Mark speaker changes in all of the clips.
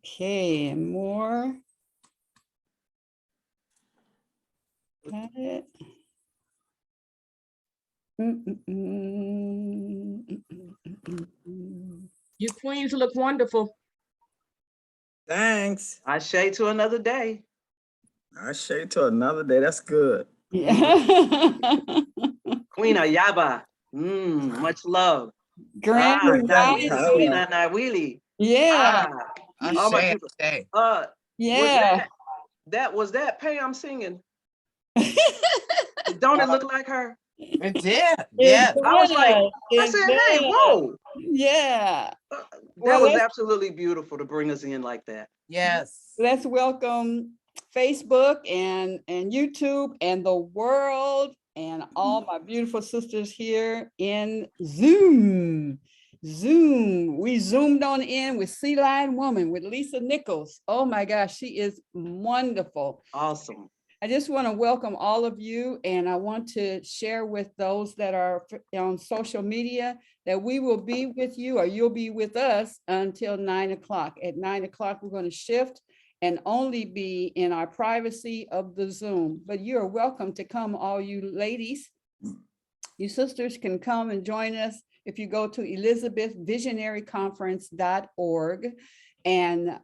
Speaker 1: Okay, and more. Got it.
Speaker 2: You queens look wonderful.
Speaker 3: Thanks.
Speaker 4: I say to another day.
Speaker 3: I shade to another day. That's good.
Speaker 1: Yeah.
Speaker 4: Queen Ayaba. Much love.
Speaker 1: Grand
Speaker 3: Thanks,
Speaker 1: Rising.
Speaker 4: Queen
Speaker 3: Hawa.
Speaker 4: Anawili.
Speaker 1: Yeah,
Speaker 4: All my people. Was
Speaker 1: yeah.
Speaker 4: that Pam singing? Don't it look like her?
Speaker 2: It did.
Speaker 1: It
Speaker 2: Yeah.
Speaker 4: I was like,
Speaker 1: does.
Speaker 4: I
Speaker 1: It
Speaker 4: said, hey,
Speaker 1: does.
Speaker 4: whoa.
Speaker 1: Yeah.
Speaker 4: That
Speaker 1: Well,
Speaker 4: was absolutely beautiful to bring us in like that.
Speaker 2: Yes.
Speaker 1: let's welcome Facebook and YouTube and the world and all my beautiful sisters here in Zoom. We zoomed on in with Sea Lion Woman with Lisa Nichols. Oh my gosh, she is wonderful.
Speaker 4: Awesome.
Speaker 1: I just want to welcome all of you, and I want to share with those that are on social media that we will be with you, or you'll be with us until 9 o'clock. At 9 o'clock, we're going to shift and only be in our privacy of the Zoom. But you're welcome to come, all you ladies. You sisters can come and join us if you go to elizabethvisionaryconference.org and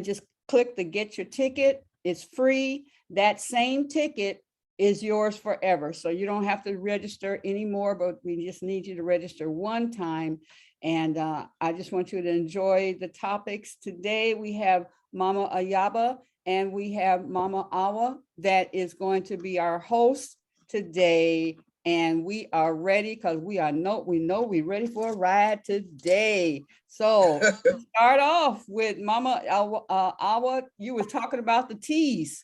Speaker 1: just click the get your ticket. It's free. That same ticket is yours forever. So you don't have to register anymore, but we just need you to register one time. And I just want you to enjoy the topics. Today we have Mama Ayaba and we have Mama Awa that is going to be our host today. And we are ready because we know we're ready for a ride today. So start off with Mama Awa. You was talking about the teas.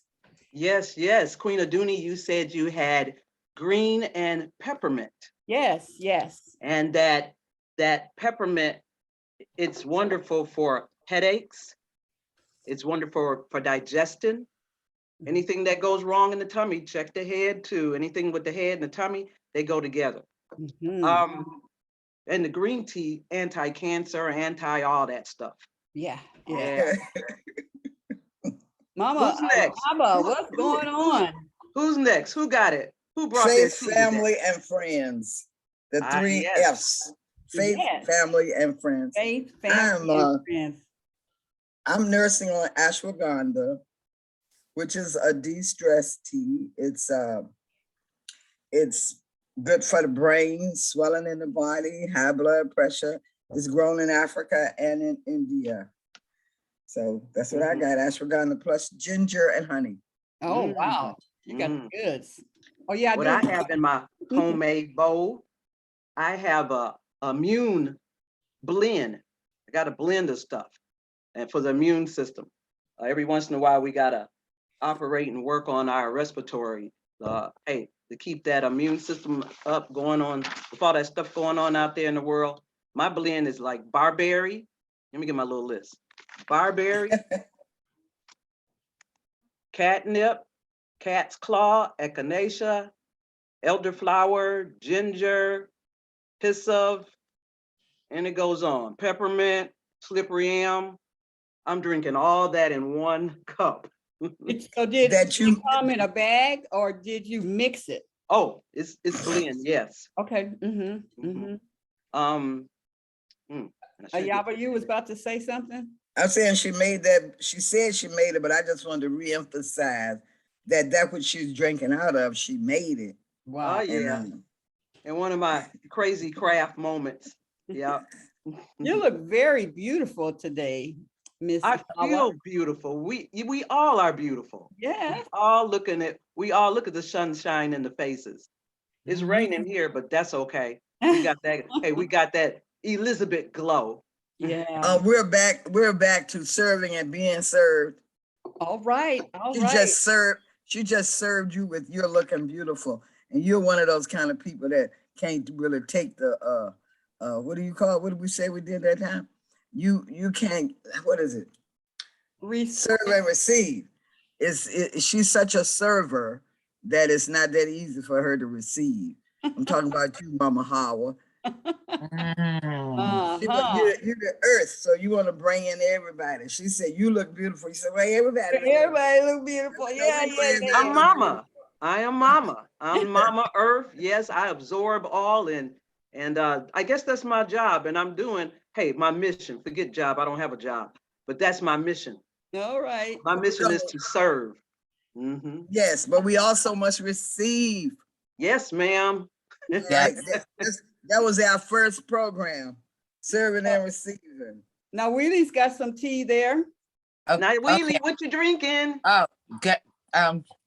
Speaker 4: Yes, yes. Queen Aduni, you said you had green and peppermint.
Speaker 1: Yes, yes.
Speaker 4: And that peppermint, it's wonderful for headaches. It's wonderful for digestion. Anything that goes wrong in the tummy, check the head too. Anything with the head and the tummy, they go together. And the green tea, anti-cancer, all that stuff.
Speaker 1: Yeah. Mama,
Speaker 4: Who's next?
Speaker 1: what's going on?
Speaker 4: Who's next? Who got it? Who brought
Speaker 3: Faith,
Speaker 4: their tea
Speaker 3: family,
Speaker 4: today?
Speaker 3: and friends. The three
Speaker 4: Yes.
Speaker 3: F's. Faith,
Speaker 1: Yes.
Speaker 3: family, and friends.
Speaker 1: Faith, family, and friends.
Speaker 3: I'm nursing on ashwagandha, which is a de-stress tea. It's good for the brain, swelling in the body, high blood pressure. It's grown in Africa and in India. So that's what I got, ashwagandha plus ginger and honey.
Speaker 1: Oh, wow. You got the goods. Oh, yeah.
Speaker 4: What I have in my homemade bowl, I have a immune blend. I got a blend of stuff and for the immune system. Every once in a while, we got to operate and work on our respiratory. Hey, to keep that immune system up, going on with all that stuff going on out there in the world. My blend is like barberry. Let me get my little list. Barberry, catnip, cat's claw, echinacea, elderflower, ginger, hyssop, and it goes on. Peppermint, slippery elm. I'm drinking all that in one cup.
Speaker 1: So did you come in a bag or did you mix it?
Speaker 4: Oh, it's blend, yes.
Speaker 1: Okay. Ayaba, you was about to say something?
Speaker 3: I'm saying she made that, she said she made it, but I just wanted to reemphasize that what she was drinking out of, she made it.
Speaker 4: Wow. Oh, yeah. And one of my crazy craft moments. Yeah.
Speaker 1: You look very beautiful today, Miss.
Speaker 4: I feel beautiful. We all are beautiful.
Speaker 1: Yeah.
Speaker 4: We all look at the sunshine in the faces. It's raining here, but that's okay. We got that. Hey, we got that Elizabeth glow.
Speaker 1: Yeah.
Speaker 3: We're back to serving and being served.
Speaker 1: All right.
Speaker 3: She just served you with you're looking beautiful. And you're one of those kind of people that can't really take the what do you call it? What did we say we did that time? You can't, what is it? Serve and receive. She's such a server that it's not that easy for her to receive. I'm talking about you, Mama Hawa. You're the earth, so you want to bring in everybody. She said, you look beautiful. You said, well, everybody.
Speaker 1: Everybody look beautiful. Yeah, yeah, yeah.
Speaker 4: I'm mama. I am mama. I'm mama earth. Yes, I absorb all and I guess that's my job. And I'm doing, hey, my mission. Forget job. I don't have a job, but that's my mission.
Speaker 1: All right.
Speaker 4: My mission is to serve. Mhm.
Speaker 3: Yes, but we also must receive.
Speaker 4: Yes, ma'am.
Speaker 3: All right. That was our first program, serving and receiving.
Speaker 1: Now Wheelie's got some tea there.
Speaker 4: Now, Wheelie, what you drinking?
Speaker 5: Oh, good.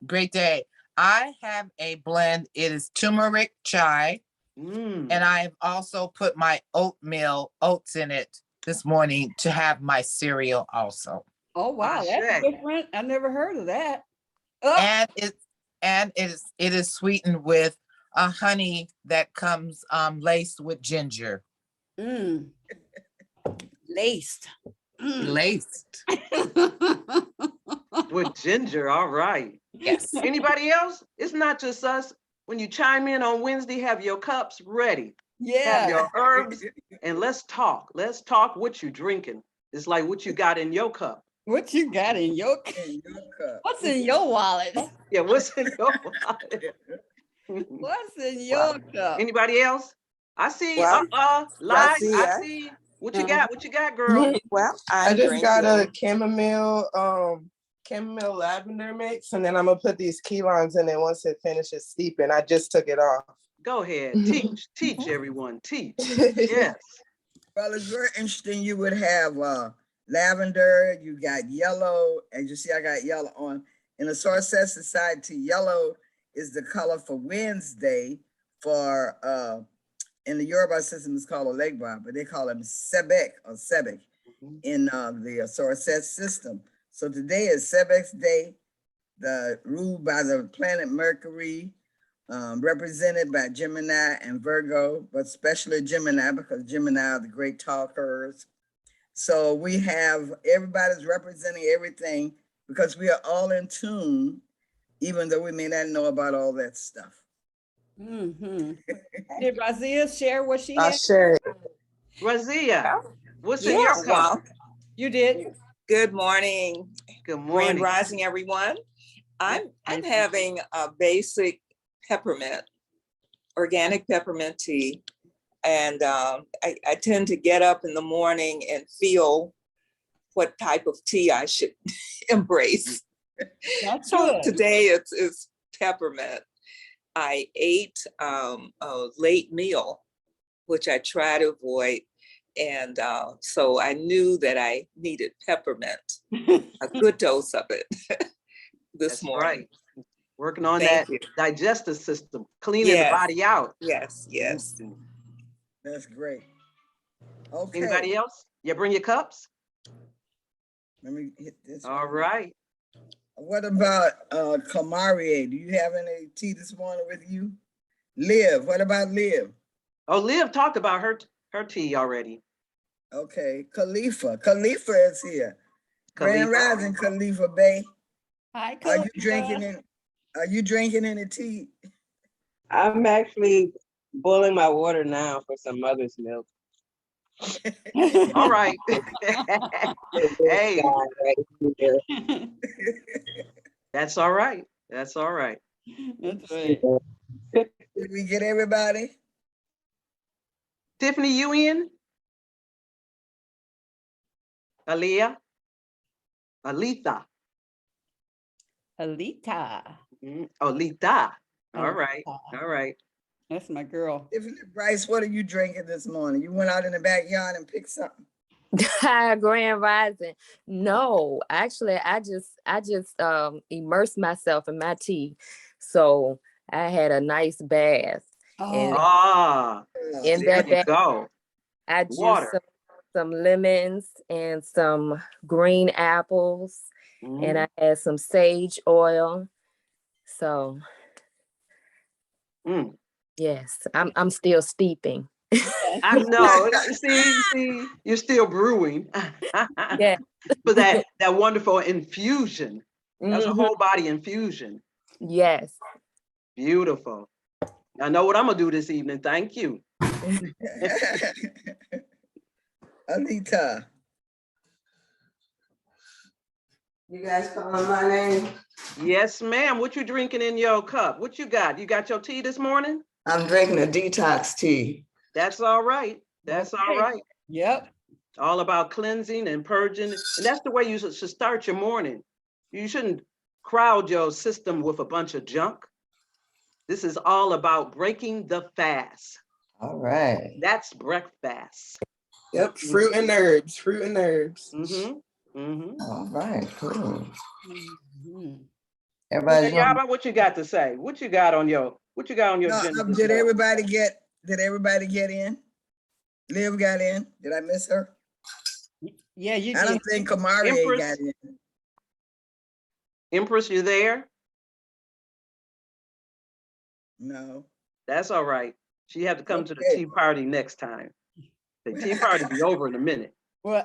Speaker 5: Great day. I have a blend. It is turmeric chai, and I've also put my oats in it this morning to have my cereal also.
Speaker 1: Oh wow, that's different. I never heard of that. Oh.
Speaker 5: And it is sweetened with a honey that comes laced with ginger.
Speaker 1: Laced.
Speaker 5: Laced.
Speaker 4: With ginger, all right.
Speaker 5: Yes.
Speaker 4: Anybody else? It's not just us. When you chime in on Wednesday, have your cups ready.
Speaker 1: Yeah.
Speaker 4: Have your herbs, and let's talk. Let's talk what you drinking. It's like what you got in your cup.
Speaker 1: What you got in your cup? What's in your wallet?
Speaker 4: Yeah, what's in your wallet?
Speaker 1: What's in your cup?
Speaker 4: Anybody else? I see.
Speaker 6: Well,
Speaker 4: Lies.
Speaker 6: see,
Speaker 4: I see. What you got? What you got, girl?
Speaker 6: Well,
Speaker 7: I just got a chamomile lavender mix, and then I'm gonna put these key limes in it once it finishes steeping. I just took it off.
Speaker 4: Go ahead. Teach everyone. Teach. Yes.
Speaker 3: Well, it's very interesting. You would have lavender, you got yellow, and you see I got yellow on. In the Sorcerer Society, yellow is the color for Wednesday for in the Yoruba system it's called Olegba, but they call him Sebek or Sebek in the Sorcerer system. So today is Sebek's day, ruled by the planet Mercury, represented by Gemini and Virgo, but especially Gemini because Gemini are the great talkers. So we have, everybody's representing everything because we are all in tune, even though we may not know about all that stuff.
Speaker 1: Did Razia share what she
Speaker 7: I
Speaker 1: had?
Speaker 7: shared.
Speaker 4: Razia, what's in your cup?
Speaker 6: Well,
Speaker 1: You did?
Speaker 6: good morning.
Speaker 4: Good
Speaker 6: Grand
Speaker 4: morning.
Speaker 6: rising, everyone. I'm having a basic peppermint, organic peppermint tea. And I tend to get up in the morning and feel what type of tea I should embrace.
Speaker 1: That's
Speaker 6: So
Speaker 1: good.
Speaker 6: today it's peppermint. I ate a late meal, which I try to avoid. And so I knew that I needed peppermint, a good dose of it this
Speaker 4: That's
Speaker 6: morning.
Speaker 4: right. Working on
Speaker 6: Thank
Speaker 4: that
Speaker 6: you.
Speaker 4: digestive system, cleaning the
Speaker 6: Yes.
Speaker 4: body out.
Speaker 6: Yes, yes.
Speaker 3: That's great. Okay.
Speaker 4: Anybody else? You bring your cups?
Speaker 3: Let me hit this.
Speaker 4: All
Speaker 3: one.
Speaker 4: right.
Speaker 3: What about Kamarie? Do you have any tea this morning with you? Liv, what about Liv?
Speaker 4: Oh, Liv talked about her tea already.
Speaker 3: Okay, Khalifa is here. Grand
Speaker 4: Khalifa.
Speaker 3: Rising, Khalifa Bay.
Speaker 1: Hi,
Speaker 3: Are you drinking any tea?
Speaker 7: I'm actually boiling my water now for some mother's milk.
Speaker 4: All right. Hey, that's all right. That's all right.
Speaker 1: That's right.
Speaker 3: Did we get everybody?
Speaker 4: Tiffany, you in? Aaliyah? Alita.
Speaker 1: Alita.
Speaker 4: Alita. All
Speaker 1: Alita.
Speaker 4: right. All right.
Speaker 1: That's my girl.
Speaker 3: Tiffany Bryce, what are you drinking this morning? You went out in the backyard and picked something?
Speaker 8: Grand Rising. No, actually, I just immersed myself in my tea. So I had a nice bath. And in
Speaker 4: There
Speaker 8: that
Speaker 4: you
Speaker 8: bath,
Speaker 4: go.
Speaker 8: I juiced
Speaker 4: Water.
Speaker 8: some lemons and some green apples, and I had some sage oil. So yes, I'm still steeping.
Speaker 4: I know. See, you're still brewing.
Speaker 8: Yeah.
Speaker 4: For that wonderful infusion. That's a
Speaker 8: Mhm.
Speaker 4: whole body infusion.
Speaker 8: Yes.
Speaker 4: Beautiful. I know what I'm gonna do this evening. Thank you.
Speaker 3: Anita,
Speaker 9: You guys calling my name?
Speaker 4: Yes, ma'am. What you drinking in your cup? What you got? You got your tea this morning?
Speaker 9: I'm drinking a detox tea.
Speaker 4: That's all right. That's all
Speaker 1: Okay.
Speaker 4: right.
Speaker 1: Yep.
Speaker 4: All about cleansing and purging. And that's the way you should start your morning. You shouldn't crowd your system with a bunch of junk. This is all about breaking the fast.
Speaker 9: All right.
Speaker 4: That's breakfast.
Speaker 7: Yep, fruit and herbs, fruit and herbs.
Speaker 4: Mm-hmm. Mm-hmm.
Speaker 9: All right, cool.
Speaker 1: Mhm.
Speaker 9: Everybody's doing
Speaker 4: Ayaba, what you got to say? What you got on your
Speaker 3: no,
Speaker 4: agenda this
Speaker 3: did
Speaker 4: morning?
Speaker 3: everybody get in? Liv got in? Did I miss her?
Speaker 1: Yeah, you
Speaker 3: I
Speaker 1: did.
Speaker 3: don't think Kamari
Speaker 4: Empress?
Speaker 3: got in.
Speaker 4: Empress, you there?
Speaker 3: No.
Speaker 4: That's all right. She had to come to the
Speaker 3: Okay.
Speaker 4: tea party next time. The tea party be over in a minute.
Speaker 1: Well,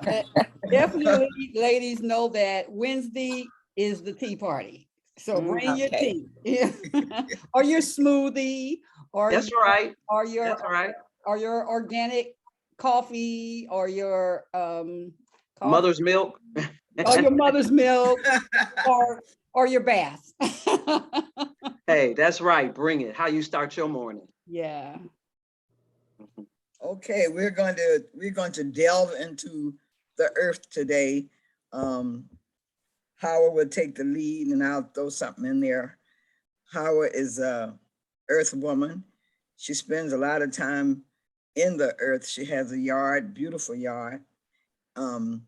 Speaker 1: definitely, ladies know that Wednesday is the tea party. So bring your
Speaker 6: Okay.
Speaker 1: tea. Yeah. Or your smoothie, or
Speaker 4: That's
Speaker 1: your,
Speaker 4: right.
Speaker 1: or your,
Speaker 4: That's right.
Speaker 1: or your organic coffee, or your coffee,
Speaker 4: Mother's milk.
Speaker 1: or your mother's milk, or your bath.
Speaker 4: Hey, that's right. Bring it. How you start your morning.
Speaker 1: Yeah.
Speaker 3: Okay, we're going to delve into the earth today. Hawa will take the lead, and I'll throw something in there. Hawa is a earth woman. She spends a lot of time in the earth. She has a yard, beautiful yard. Do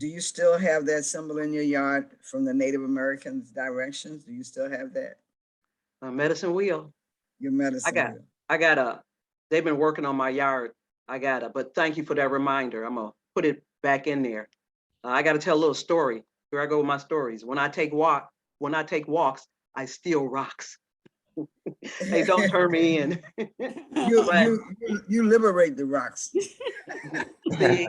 Speaker 3: you still have that symbol in your yard from the Native Americans directions? Do you still have that?
Speaker 4: A medicine wheel.
Speaker 3: Your medicine wheel.
Speaker 4: They've been working on my yard. But thank you for that reminder. I'm gonna put it back in there. I gotta tell a little story. Here I go with my stories. When I take walks, I steal rocks. Hey, don't turn me in.
Speaker 3: You liberate the rocks.
Speaker 4: See,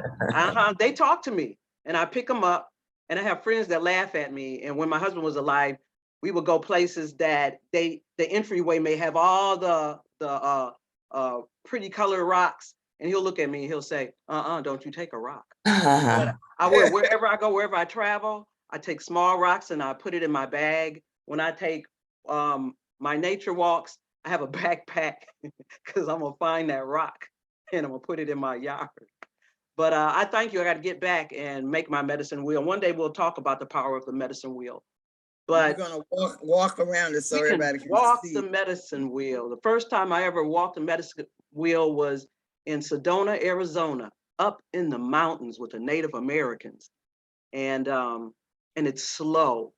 Speaker 4: they talk to me and I pick them up, and I have friends that laugh at me. And when my husband was alive, we would go places that the entryway may have all the pretty colored rocks. And he'll look at me and he'll say, don't you take a rock. But I will, wherever I go, wherever I travel, I take small rocks and I put it in my bag. When I take my nature walks, I have a backpack because I'm gonna find that rock and I'm gonna put it in my yard. But I thank you. I got to get back and make my medicine wheel. One day we'll talk about the power of the medicine wheel. But
Speaker 3: we're gonna walk around it so everybody can
Speaker 4: walk
Speaker 3: see.
Speaker 4: the medicine wheel. The first time I ever walked the medicine wheel was in Sedona, Arizona, up in the mountains with the Native Americans, and it's slow.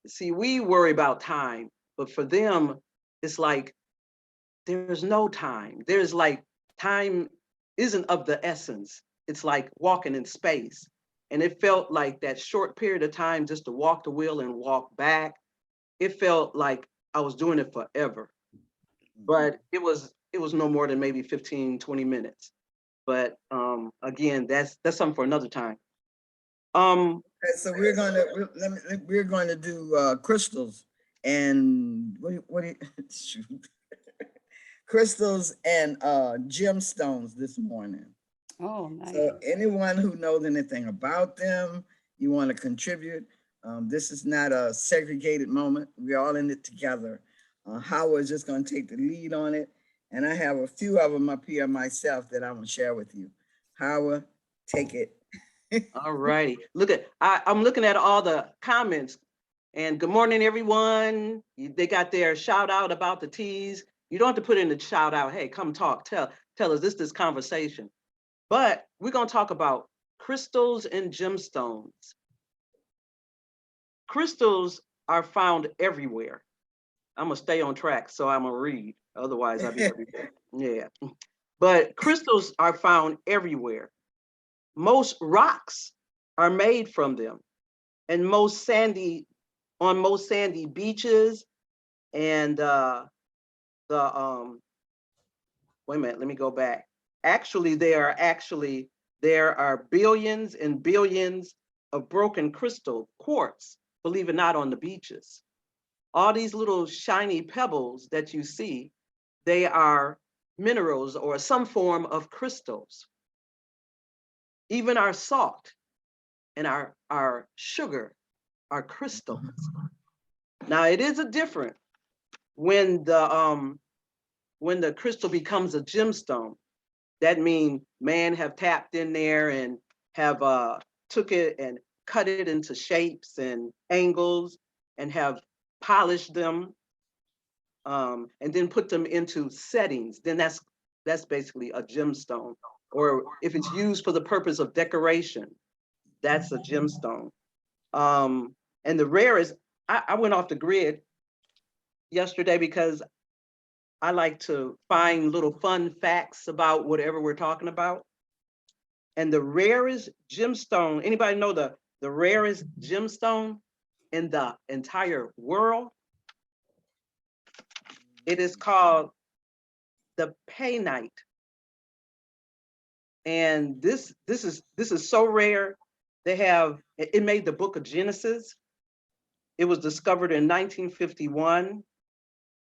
Speaker 4: See, we worry about time, but for them, it's like there's no time. There's like time isn't of the essence. It's like walking in space. And it felt like that short period of time just to walk the wheel and walk back. It felt like I was doing it forever. But it was no more than maybe 15, 20 minutes. But again, that's something for another time.
Speaker 3: Okay, so we're going to do crystals and what do you shoot. Crystals and gemstones this morning.
Speaker 1: Oh, nice.
Speaker 3: So anyone who knows anything about them, you want to contribute. This is not a segregated moment. We're all in it together. Howard is just going to take the lead on it. And I have a few of them up here myself that I want to share with you. Howard, take it.
Speaker 4: All righty. I'm looking at all the comments, and good morning, everyone. They got their shout out about the teas. You don't have to put in the shout out, hey, come talk, tell us this conversation. But we're going to talk about crystals and gemstones. Crystals are found everywhere. I'm going to stay on track, so I'm going to read. Otherwise, I'll be everywhere. Yeah. But crystals are found everywhere. Most rocks are made from them, and on most sandy beaches, and wait a minute, let me go back. Actually, there are billions and billions of broken crystal quartz, believe it or not, on the beaches. All these little shiny pebbles that you see, they are minerals or some form of crystals. Even our salt and our sugar are crystals. Now it is a different when the crystal becomes a gemstone. That means man have tapped in there and have took it and cut it into shapes and angles and have polished them and then put them into settings. Then that's basically a gemstone. Or if it's used for the purpose of decoration, that's a gemstone. And the rarest, I went off the grid yesterday because I like to find little fun facts about whatever we're talking about. And the rarest gemstone, anybody know the rarest gemstone in the entire world? It is called the painite. And this is so rare. It made the book of Genesis. It was discovered in 1951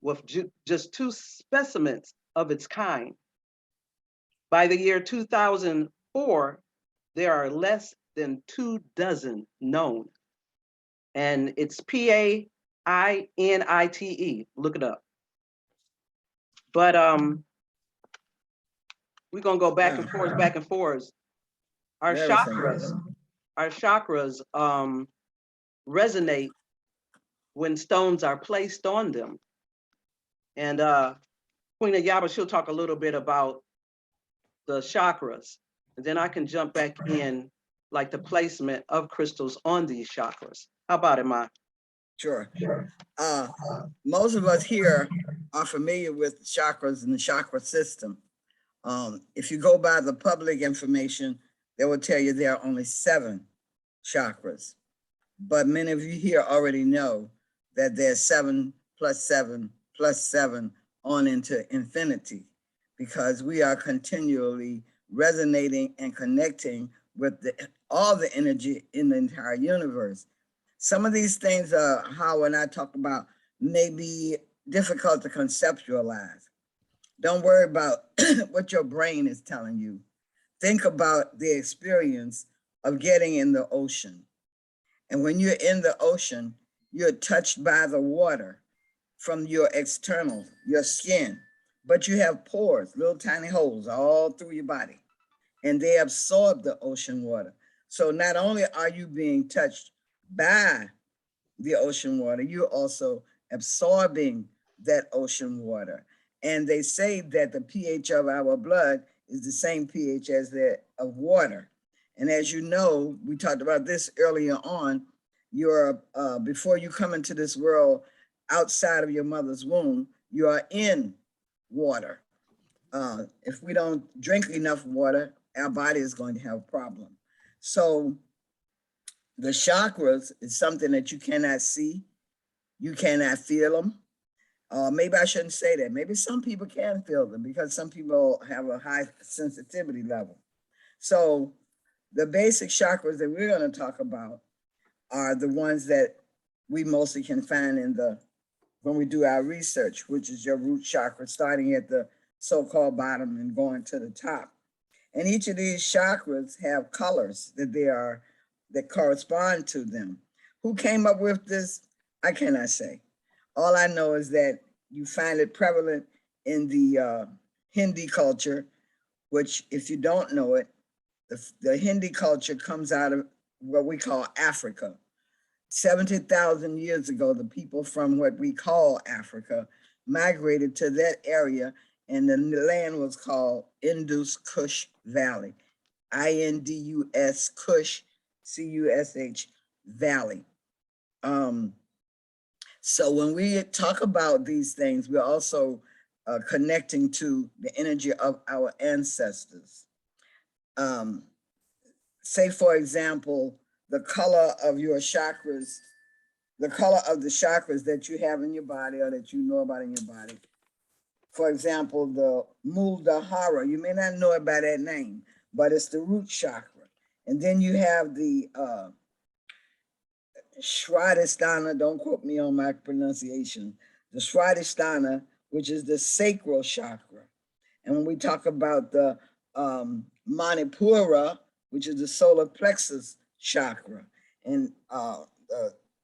Speaker 4: with just 2 specimens of its kind. By the year 2004, there are less than 24 known. And it's Painite, look it up. But we're gonna go back and forth. Our chakras resonate when stones are placed on them. And Queen Ayaba, she'll talk a little bit about the chakras. And then I can jump back in like the placement of crystals on these chakras. How about it, Ma?
Speaker 3: Sure. Most of us here are familiar with chakras and the chakra system. If you go by the public information, they will tell you there are only 7 chakras. But many of you here already know that there's 7 plus 7 plus 7 on into infinity, because we are continually resonating and connecting with all the energy in the entire universe. Some of these things, Hawa and I talked about, may be difficult to conceptualize. Don't worry about what your brain is telling you. Think about the experience of getting in the ocean. And when you're in the ocean, you're touched by the water from your external, your skin, but you have pores, little tiny holes all through your body, and they absorb the ocean water. So not only are you being touched by the ocean water, you're also absorbing that ocean water. And they say that the pH of our blood is the same pH as that of water. And as you know, we talked about this earlier on, before you come into this world outside of your mother's womb, you are in water. If we don't drink enough water, our body is going to have a problem. So the chakras is something that you cannot see, you cannot feel them. Maybe I shouldn't say that. Maybe some people can feel them because some people have a high sensitivity level. So the basic chakras that we're going to talk about are the ones that we mostly can find when we do our research, which is your root chakra, starting at the so-called bottom and going to the top. And each of these chakras have colors that correspond to them. Who came up with this? I cannot say. All I know is that you find it prevalent in the Hindi culture, which, if you don't know it, the Hindi culture comes out of what we call Africa. 70,000 years ago, the people from what we call Africa migrated to that area, and the land was called Indus Kush Valley, I-N-D-U-S, Kush, C-U-S-H, Valley. So when we talk about these things, we're also connecting to the energy of our ancestors. Say, for example, the color of your chakras, the color of the chakras that you have in your body or that you know about in your body. For example, the Muladhara, you may not know it by that name, but it's the root chakra. And then you have the Svadhisthana, don't quote me on my pronunciation, the Svadhisthana, which is the sacral chakra. And when we talk about the Manipura, which is the solar plexus chakra, and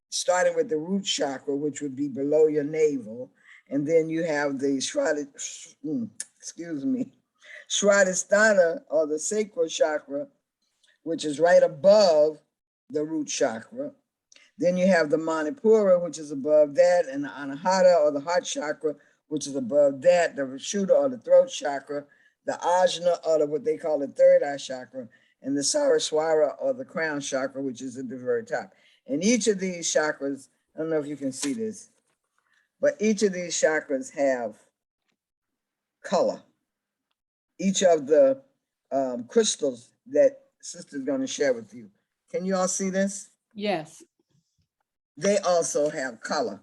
Speaker 3: starting with the root chakra, which would be below your navel, and then you have the Swadhisthana, or the sacral chakra, which is right above the root chakra. Then you have the Manipura, which is above that, and the Anahata, or the heart chakra, which is above that, the Vishuddha, or the throat chakra, the Ajna, or what they call the third eye chakra, and the Saraswara, or the crown chakra, which is at the very top. And each of these chakras, I don't know if you can see this, but each of these chakras have color. Each of the crystals that Sister's going to share with you. Can you all see this?
Speaker 1: Yes.
Speaker 3: They also have color,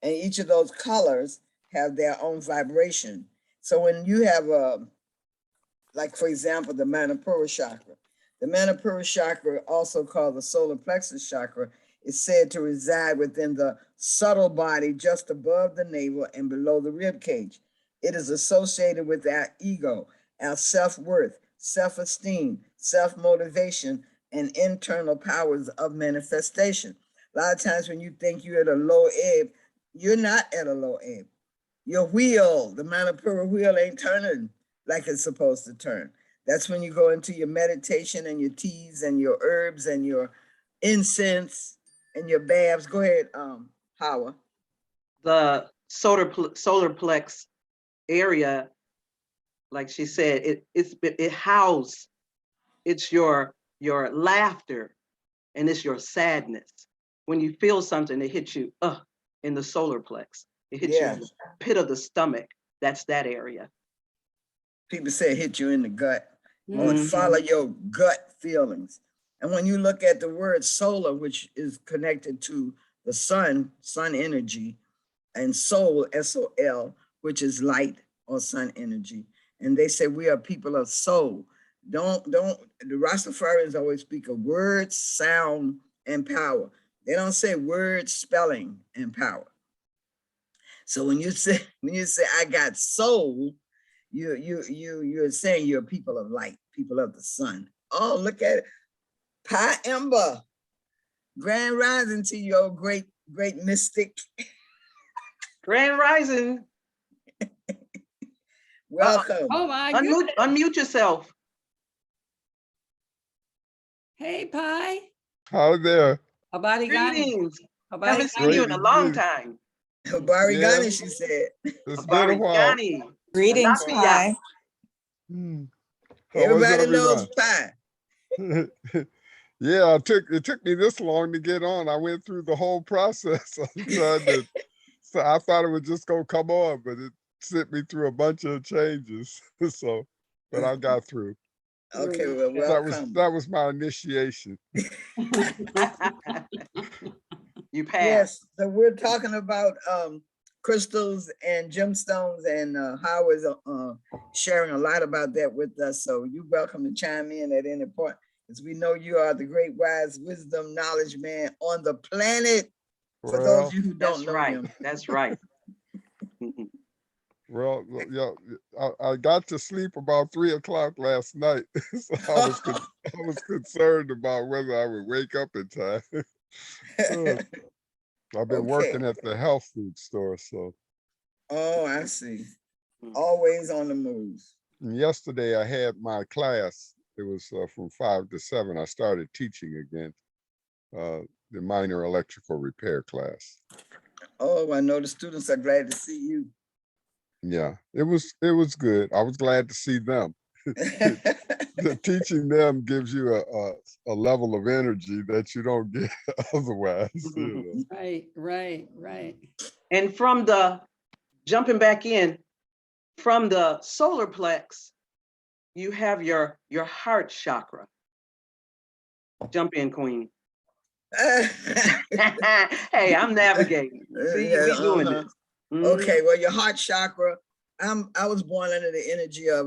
Speaker 3: and each of those colors have their own vibration. So when you have like for example, the Manipura chakra, the Manipura chakra, also called the solar plexus chakra, is said to reside within the subtle body just above the navel and below the rib cage. It is associated with our ego, our self-worth, self-esteem, self-motivation, and internal powers of manifestation. A lot of times when you think you're at a low ebb, you're not at a low ebb. Your wheel, the Manipura wheel, ain't turning like it's supposed to turn. That's when you go into your meditation and your teas and your herbs and your incense and your baths. Go ahead, Hawa.
Speaker 4: The solar plex area, like she said, it houses, it's your laughter, and it's your sadness. When you feel something, it hits you in the solar plex. It hits you in the pit of the stomach. That's that area.
Speaker 3: People say it hit you in the gut. Or follow your gut feelings. And when you look at the word solar, which is connected to the sun energy, and soul, S-O-L, which is light or sun energy. And they say we are people of soul. The Rastafarians always speak of words, sound, and power. They don't say words, spelling, and power. So when you say I got soul, you're saying you're people of light, people of the sun. Oh, look at it. Pi Ember. Grand rising to your great mystic.
Speaker 4: Grand rising.
Speaker 3: Welcome.
Speaker 1: Oh my goodness.
Speaker 4: Unmute yourself.
Speaker 1: Hey, Pi.
Speaker 10: How there?
Speaker 1: Habari gani?
Speaker 4: Greetings.
Speaker 1: Habari
Speaker 4: Haven't seen you in a long time.
Speaker 3: Habari Gani, she said.
Speaker 10: It's been a while.
Speaker 6: Greetings, Pi.
Speaker 10: How was
Speaker 3: Everybody knows
Speaker 10: everyone?
Speaker 3: Pi.
Speaker 10: Yeah, it took me this long to get on. I went through the whole process. I'm trying to, so I thought it was just gonna come on, but it sent me through a bunch of changes. So, but I got through.
Speaker 3: Okay, well, welcome.
Speaker 10: That was my initiation.
Speaker 4: You passed.
Speaker 3: Yes, so we're talking about crystals and gemstones, and Howard is sharing a lot about that with us. So you're welcome to chime in at any point, because we know you are the great wise wisdom knowledge man on the planet. For those of you who don't know him.
Speaker 4: That's right.
Speaker 10: Well, yeah, I got to sleep about 3 o'clock last night, so I was concerned about whether I would wake up in time. I've been working at the health food store, so.
Speaker 3: Oh, I see. Always on the move.
Speaker 10: And yesterday I had my class. It was from 5 to 7. I started teaching again, the minor electrical repair class.
Speaker 3: Oh, I know the students are glad to see you.
Speaker 10: Yeah, it was good. I was glad to see them. Teaching them gives you a level of energy that you don't get otherwise. You know?
Speaker 1: Right.
Speaker 4: And jumping back in, from the solar plex, you have your heart chakra. Jump in, Queen. Hey, I'm navigating. See, we doing this.
Speaker 3: Okay, well, your heart chakra, I was born under the energy of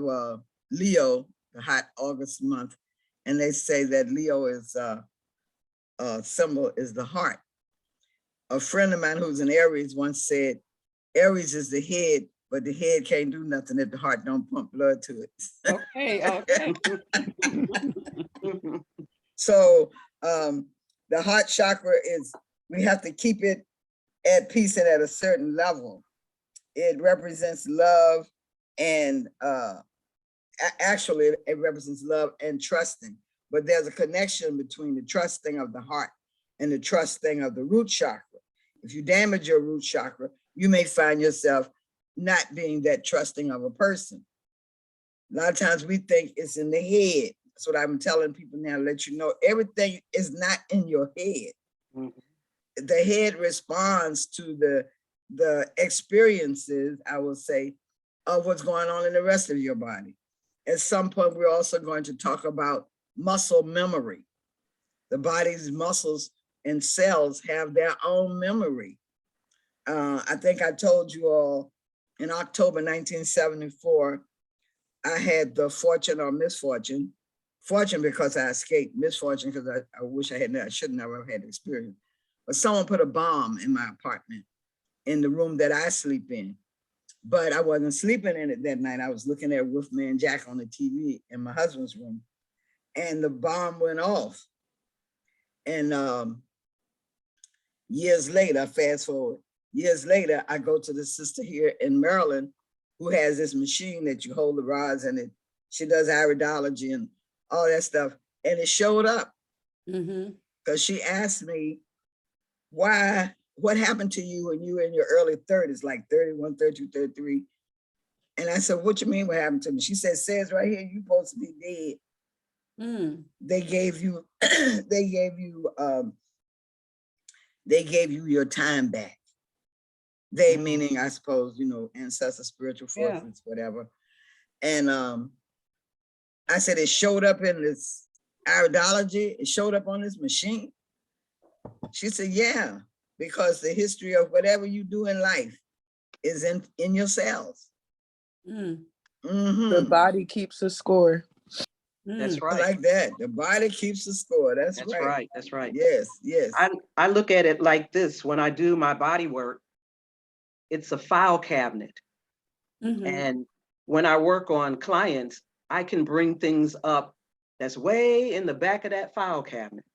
Speaker 3: Leo, the hot August month, and they say that Leo is symbol is the heart. A friend of mine who's an Aries once said, Aries is the head but the head can't do nothing if the heart don't pump blood to it.
Speaker 1: Okay, okay.
Speaker 3: So the heart chakra is, we have to keep it at peace and at a certain level. It represents love and actually it represents love and trusting, but there's a connection between the trusting of the heart and the trusting of the root chakra. If you damage your root chakra, you may find yourself not being that trusting of a person. A lot of times we think it's in the head. That's what I'm telling people now, let you know, everything is not in your head. Mm-hmm. The head responds to the experiences, I will say, of what's going on in the rest of your body. At some point, we're also going to talk about muscle memory. The body's muscles and cells have their own memory. I think I told you all in October 1974, I had the fortune or misfortune, fortune because I escaped, misfortune because I wish I should never have had the experience. But someone put a bomb in my apartment in the room that I sleep in. But I wasn't sleeping in it that night. I was looking at Wolfman Jack on the TV in my husband's room. And the bomb went off. And years later, fast forward, years later, I go to the sister here in Maryland who has this machine that you hold the rods and she does iridology and all that stuff. And it showed up because she asked me, what happened to you when you were in your early 30s, like 31, 32, 33? And I said, what you mean what happened to me? She said, says right here, you're supposed to be dead. They gave you, they gave you your time back. They meaning, I suppose, you know, ancestors, spiritual forces, whatever. And I said, it showed up in this iridology. It showed up on this machine. She said, yeah, because the history of whatever you do in life is in your cells.
Speaker 7: The body keeps a score.
Speaker 4: That's right.
Speaker 3: I like that. The body keeps the score. That's right.
Speaker 4: That's right.
Speaker 3: Yes, yes.
Speaker 4: I look at it like this. When I do my body work, it's a file cabinet. And when I work on clients, I can bring things up that's way in the back of that file cabinet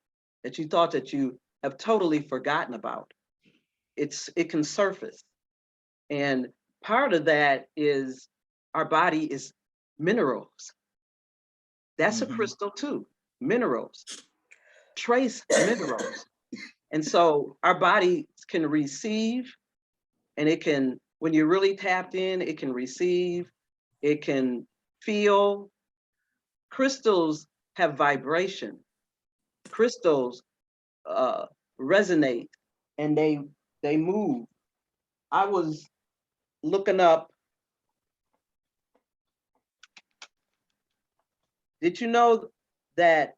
Speaker 4: that you thought that you have totally forgotten about. It can surface. And part of that is our body is minerals. That's a crystal too, minerals, trace minerals. And so our body can receive, and it can, when you're really tapped in, it can receive, it can feel. Crystals have vibration. Crystals resonate and they move. I was looking up, did you know that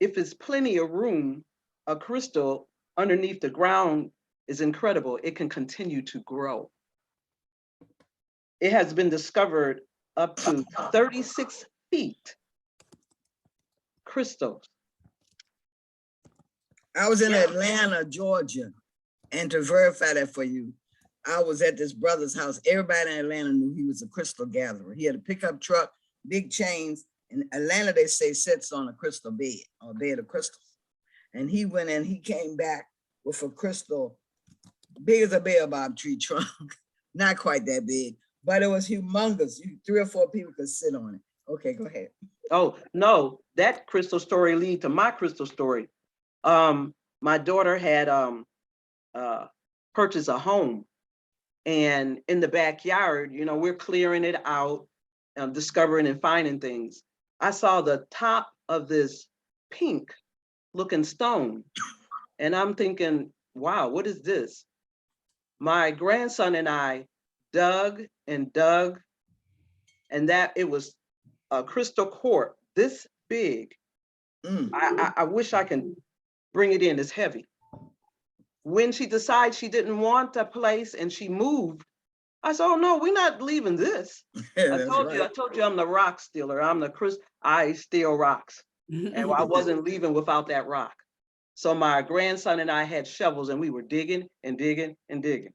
Speaker 4: if it's plenty of room, a crystal underneath the ground is incredible. It can continue to grow. It has been discovered up to 36 feet crystals.
Speaker 3: I was in Atlanta, Georgia, and to verify that for you, I was at this brother's house. Everybody in Atlanta knew he was a crystal gatherer. He had a pickup truck, big chains. In Atlanta, they say sits on a crystal bed or a bed of crystals. And he went in, he came back with a crystal big as a baobab tree trunk, not quite that big, but it was humongous. 3 or 4 people could sit on it. Okay, go ahead.
Speaker 4: Oh, no, that crystal story lead to my crystal story. My daughter had purchased a home, and in the backyard, you know, we're clearing it out, discovering and finding things. I saw the top of this pink looking stone, and I'm thinking, wow, what is this? My grandson and I dug and dug, and that it was a crystal quartz this big. I wish I can bring it in. It's heavy. When she decided she didn't want a place and she moved, I said, oh no, we're not leaving this. I told you I'm the rock stealer. I steal rocks. And I wasn't leaving without that rock. So my grandson and I had shovels and we were digging and digging and digging.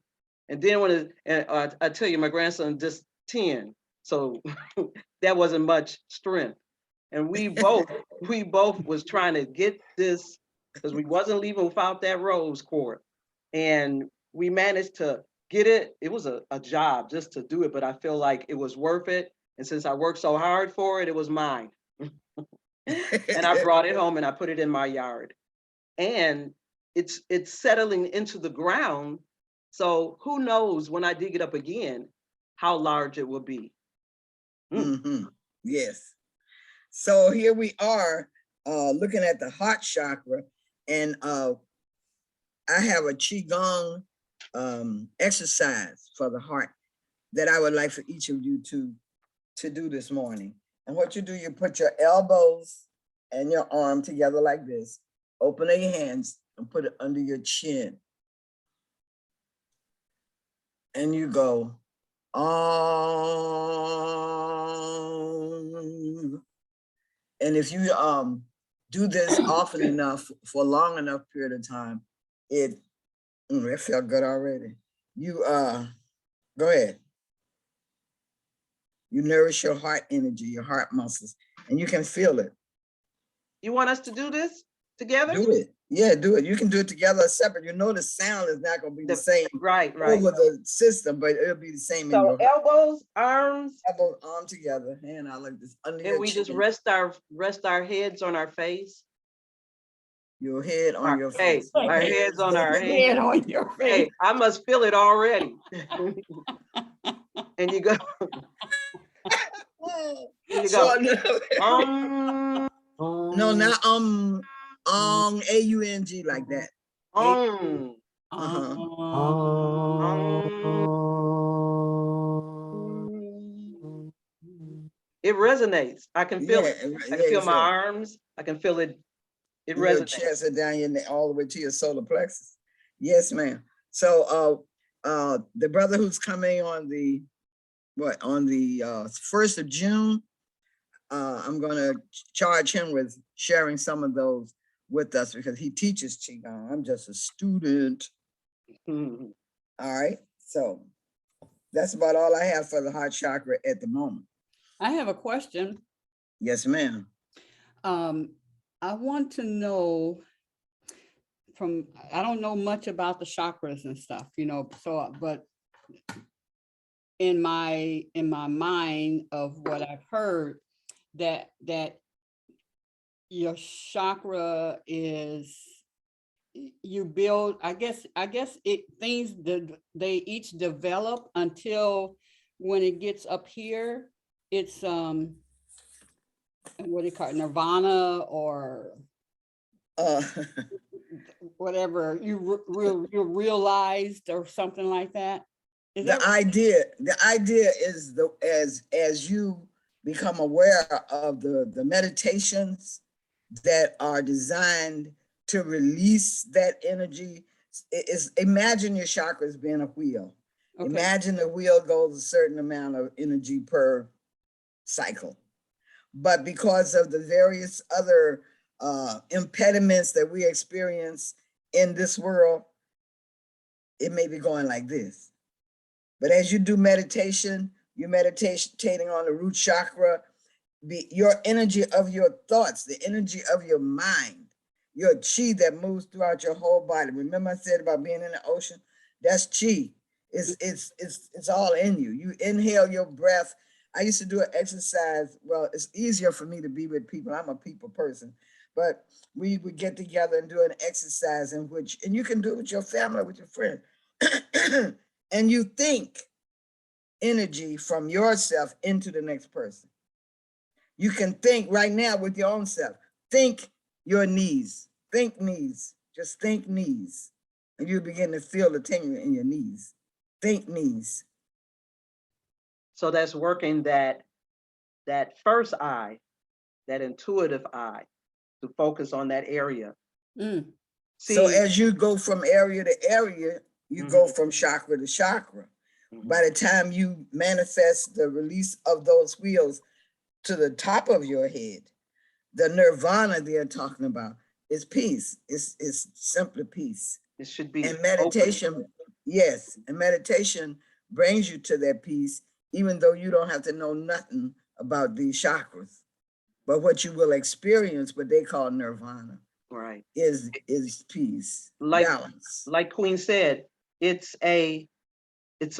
Speaker 4: And then I tell you, my grandson just 10, so that wasn't much strength. And we both was trying to get this because we wasn't leaving without that rose quartz. And we managed to get it. It was a job just to do it, but I feel like it was worth it. And since I worked so hard for it, it was mine. And I brought it home and I put it in my yard. And it's settling into the ground. So who knows when I dig it up again, how large it will be.
Speaker 3: Yes. So here we are looking at the heart chakra, and I have a Qigong exercise for the heart that I would like for each of you to do this morning. And what you do, you put your elbows and your arm together like this, open your hands and put it under your chin. And you go, and if you do this often enough for a long enough period of time, it felt good already. You go ahead. You nourish your heart energy, your heart muscles, and you can feel it.
Speaker 4: You want us to do this together?
Speaker 3: Do it. Yeah, do it. You can do it together or separate. You know the sound is not going to be the same
Speaker 4: right
Speaker 3: over the system, but it'll be the same in your
Speaker 4: heart. Elbows, arms.
Speaker 3: Elbows, arm together, hand out like this under your chin.
Speaker 4: And we just rest our heads on our face.
Speaker 3: Your head on your face.
Speaker 4: Our heads on our
Speaker 1: head on your face.
Speaker 4: Hey, I must feel it already. And you go. You go.
Speaker 3: No, not A-U-N-G like that.
Speaker 4: It resonates. I can feel it. I can feel my arms. I can feel it. It resonates.
Speaker 3: Your chest and down your neck all the way to your solar plexus. Yes, ma'am. So the brother who's coming on the 1st of June, I'm gonna charge him with sharing some of those with us because he teaches Qigong. I'm just a student. All right, so that's about all I have for the heart chakra at the moment.
Speaker 1: I have a question.
Speaker 3: Yes, ma'am.
Speaker 1: I want to know I don't know much about the chakras and stuff, so, but in my mind of what I've heard, that your chakra is, you build, I guess things that they each develop until when it gets up here, it's what do you call it, nirvana or whatever, you realized or something like that.
Speaker 3: The idea is as you become aware of the meditations that are designed to release that energy, imagine your chakras being a wheel. Okay. Imagine the wheel goes a certain amount of energy per cycle. But because of the various other impediments that we experience in this world, it may be going like this. But as you do meditation, you're meditating on the root chakra, your energy of your thoughts, the energy of your mind, your chi that moves throughout your whole body. Remember I said about being in the ocean? That's chi. It's all in you. You inhale your breath. I used to do an exercise. Well, it's easier for me to be with people. I'm a people person. But we would get together and do an exercise and you can do it with your family, with your friend. And you think energy from yourself into the next person. You can think right now with your own self. Think your knees. Think knees. Just think knees. And you begin to feel the tingling in your knees. Think knees.
Speaker 4: So that's working that first eye, that intuitive eye, to focus on that area.
Speaker 3: So as you go from area to area, you go from chakra to chakra. By the time you manifest the release of those wheels to the top of your head, the nirvana they're talking about is peace. It's simply peace.
Speaker 4: It should be.
Speaker 3: And meditation, Yes, and meditation brings you to that peace, even though you don't have to know nothing about these chakras. But what you will experience, what they call nirvana,
Speaker 4: Right.
Speaker 3: is peace,
Speaker 4: Like,
Speaker 3: balance.
Speaker 4: like Queen said, it's a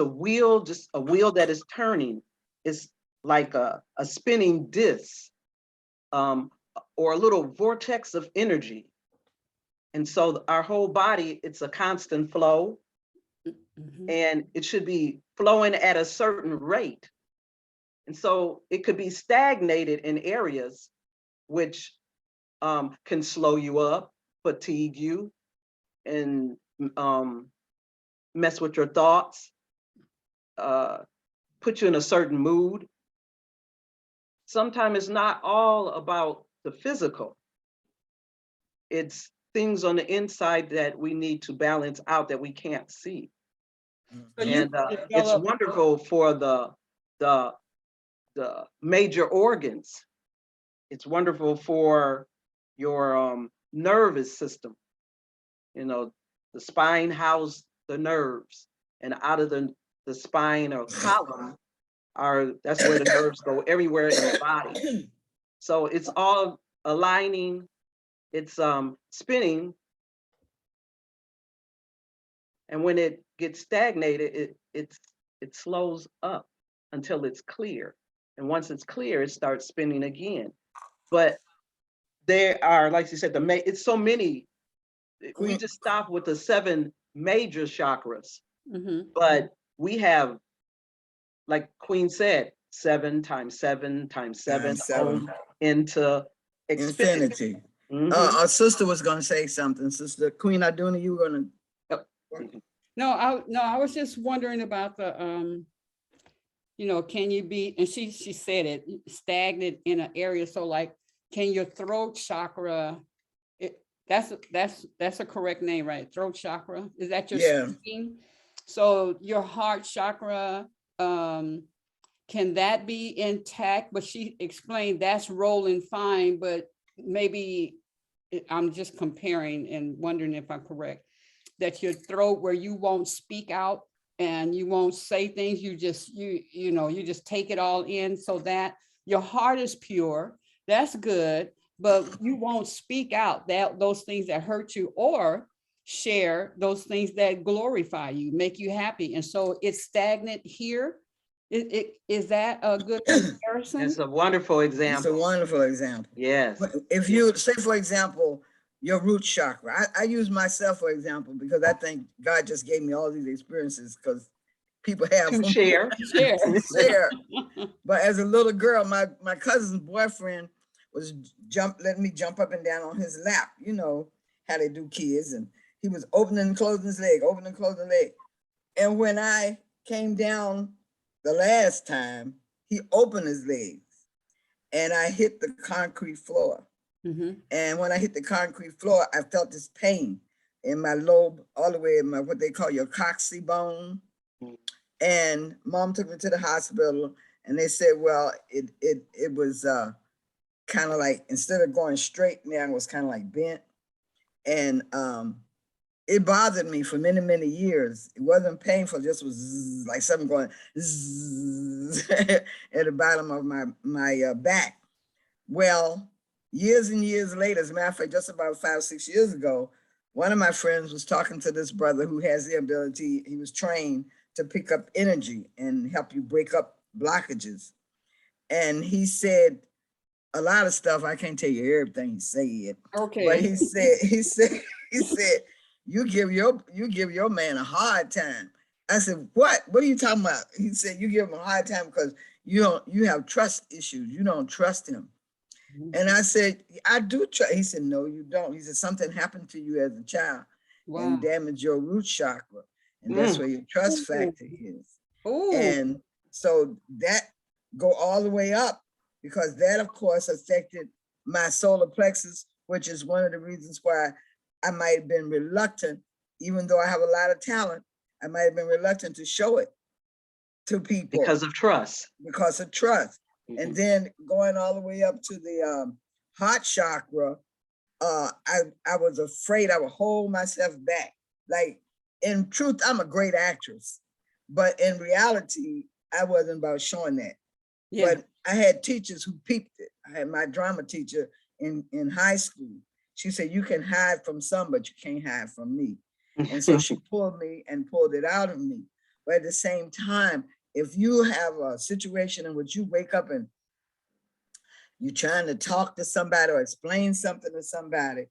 Speaker 4: wheel, just a wheel that is turning. It's like a spinning disc, or a little vortex of energy. And so our whole body, it's a constant flow, and it should be flowing at a certain rate. And so it could be stagnated in areas which can slow you up, fatigue you, and mess with your thoughts, put you in a certain mood. Sometimes it's not all about the physical. It's things on the inside that we need to balance out that we can't see.
Speaker 1: So you
Speaker 4: And it's wonderful for the major organs. It's wonderful for your nervous system. You know, the spine houses the nerves, and out of the spine or column that's where the nerves go everywhere in the body. So it's all aligning, it's spinning. And when it gets stagnated, it slows up until it's clear. And once it's clear, it starts spinning again. But there are, like you said, it's so many. We just stop with the 7 major chakras, but we have, like Queen said, 7 times 7 times 7 into
Speaker 3: Infinity. Our sister was going to say something. Sister Queen Aduna, you were going to.
Speaker 1: No, I was just wondering about the, can you be, and she said it, stagnant in an area. So like, can your throat chakra, that's a correct name, right? Throat chakra, is that your speaking? So your heart chakra, can that be intact? But she explained that's rolling fine, but maybe I'm just comparing and wondering if I'm correct, that your throat, where you won't speak out and you won't say things, you just take it all in, so that your heart is pure. That's good, but you won't speak out those things that hurt you, or share those things that glorify you, make you happy. And so it's stagnant here. Is that a good comparison?
Speaker 4: It's a wonderful example.
Speaker 3: It's a wonderful example.
Speaker 4: Yes.
Speaker 3: If you say, for example, your root chakra, I use myself for example, because I think God just gave me all these experiences because people have
Speaker 4: to share.
Speaker 3: Share. But as a little girl, my cousin's boyfriend was letting me jump up and down on his lap. You know how they do kids, and he was opening and closing his leg, opening and closing his leg. And when I came down the last time, he opened his legs, and I hit the concrete floor. And when I hit the concrete floor, I felt this pain in my lobe, all the way in my, what they call your coccyx bone. And Mom took me to the hospital, and they said, well, it was kind of like, instead of going straight, now it was kind of like bent. And it bothered me for many, many years. It wasn't painful, just was zzz, like something going zzz, at the bottom of my back. Well, years and years later, as a matter of fact, just about 5 or 6 years ago, one of my friends was talking to this brother who has the ability, he was trained to pick up energy and help you break up blockages. And he said a lot of stuff. I can't tell you everything he said.
Speaker 1: Okay.
Speaker 3: But he said, you give your man a hard time. I said, what are you talking about? He said, you give him a hard time because you have trust issues. You don't trust him. And I said, I do trust. He said, no, you don't. He said, something happened to you as a child and damaged your root chakra. And that's where your trust factor is. And so that go all the way up, because that, of course, affected my solar plexus, which is one of the reasons why I might have been reluctant, even though I have a lot of talent, I might have been reluctant to show it to people.
Speaker 4: Because of trust.
Speaker 3: Because of trust. And then going all the way up to the heart chakra, I was afraid I would hold myself back. Like in truth, I'm a great actress, but in reality, I wasn't about showing that.
Speaker 1: Yeah.
Speaker 3: But I had teachers who peeped it. I had my drama teacher in high school. She said, you can hide from some, but you can't hide from me. And so she pulled me and pulled it out of me. But at the same time, if you have a situation in which you wake up and you're trying to talk to somebody or explain something to somebody,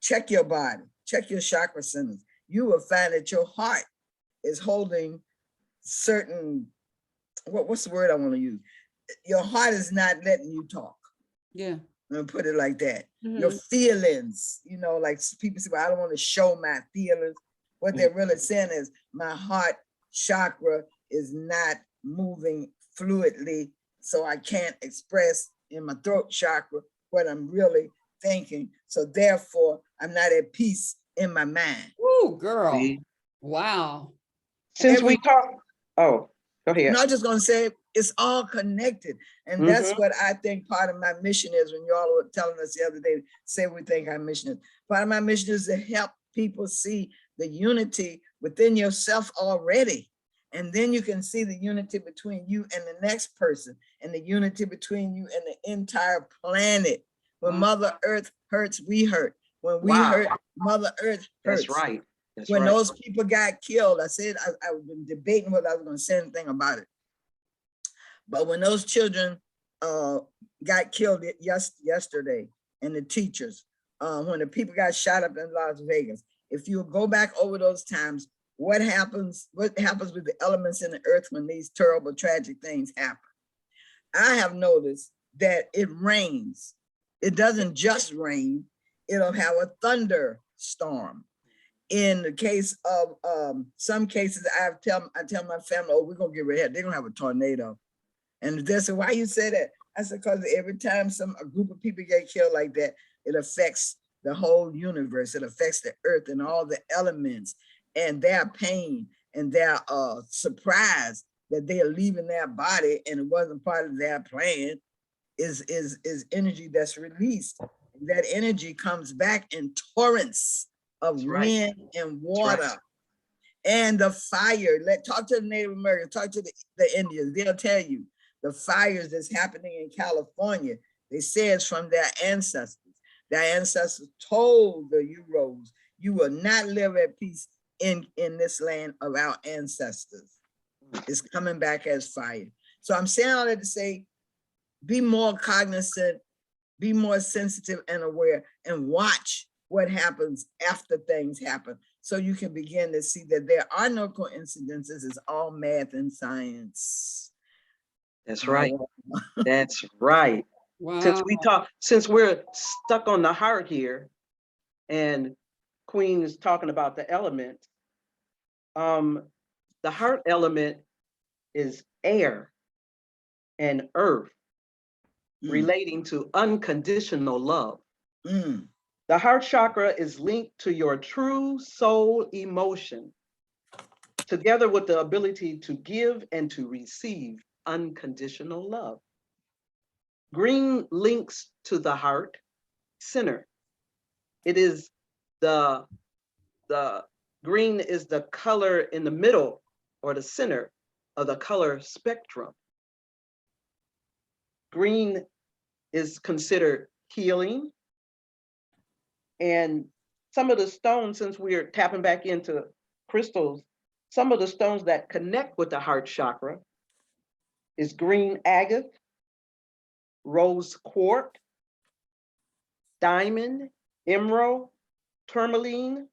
Speaker 3: check your body, check your chakra centers. You will find that your heart is holding certain, what's the word I want to use? Your heart is not letting you talk.
Speaker 1: Yeah.
Speaker 3: I'm gonna put it like that.
Speaker 1: Mhm.
Speaker 3: Your feelings, you know, like people say, well, I don't want to show my feelings. What they're really saying is my heart chakra is not moving fluidly, so I can't express in my throat chakra what I'm really thinking. So therefore, I'm not at peace in my mind.
Speaker 1: Ooh, girl.
Speaker 4: See?
Speaker 1: Wow.
Speaker 4: Since we talk, oh, go ahead.
Speaker 3: I'm not just gonna say it's all connected. And that's what I think part of my mission is. When y'all were telling us the other day, say we think our mission is. Part of my mission is to help people see the unity within yourself already. And then you can see the unity between you and the next person, and the unity between you and the entire planet. When Mother Earth hurts, we hurt. When we hurt, Mother Earth hurts.
Speaker 4: That's right. That's
Speaker 3: when
Speaker 4: right.
Speaker 3: those people got killed, I said, I've been debating whether I was gonna say anything about it. But when those children got killed yesterday, and the teachers, when the people got shot up in Las Vegas, if you go back over those times, what happens with the elements in the earth when these terrible, tragic things happen? I have noticed that it rains. It doesn't just rain, it'll have a thunderstorm. In the case of some cases, I tell my family, oh, we're gonna get ready, they're gonna have a tornado. And they said, why you say that? I said, because every time a group of people get killed like that, it affects the whole universe. It affects the earth and all the elements, and their pain and their surprise that they are leaving their body and it wasn't part of their plan is energy that's released. And that energy comes back in torrents of wind and water. And the fire. Talk to the Native Americans, talk to the Indians, they'll tell you the fires that's happening in California, they say it's from their ancestors. Their ancestors told the Euros, you will not live at peace in this land of our ancestors. It's coming back as fire. So I'm saying all that to say, be more cognizant, be more sensitive and aware, and watch what happens after things happen, so you can begin to see that there are no coincidences. It's all math and science.
Speaker 4: That's right. That's right. Wow. Since we're stuck on the heart here, and Queen is talking about the element, the heart element is air and earth, relating to unconditional love. The heart chakra is linked to your true soul emotion, together with the ability to give and to receive unconditional love. Green links to the heart center. It is the green is the color in the middle or the center of the color spectrum. Green is considered healing. And some of the stones, since we're tapping back into crystals, some of the stones that connect with the heart chakra is green agate, rose quartz, diamond, emerald, tourmaline,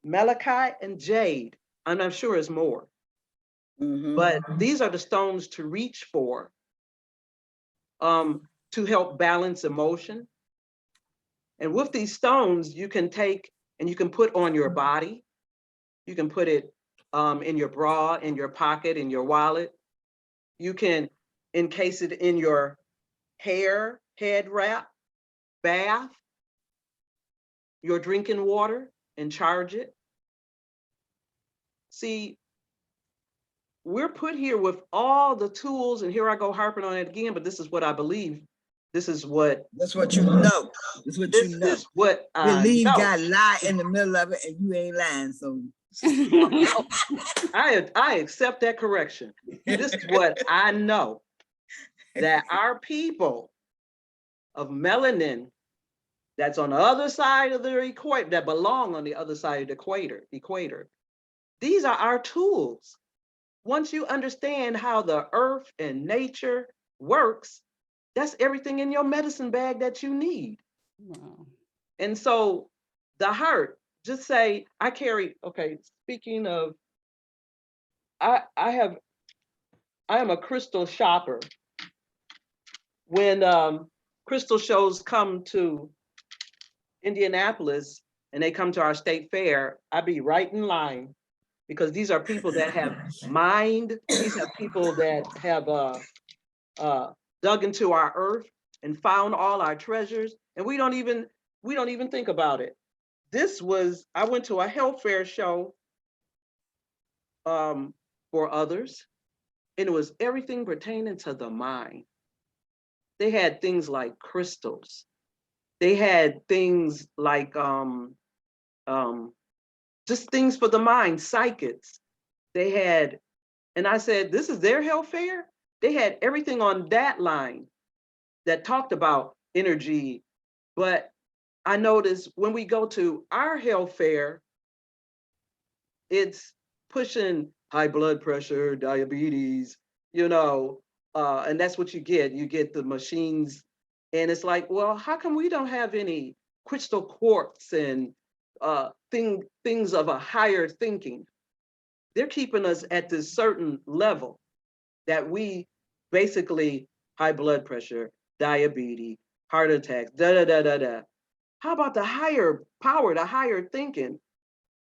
Speaker 4: malachite, and jade. And I'm sure it's more. But these are the stones to reach for to help balance emotion. And with these stones, you can take and you can put on your body. You can put it in your bra, in your pocket, in your wallet. You can encase it in your hair, head wrap, bath, your drinking water, and charge it. See, we're put here with all the tools, and here I go harping on it again, but this is what I believe. This is what,
Speaker 3: That's what you know. That's what
Speaker 4: this
Speaker 3: you know.
Speaker 4: is what I
Speaker 3: Believe
Speaker 4: know.
Speaker 3: got lie in the middle of it and you ain't lying. So
Speaker 4: I accept that correction. This is what I know, that our people of melanin that's on the other side of the equator, that belong on the other side of the equator. These are our tools. Once you understand how the earth and nature works, that's everything in your medicine bag that you need.
Speaker 1: Wow.
Speaker 4: And so the heart, just say, I carry, okay, speaking of, I am a crystal shopper. When crystal shows come to Indianapolis and they come to our state fair, I be right in line, because these are people that have mind. These are people that have dug into our earth and found all our treasures, and we don't even think about it. I went to a health fair show for others, and it was everything pertaining to the mind. They had things like crystals. They had things like just things for the mind, psychics. They had, and I said, this is their health fair? They had everything on that line that talked about energy. But I noticed when we go to our health fair, it's pushing high blood pressure, diabetes, and that's what you get. You get the machines, and it's like, well, how come we don't have any crystal quartz and things of a higher thinking? They're keeping us at this certain level that we basically high blood pressure, diabetes, heart attacks, da da da da da. How about the higher power, the higher thinking?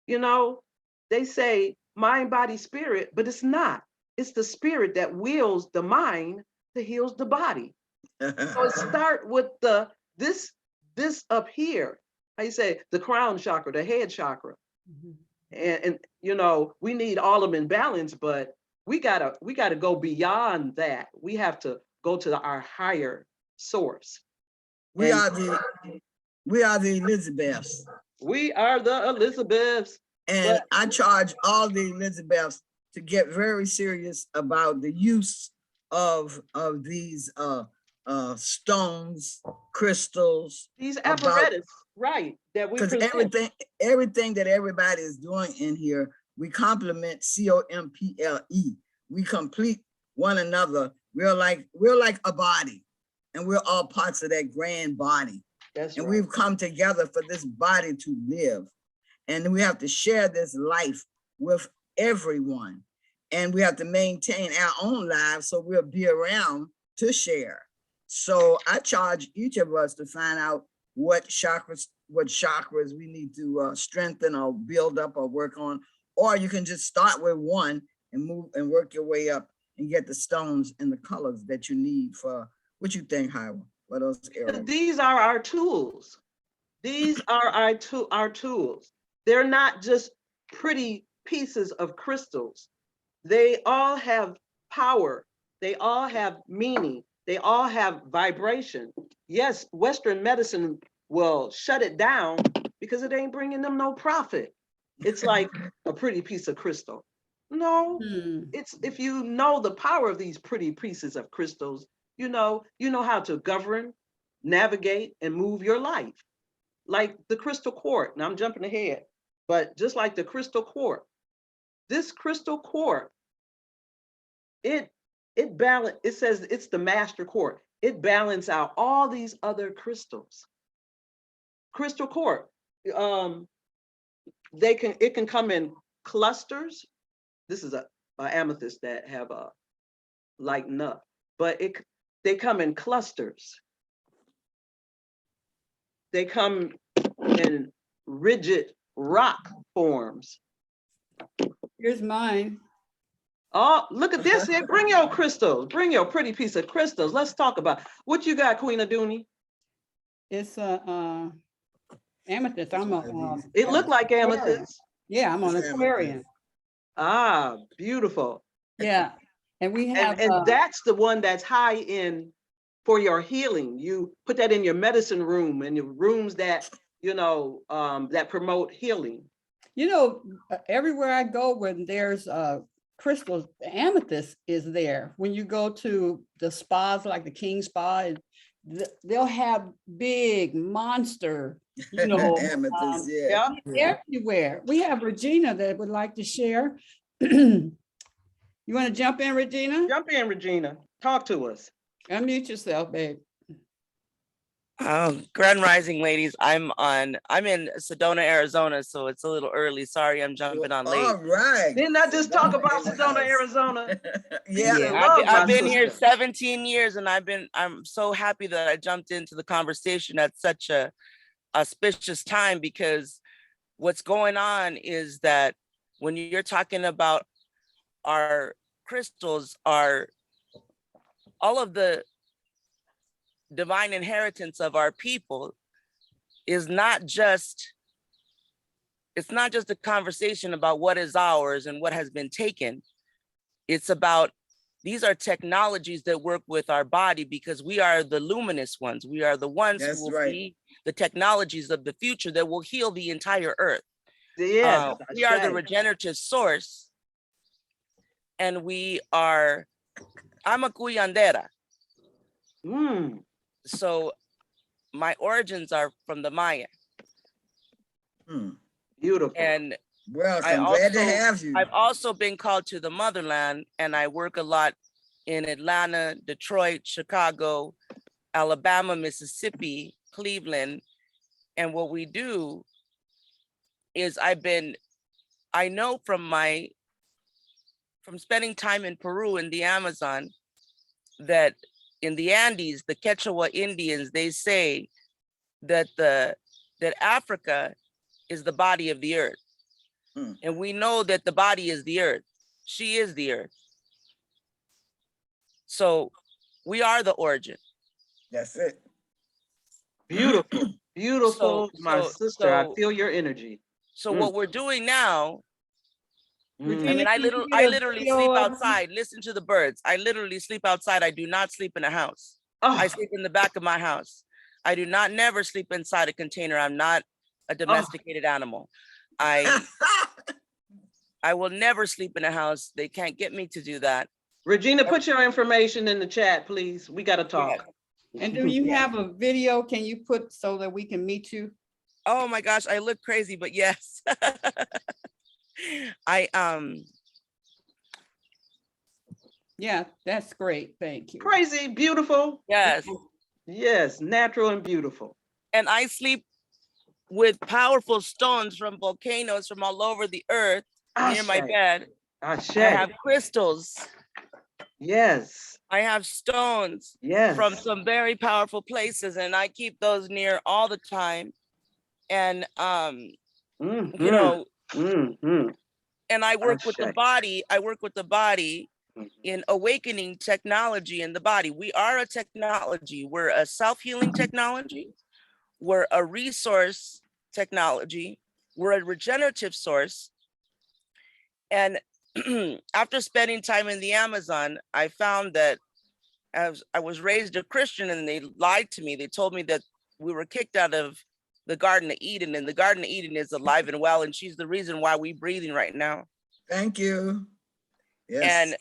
Speaker 4: They say mind, body, spirit, but it's not. It's the spirit that wills the mind that heals the body. So start with this up here. How you say, the crown chakra, the head chakra. Mm-hmm. And we need all of them in balance, but we gotta go beyond that. We have to go to our higher source.
Speaker 3: We are the Elizabeths.
Speaker 4: We are the Elizabeths.
Speaker 3: And I charge all the Elizabeths to get very serious about the use of these stones, crystals,
Speaker 4: these apparatus, right? That we
Speaker 3: because everything that everybody is doing in here, we complement COMPLE. We complete one another. We're like a body, and we're all parts of that grand body.
Speaker 4: That's
Speaker 3: and
Speaker 4: right.
Speaker 3: We've come together for this body to live. And we have to share this life with everyone. And we have to maintain our own lives so we'll be around to share. So I charge each of us to find out what chakras we need to strengthen or build up or work on. Or you can just start with one and move and work your way up and get the stones and the colors that you need for what you think, Hawa, for those areas.
Speaker 4: These are our tools. These are our tools. They're not just pretty pieces of crystals. They all have power. They all have meaning. They all have vibration. Yes, Western medicine will shut it down because it ain't bringing them no profit. It's like a pretty piece of crystal. No, it's if you know the power of these pretty pieces of crystals, you know how to govern, navigate, and move your life. Like the crystal quartz. Now I'm jumping ahead, but just like the crystal quartz, this crystal quartz, it says it's the master quartz. It balances out all these other crystals. Crystal quartz, it can come in clusters. This is a amethyst that have a lighten up, but they come in clusters. They come in rigid rock forms.
Speaker 1: Here's mine.
Speaker 4: Oh, look at this here. Bring your crystals. Bring your pretty piece of crystals. Let's talk about what you got, Queen Aduni.
Speaker 1: It's a amethyst.
Speaker 4: It looked like amethyst.
Speaker 1: Yeah, I'm on Aquarian.
Speaker 4: Ah, beautiful.
Speaker 1: Yeah, and we have
Speaker 4: and that's the one that's high in for your healing. You put that in your medicine room and the rooms that, you know, that promote healing.
Speaker 1: You know, everywhere I go when there's crystals, the amethyst is there. When you go to the spas like the King Spa, they'll have big monster, you know,
Speaker 3: Amethyst, yeah.
Speaker 1: everywhere. We have Regina that would like to share. You want to jump in, Regina?
Speaker 4: Jump in, Regina. Talk to us.
Speaker 1: Unmute yourself, babe.
Speaker 11: Grand Rising, ladies. I'm in Sedona, Arizona, so it's a little early. Sorry, I'm jumping on late.
Speaker 3: All right.
Speaker 4: Didn't I just talk about Sedona, Arizona?
Speaker 3: Yeah.
Speaker 11: I've been here 17 years, and I'm so happy that I jumped into the conversation at such a auspicious time, because what's going on is that when you're talking about our crystals, all of the divine inheritance of our people is it's not just a conversation about what is ours and what has been taken. It's about, these are technologies that work with our body, because we are the luminous ones. We are the ones who will be the technologies of the future that will heal the entire earth.
Speaker 4: Yes,
Speaker 11: we are the regenerative source, and I'm a cuyandera. So my origins are from the Maya.
Speaker 4: Beautiful.
Speaker 11: And
Speaker 3: welcome. Glad to have you.
Speaker 11: I've also been called to the motherland, and I work a lot in Atlanta, Detroit, Chicago, Alabama, Mississippi, Cleveland. And what we do is I know from spending time in Peru in the Amazon, that in the Andes, the Quechua Indians, they say that Africa is the body of the earth. And we know that the body is the earth. She is the earth. So we are the origin.
Speaker 3: That's it.
Speaker 4: Beautiful. Beautiful, my sister. I feel your energy.
Speaker 11: So what we're doing now,
Speaker 1: Regina,
Speaker 11: I mean, I literally sleep outside. Listen to the birds. I literally sleep outside. I do not sleep in a house. I sleep in the back of my house. I do not never sleep inside a container. I'm not a domesticated animal. I will never sleep in a house. They can't get me to do that.
Speaker 4: Regina, put your information in the chat, please. We got to talk.
Speaker 1: And do you have a video? Can you put so that we can meet you?
Speaker 11: Oh my gosh, I look crazy, but yes.
Speaker 1: Yeah, that's great. Thank you.
Speaker 4: Crazy, beautiful.
Speaker 11: Yes.
Speaker 4: Yes, natural and beautiful.
Speaker 11: And I sleep with powerful stones from volcanoes from all over the earth near my bed. I have crystals.
Speaker 4: Yes.
Speaker 11: I have stones from some very powerful places, and I keep those near all the time. And you know, and I work with the body. I work with the body in awakening technology in the body. We are a technology. We're a self-healing technology. We're a resource technology. We're a regenerative source. And after spending time in the Amazon, I found that as I was raised a Christian, and they lied to me. They told me that we were kicked out of the Garden of Eden, and the Garden of Eden is alive and well, and she's the reason why we're breathing right now.
Speaker 3: Thank you. Yes.
Speaker 11: And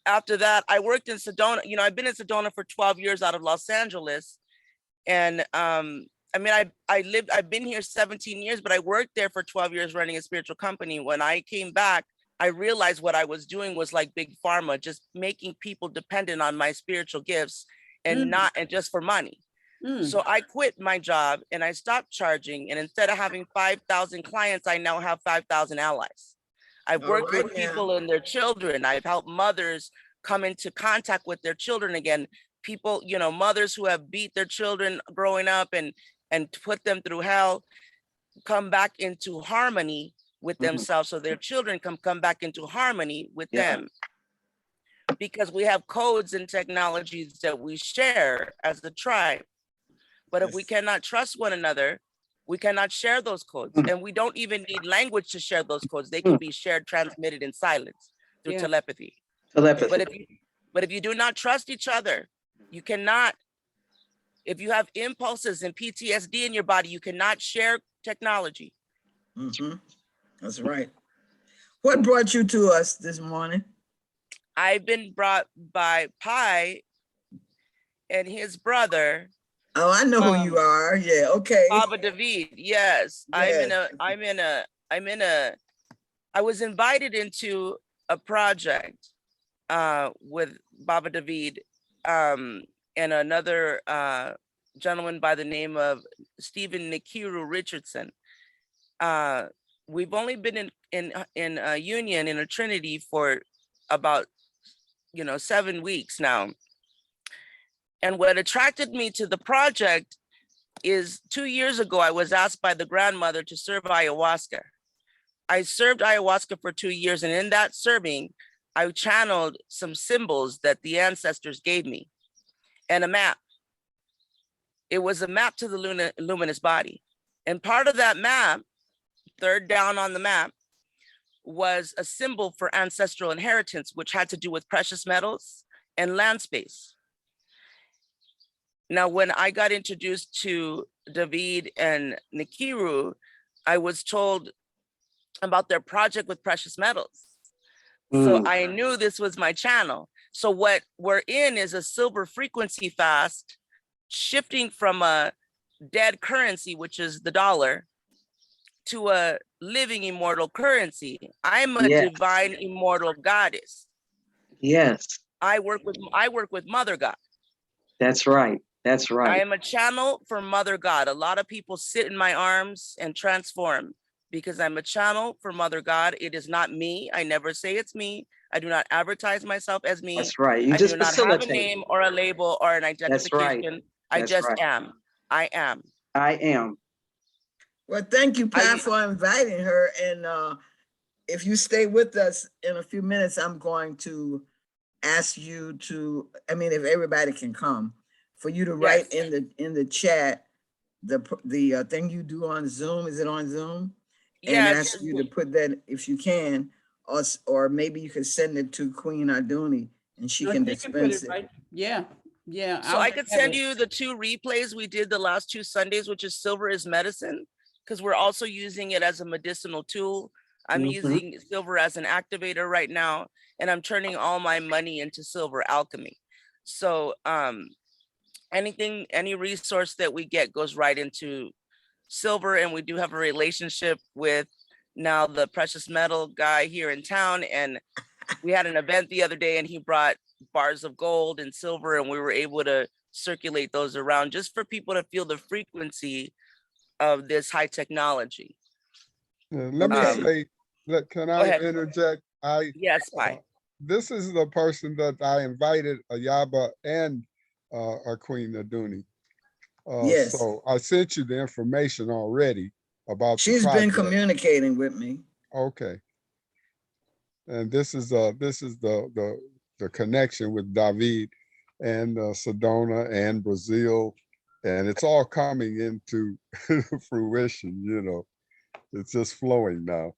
Speaker 11: after that, I worked in Sedona. You know, I've been in Sedona for 12 years out of Los Angeles. And I mean, I've been here 17 years, but I worked there for 12 years running a spiritual company. When I came back, I realized what I was doing was like big pharma, just making people dependent on my spiritual gifts and just for money. So I quit my job and I stopped charging. And instead of having 5,000 clients, I now have 5,000 allies. I've worked with people and their children. I've helped mothers come into contact with their children again. People, you know, mothers who have beat their children growing up and put them through hell, come back into harmony with themselves, so their children come back into harmony with them. Because we have codes and technologies that we share as a tribe. But if we cannot trust one another, we cannot share those codes. And we don't even need language to share those codes. They can be shared, transmitted in silence through telepathy. But if you do not trust each other, You cannot, if you have impulses and PTSD in your body, you cannot share technology.
Speaker 3: That's right. What brought you to us this morning?
Speaker 11: I've been brought by Pi and his brother.
Speaker 3: Oh, I know who you are. Yeah, okay.
Speaker 11: Baba David. Yes.
Speaker 3: Yes.
Speaker 11: I was invited into a project with Baba David and another gentleman by the name of Stephen Nikiru Richardson. We've only been in a union, in a trinity, for about 7 weeks now. And what attracted me to the project is 2 years ago, I was asked by the grandmother to serve ayahuasca. I served ayahuasca for 2 years, and in that serving, I channeled some symbols that the ancestors gave me and a map. It was a map to the luminous body. And part of that map, third down on the map, was a symbol for ancestral inheritance, which had to do with precious metals and land space. Now, when I got introduced to David and Nikiru, I was told about their project with precious metals. So I knew this was my channel. So what we're in is a silver frequency fast, shifting from a dead currency, which is the dollar, to a living immortal currency. I'm a divine immortal goddess.
Speaker 4: Yes.
Speaker 11: I work with Mother God.
Speaker 4: That's right. That's
Speaker 11: I
Speaker 4: right.
Speaker 11: am a channel for Mother God. A lot of people sit in my arms and transform because I'm a channel for Mother God. It is not me. I never say it's me. I do not advertise myself as me.
Speaker 4: That's right. You
Speaker 11: I
Speaker 4: just
Speaker 11: do not have a
Speaker 4: facilitate.
Speaker 11: name or a label or an
Speaker 4: That's
Speaker 11: identification.
Speaker 4: right.
Speaker 11: I
Speaker 4: That's
Speaker 11: just
Speaker 4: right.
Speaker 11: am. I am.
Speaker 4: I am.
Speaker 3: Well, thank you, Pat, for inviting her. And if you stay with us in a few minutes, I'm going to ask you to, I mean, if everybody can come, for you to write in the chat the thing you do on Zoom. Is it on Zoom? And ask you to put that, if you can, or maybe you could send it to Queen Arduni and she can dispense it.
Speaker 1: Right. Yeah. Yeah.
Speaker 11: So I could send you the 2 replays we did the last 2 Sundays, which is Silver is Medicine, because we're also using it as a medicinal tool. I'm using silver as an activator right now, and I'm turning all my money into silver alchemy. So any resource that we get goes right into silver, and we do have a relationship with now the precious metal guy here in town, and we had an event the other day and he brought bars of gold and silver, and we were able to circulate those around just for people to feel the frequency of this high technology.
Speaker 10: Let me say, can I interject?
Speaker 11: Yes, Pi.
Speaker 10: This is the person that I invited, Ayaba and Queen Aduni.
Speaker 3: Yes.
Speaker 10: So I sent you the information already about.
Speaker 3: She's been communicating with me.
Speaker 10: Okay. And this is the connection with David and Sedona and Brazil, and it's all coming into fruition. It's just flowing now.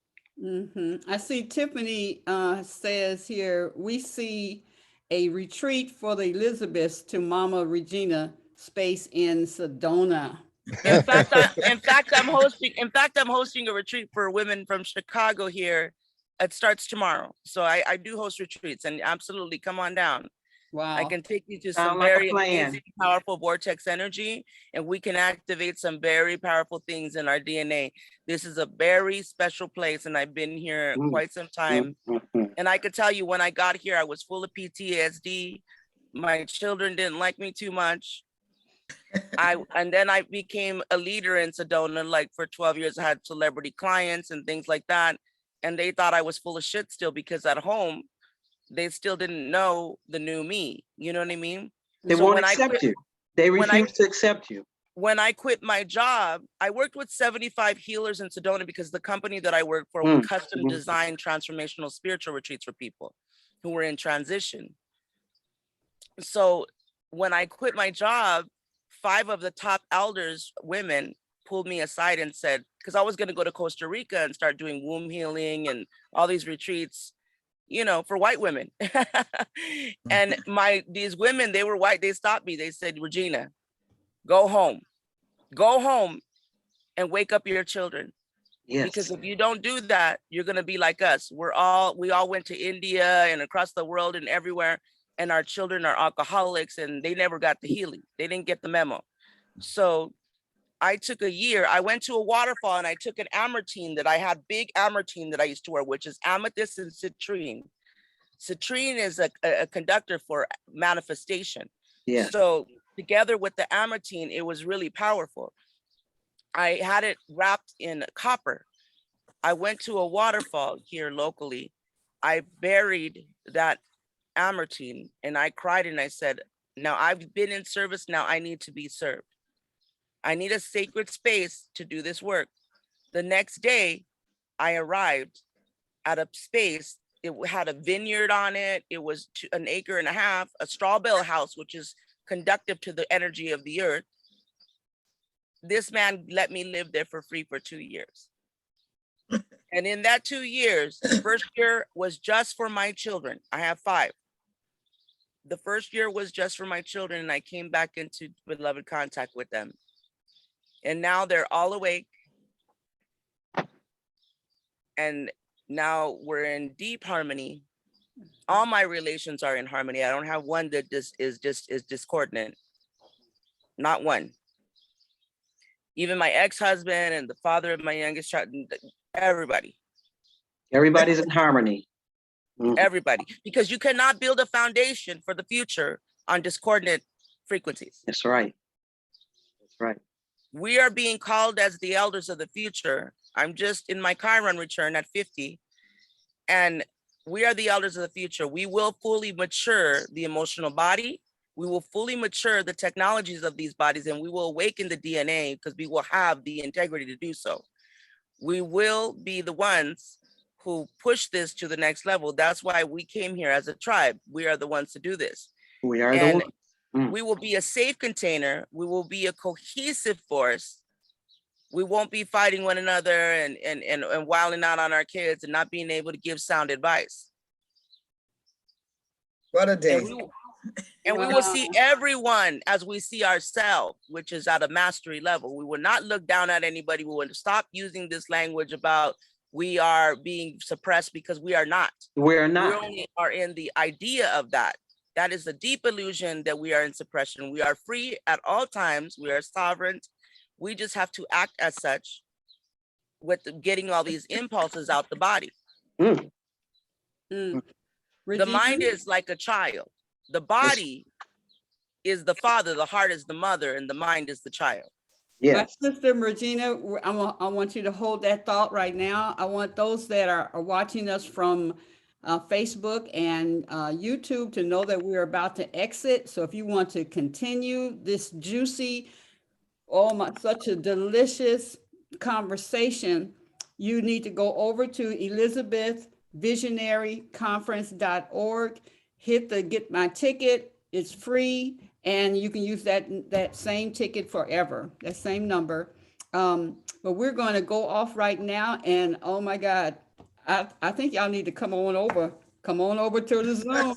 Speaker 1: I see Tiffany says here, we see a retreat for the Elizabeths to Mama Regina space in Sedona.
Speaker 11: In fact, I'm hosting a retreat for women from Chicago here. It starts tomorrow. So I do host retreats, and absolutely come on down.
Speaker 1: Wow.
Speaker 11: I can take you to some very amazing, powerful vortex energy, and we can activate some very powerful things in our DNA. This is a very special place, and I've been here quite some time. And I could tell you, when I got here, I was full of PTSD. My children didn't like me too much. And then I became a leader in Sedona. Like for 12 years, I had celebrity clients and things like that. And they thought I was full of shit still, because at home, they still didn't know the new me. You know what I mean?
Speaker 4: They won't accept you. They refuse to accept you.
Speaker 11: When I quit my job, I worked with 75 healers in Sedona, because the company that I work for would custom design transformational spiritual retreats for people who were in transition. So when I quit my job, 5 of the top elders, women, pulled me aside and said, because I was going to go to Costa Rica and start doing womb healing and all these retreats. for white women. And these women, they were white. They stopped me. They said, Regina, go home and wake up your children. Because if you don't do that, you're going to be like us. We all went to India and across the world and everywhere, and our children are alcoholics and they never got the healing. They didn't get the memo. So I took a year. I went to a waterfall and I took an amethyst that I had, big amethyst that I used to wear, which is amethyst and citrine. Citrine is a conductor for manifestation. Yeah. So together with the amethyst, it was really powerful. I had it wrapped in copper. I went to a waterfall here locally. I buried that amethyst and I cried and I said, now I've been in service, now I need to be served. I need a sacred space to do this work. The next day, I arrived at a space. It had a vineyard on it. It was 1.5 acres, a straw bale house, which is conductive to the energy of the earth. This man let me live there for free for 2 years. And in that 2 years, the first year was just for my children. I have 5. The first year was just for my children, and I came back into beloved contact with them. And now they're all awake. And now we're in deep harmony. All my relations are in harmony. I don't have one that is discordant. Not one. Even my ex-husband and the father of my youngest child, everybody.
Speaker 4: Everybody's in harmony.
Speaker 11: Everybody, because you cannot build a foundation for the future on discordant frequencies.
Speaker 4: That's right. That's right.
Speaker 11: We are being called as the elders of the future. I'm just in my Chiron return at 50, and we are the elders of the future. We will fully mature the emotional body. We will fully mature the technologies of these bodies, and we will awaken the DNA because we will have the integrity to do so. We will be the ones who push this to the next level. That's why we came here as a tribe. We are the ones to do this.
Speaker 4: We are
Speaker 11: and
Speaker 4: the ones.
Speaker 11: We will be a safe container. We will be a cohesive force. We won't be fighting one another and wilding out on our kids and not being able to give sound advice.
Speaker 3: What a day.
Speaker 11: And we will see everyone as we see ourselves, which is at a mastery level. We will not look down at anybody. We will stop using this language about we are being suppressed, because we are not.
Speaker 4: We're not.
Speaker 11: We only are in the idea of that. That is the deep illusion that we are in suppression. We are free at all times. We are sovereign. We just have to act as such with getting all these impulses out the body. The mind is like a child. The body is the father, the heart is the mother, and the mind is the child.
Speaker 1: My sister Regina, I want you to hold that thought right now. I want those that are watching us from Facebook and YouTube to know that we're about to exit. So if you want to continue this juicy, such a delicious conversation, you need to go over to ElizabethVisionaryConference.org. Hit the get my ticket. It's free, and you can use that same ticket forever, that same number. But we're going to go off right now, and oh my God, I think y'all need to come on over to the Zoom.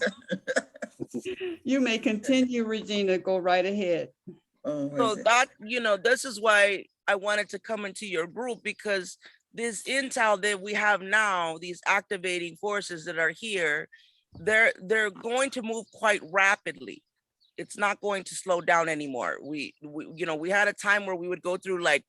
Speaker 1: You may continue, Regina. Go right ahead.
Speaker 11: So that, this is why I wanted to come into your group, because this intel that we have now, these activating forces that are here, they're going to move quite rapidly. It's not going to slow down anymore. We had a time where we would go through like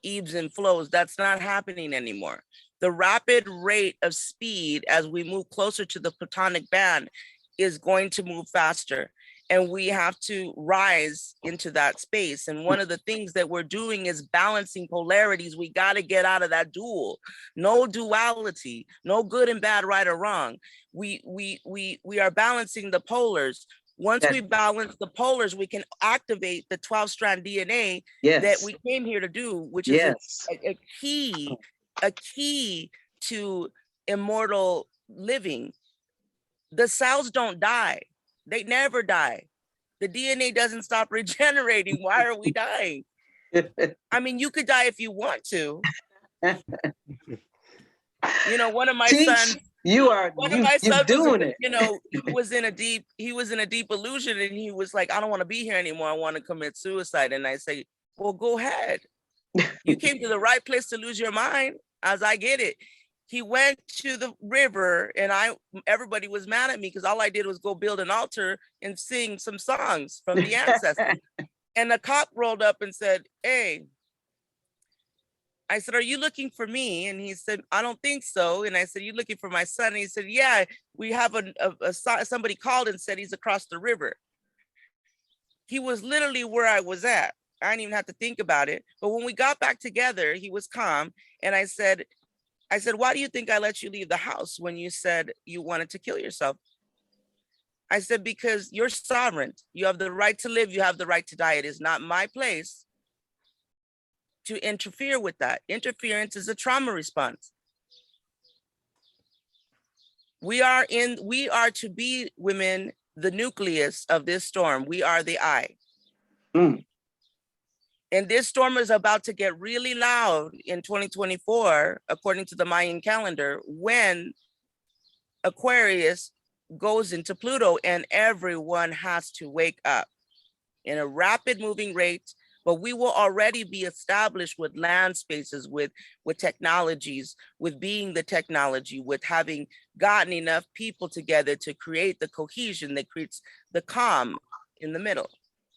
Speaker 11: ebbs and flows. That's not happening anymore. The rapid rate of speed as we move closer to the platonic band is going to move faster. And we have to rise into that space. And one of the things that we're doing is balancing polarities. We got to get out of that no duality, no good and bad, right or wrong. We are balancing the polars. Once we balance the polars, we can activate the 12-strand DNA that we came here to do, which is a key to immortal living. The cells don't die. They never die. The DNA doesn't stop regenerating. Why are we dying? I mean, you could die if you want to. One of my sons, One of my
Speaker 4: you
Speaker 11: sons was,
Speaker 4: doing it.
Speaker 11: you know, he was in a deep illusion, and he was like, I don't want to be here anymore. I want to commit suicide. And I say, well, go ahead. You came to the right place to lose your mind, as I get it. He went to the river, and everybody was mad at me because all I did was go build an altar and sing some songs from the ancestors. And the cop rolled up and said, hey, I said, are you looking for me? And he said, I don't think so. And I said, you looking for my son? And he said, yeah, we have somebody called and said he's across the river. He was literally where I was at. I didn't even have to think about it. But when we got back together, he was calm. And I said, why do you think I let you leave the house when you said you wanted to kill yourself? I said, because you're sovereign. You have the right to live. You have the right to die. It is not my place to interfere with that. Interference is a trauma response. We are to be, women, the nucleus of this storm. We are the eye.
Speaker 4: Mm.
Speaker 11: And this storm is about to get really loud in 2024, according to the Mayan calendar, when Aquarius goes into Pluto, and everyone has to wake up in a rapid moving rate. But we will already be established with land spaces, with technologies, with being the technology, with having gotten enough people together to create the cohesion that creates the calm in the middle.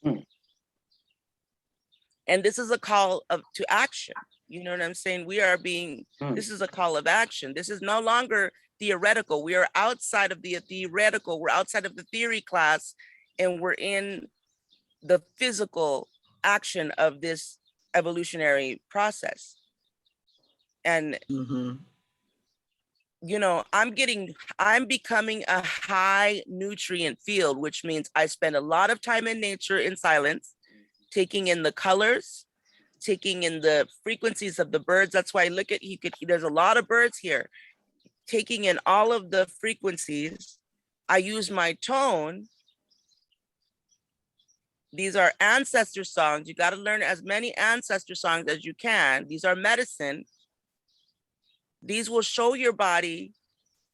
Speaker 4: Mm.
Speaker 11: And this is a call to action. You know what I'm saying? This is a call of action. This is no longer theoretical. We are outside of the theoretical. We're outside of the theory class, and we're in the physical action of this evolutionary process. And, you know, I'm becoming a high nutrient field, which means I spend a lot of time in nature in silence, taking in the colors, taking in the frequencies of the birds. That's why there's a lot of birds here. Taking in all of the frequencies. I use my tone. These are ancestor songs. You got to learn as many ancestor songs as you can. These are medicine. These will show your body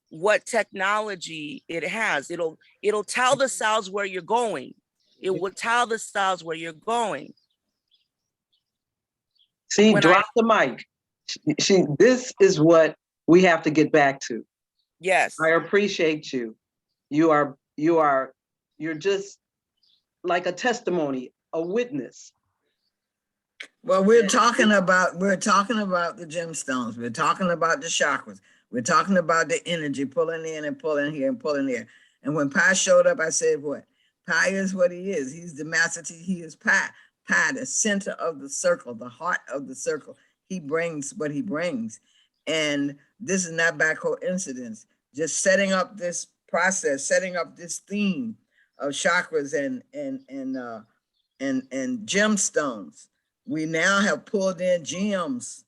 Speaker 11: what technology it has. It'll tell the cells where you're going. It will tell the cells where you're going.
Speaker 4: See, drop the mic. This is what we have to get back to.
Speaker 11: Yes.
Speaker 4: I appreciate you. You're just like a testimony, a witness.
Speaker 3: Well, we're talking about the gemstones. We're talking about the chakras. We're talking about the energy pulling in and pulling here and pulling there. And when Pi showed up, I said, what? Pi is what he is. He's the master. He is Pi. Pi, the center of the circle, the heart of the circle. He brings what he brings. And this is not by coincidence. Just setting up this process, setting up this theme of chakras and gemstones. We now have pulled in gems.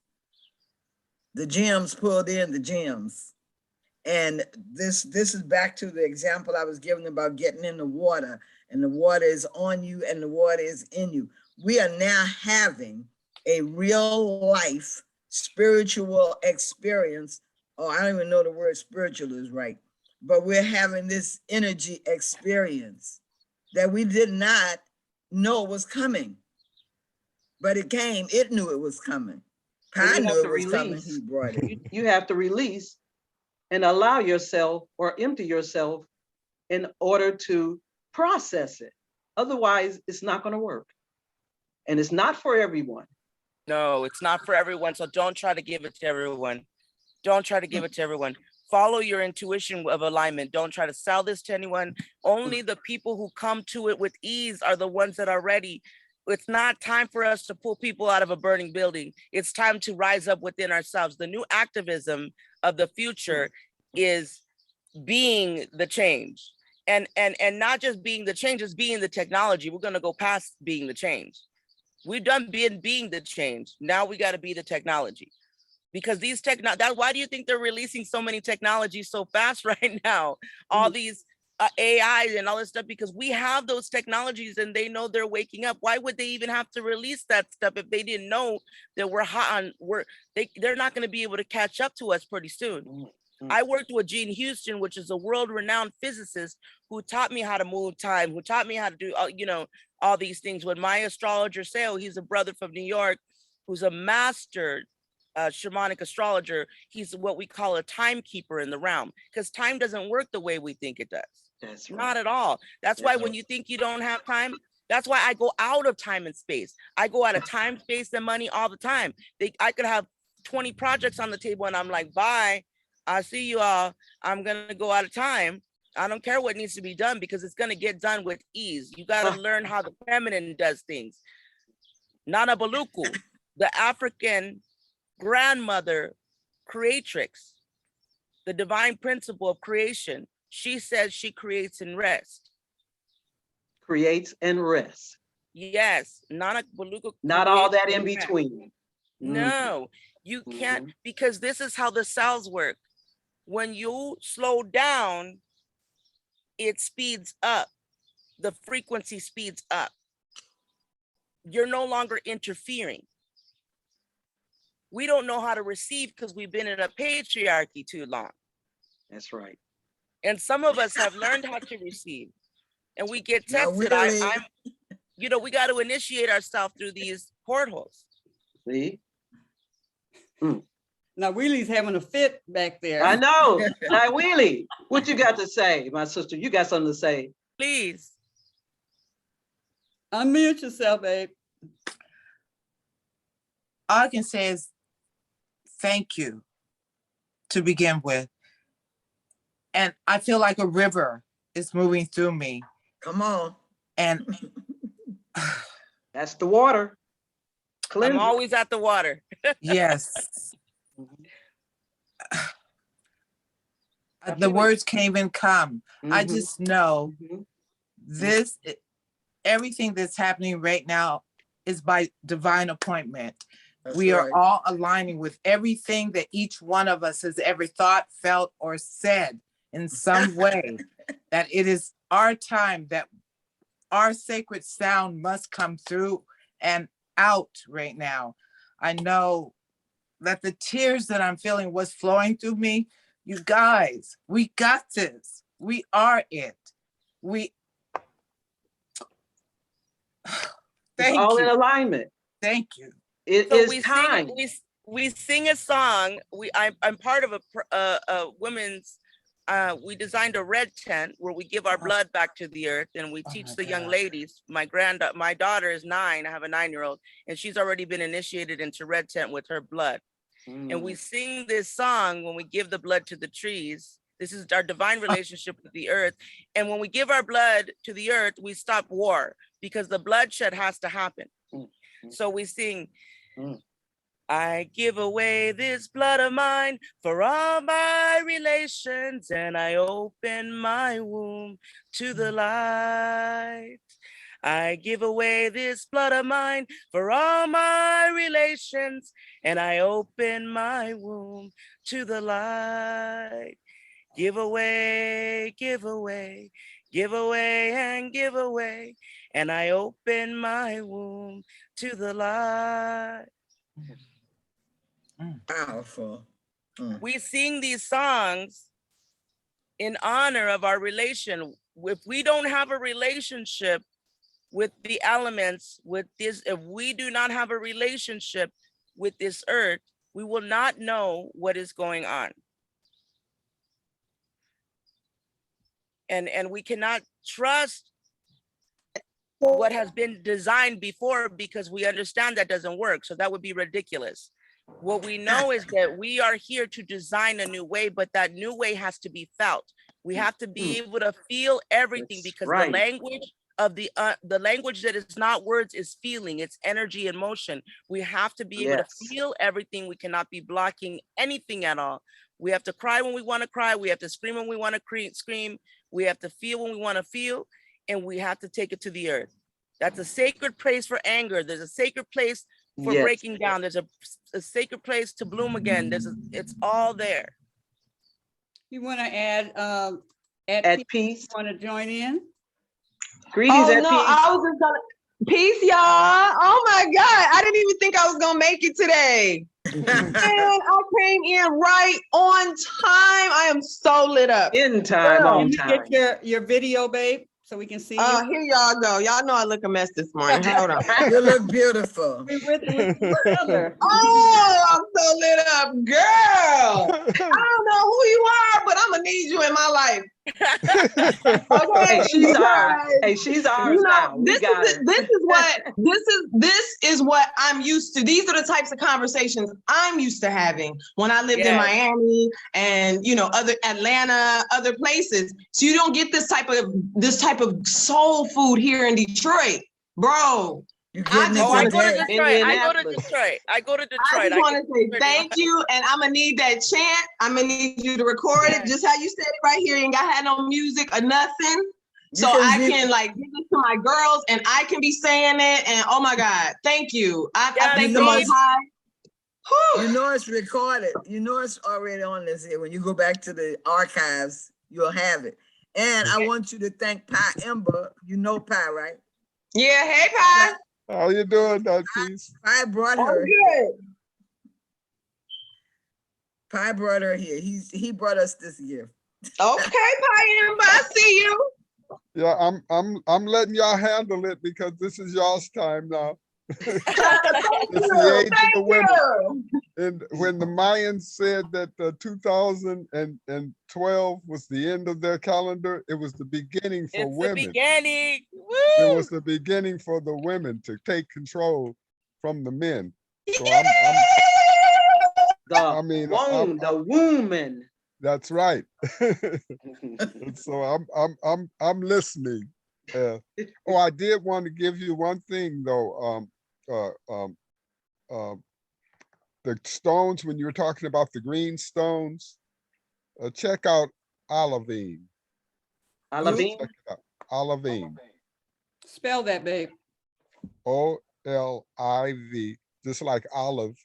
Speaker 3: The gems pulled in the gems. And this is back to the example I was giving about getting in the water, and the water is on you and the water is in you. We are now having a real life spiritual experience, or I don't even know the word spiritual is right, but we're having this energy experience that we did not know was coming, but it came. It knew it was coming. Pi knew it was coming. He brought it.
Speaker 4: You have to release and allow yourself or empty yourself in order to process it. Otherwise, it's not going to work. And it's not for everyone.
Speaker 11: No, it's not for everyone. So don't try to give it to everyone. Don't try to give it to everyone. Follow your intuition of alignment. Don't try to sell this to anyone. Only the people who come to it with ease are the ones that are ready. It's not time for us to pull people out of a burning building. It's time to rise up within ourselves. The new activism of the future is being the change. And not just being the change, is being the technology. We're going to go past being the change. We've done being the change. Now we got to be the technology. Because these why do you think they're releasing so many technologies so fast right now? All these AI and all this stuff, because we have those technologies and they know they're waking up. Why would they even have to release that stuff if they didn't know that we're hot on? They're not going to be able to catch up to us pretty soon. I worked with Gene Houston, which is a world-renowned physicist who taught me how to move time, who taught me how to do, all these things. When my astrologer Seo, he's a brother from New York, who's a master shamanic astrologer. He's what we call a timekeeper in the realm, because time doesn't work the way we think it does.
Speaker 4: That's right.
Speaker 11: Not at all. That's why when you think you don't have time, that's why I go out of time and space. I go out of time, space, and money all the time. I could have 20 projects on the table and I'm like, bye, I see you all. I'm gonna go out of time. I don't care what needs to be done because it's gonna get done with ease. You gotta learn how the feminine does things. Nana Baluku, the African grandmother creatrix, the divine principle of creation. She says she creates and rests.
Speaker 4: Creates and rests.
Speaker 11: Yes, Nana Baluku.
Speaker 4: Not all that
Speaker 11: creates
Speaker 4: in
Speaker 11: and rests.
Speaker 4: between.
Speaker 11: No, you can't, because this is how the cells work. When you slow down, it speeds up. The frequency speeds up. You're no longer interfering. We don't know how to receive because we've been in a patriarchy too long.
Speaker 4: That's right.
Speaker 11: And some of us have learned how to receive, and we get
Speaker 3: Now,
Speaker 11: tested.
Speaker 3: really?
Speaker 11: We got to initiate ourselves through these portholes.
Speaker 4: See?
Speaker 1: Now Wheelie's having a fit back there.
Speaker 4: I know. Now, Wheelie, what you got to say, my sister? You got something to say?
Speaker 11: Please.
Speaker 1: Unmute yourself, babe.
Speaker 5: All I can say is thank you to begin with. And I feel like a river is moving through me.
Speaker 3: Come on.
Speaker 5: And
Speaker 4: That's the water.
Speaker 11: I'm always at the water.
Speaker 5: yes. The words can't even come. I just know everything that's happening right now is by divine appointment. We are all aligning with everything that each one of us has ever thought, felt, or said in some way, that it is our time, that our sacred sound must come through and out right now. I know that the tears that I'm feeling was flowing through me. You guys, we got this. We are it. Thank
Speaker 4: all
Speaker 5: you.
Speaker 4: in alignment.
Speaker 5: Thank you.
Speaker 4: It is time.
Speaker 11: We sing a song. I'm part of a women's. We designed a red tent where we give our blood back to the earth, and we teach the young ladies. My daughter is 9. I have a 9-year-old, and she's already been initiated into red tent with her blood. And we sing this song when we give the blood to the trees. This is our divine relationship with the earth. And when we give our blood to the earth, we stop war because the bloodshed has to happen. So we sing, I give away this blood of mine for all my relations, and I open my womb to the light. I give away this blood of mine for all my relations, and I open my womb to the light. Give away, give away, give away, and give away, and I open my womb to the light.
Speaker 3: Powerful.
Speaker 11: We sing these songs in honor of our relation. If we don't have a relationship with the elements, with this, if we do not have a relationship with this earth, we will not know what is going on. And we cannot trust what has been designed before because we understand that doesn't work. So that would be ridiculous. What we know is that we are here to design a new way, but that new way has to be felt. We have to be able to feel everything because the language of the language that is not words is feeling, it's energy and motion. We have to be able to feel everything. We cannot be blocking anything at all. We have to cry when we want to cry. We have to scream when we want to scream. We have to feel when we want to feel, and we have to take it to the earth. That's a sacred place for anger. There's a sacred place for breaking down. There's a sacred place to bloom again. It's all there.
Speaker 1: You want to add
Speaker 4: at peace?
Speaker 1: Want to join in?
Speaker 4: Greetings at
Speaker 12: no,
Speaker 4: peace.
Speaker 12: I was just gonna. Peace, y'all. Oh my God. I didn't even think I was gonna make it today. Man, I came in right on time. I am so lit up.
Speaker 4: In time,
Speaker 12: Girl.
Speaker 4: on
Speaker 1: Can you
Speaker 4: time.
Speaker 1: get your video, babe, so we can see you?
Speaker 12: Here y'all go. Y'all know I look a mess this morning. Hold on.
Speaker 3: You look beautiful.
Speaker 1: We with each other.
Speaker 12: Oh, I'm so lit up, girl. I don't know who you are, but I'm gonna need you in my life. Okay,
Speaker 4: Hey, she's ours.
Speaker 12: because,
Speaker 4: Hey, she's ours
Speaker 12: you know,
Speaker 4: now. We
Speaker 12: this
Speaker 4: got
Speaker 12: is
Speaker 4: her.
Speaker 12: this is what I'm used to. These are the types of conversations I'm used to having when I lived in
Speaker 11: Yes.
Speaker 12: Miami and other Atlanta, other places. So you don't get this type of soul food here in Detroit, bro.
Speaker 3: You
Speaker 12: I
Speaker 3: getting
Speaker 12: just
Speaker 11: Oh, I
Speaker 3: it
Speaker 11: go to
Speaker 3: today?
Speaker 11: Detroit. I go to
Speaker 4: Indianapolis.
Speaker 11: Detroit. I go to
Speaker 12: I
Speaker 11: Detroit.
Speaker 12: just
Speaker 11: I
Speaker 12: want
Speaker 11: get
Speaker 12: to say
Speaker 11: Detroit
Speaker 12: thank you, and I'm gonna need that chant. I'm gonna need you to record it just how you said it right here. You ain't got to have no music or nothing, so I can like give it to my girls, and I can be saying it. And oh my God, thank you. I
Speaker 11: Yeah,
Speaker 12: thank
Speaker 3: you
Speaker 12: the
Speaker 3: know
Speaker 12: Most
Speaker 3: it's-
Speaker 12: High. Whew.
Speaker 3: You know it's recorded. You know it's already on this here. When you go back to the archives, you'll have it. And I want you to thank Pi Ember. You know Pi, right?
Speaker 12: Yeah, hey Pi.
Speaker 10: How you doing, that piece?
Speaker 3: Pi brought
Speaker 12: I'm
Speaker 3: her.
Speaker 12: good.
Speaker 3: Pi brought her here. He brought us this gift.
Speaker 12: Okay, Pi Ember, I see you.
Speaker 10: Yeah, I'm letting y'all handle it because this is y'all's time now.
Speaker 12: Thank
Speaker 10: It's the
Speaker 12: you.
Speaker 10: age of the
Speaker 12: Thank
Speaker 10: women.
Speaker 12: you.
Speaker 10: And when the Mayans said that 2012 was the end of their calendar, it was the beginning for
Speaker 11: It's the
Speaker 10: women.
Speaker 11: beginning.
Speaker 10: It
Speaker 11: Woo!
Speaker 10: was the beginning for the women to take control from the men. So
Speaker 4: The woman.
Speaker 10: That's right. And so I'm listening. Oh, I did want to give you one thing though. The stones, when you were talking about the green stones, check out olivine.
Speaker 4: Olivine?
Speaker 10: Check it out. Olivine.
Speaker 1: Spell that, babe.
Speaker 10: OLIV, just like olive,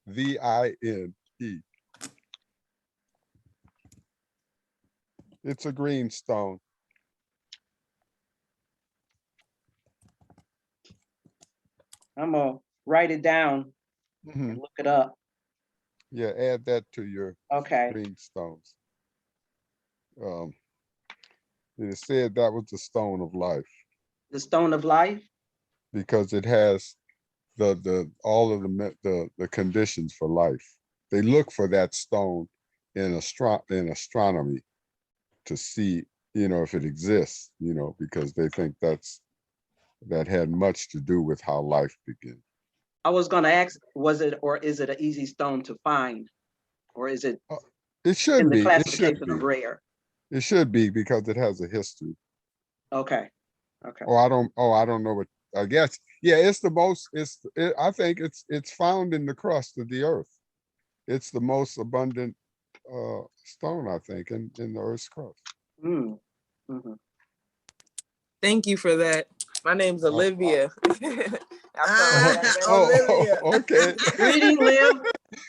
Speaker 10: VINE. It's a green stone.
Speaker 4: I'm gonna write it down and look it up.
Speaker 10: Yeah, add that to your green stones. It said that was the stone of life.
Speaker 4: The stone of life?
Speaker 10: Because it has all of the conditions for life. They look for that stone in astronomy to see, if it exists, because they think that had much to do with how life began.
Speaker 4: I was gonna ask, was it or is it an easy stone to find? Or is it
Speaker 10: It should
Speaker 4: in the
Speaker 10: be. It should
Speaker 4: classification
Speaker 10: be.
Speaker 4: of rare?
Speaker 10: It should be because it has a history.
Speaker 4: Okay. Okay.
Speaker 10: I don't know what, I guess. Yeah, it's the most, I think it's found in the crust of the earth. It's the most abundant stone, I think, in the earth's crust.
Speaker 4: Mm. Mm-hmm.
Speaker 7: Thank you for that. My name's Olivia.
Speaker 3: Olivia.
Speaker 10: Okay.
Speaker 4: Greeting, Liv.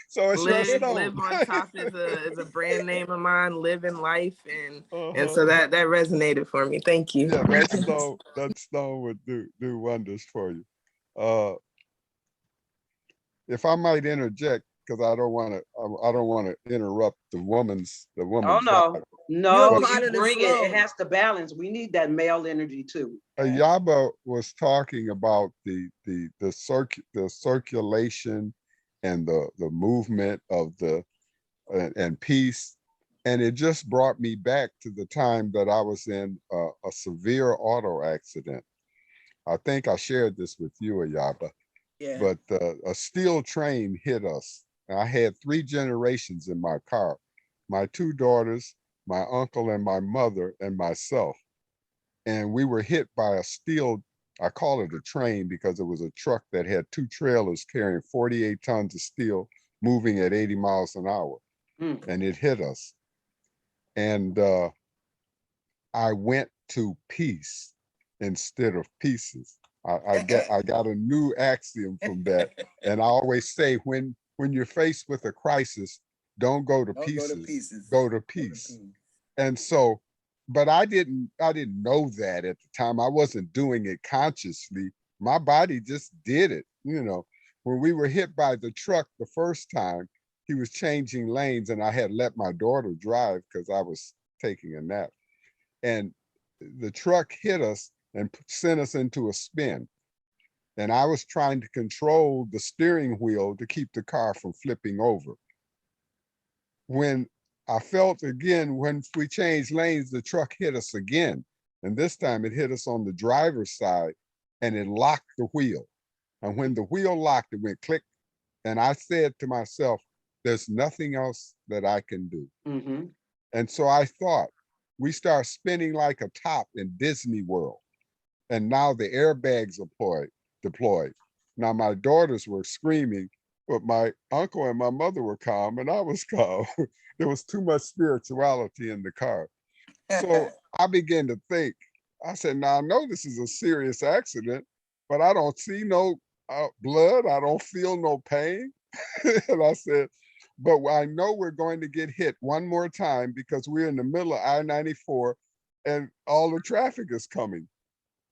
Speaker 10: So it's your stone.
Speaker 7: Live on top is a brand name of mine. Live in life, and so that resonated for me. Thank you.
Speaker 10: Yeah, that stone would do wonders for you. If I might interject, because I don't want to interrupt the woman's.
Speaker 4: Oh no, no,
Speaker 3: You're part
Speaker 4: you
Speaker 3: of the
Speaker 4: bring it.
Speaker 3: flow.
Speaker 4: It has to balance. We need that male energy too.
Speaker 10: Ayaba was talking about the circulation and the movement of and peace, and it just brought me back to the time that I was in a severe auto accident. I think I shared this with you, Ayaba.
Speaker 3: Yeah.
Speaker 10: But a steel train hit us. I had 3 generations in my car, my 2 daughters, my uncle and my mother and myself. And we were hit by a steel, I call it a train because it was a truck that had 2 trailers carrying 48 tons of steel moving at 80 miles an hour. And it hit us. And I went to peace instead of pieces. I got a new axiom from that. And I always say, when you're faced with a crisis, don't go to pieces, go to peace. And so, but I didn't know that at the time. I wasn't doing it consciously, my body just did it. You know, when we were hit by the truck the first time, he was changing lanes and I had let my daughter drive because I was taking a nap. And the truck hit us and sent us into a spin. And I was trying to control the steering wheel to keep the car from flipping over. When I felt again, when we changed lanes, the truck hit us again. And this time it hit us on the driver's side and it locked the wheel. And when the wheel locked, it went click. And I said to myself, there's nothing else that I can do.
Speaker 4: Mm-hmm.
Speaker 10: And so I thought, we start spinning like a top in Disney World. And now the airbags are deployed. Now my daughters were screaming, but my uncle and my mother were calm and I was calm. There was too much spirituality in the car. So I began to think, I said, now I know this is a serious accident, but I don't see no blood. I don't feel no pain. And I said, but I know we're going to get hit one more time because we're in the middle of I-94 and all the traffic is coming.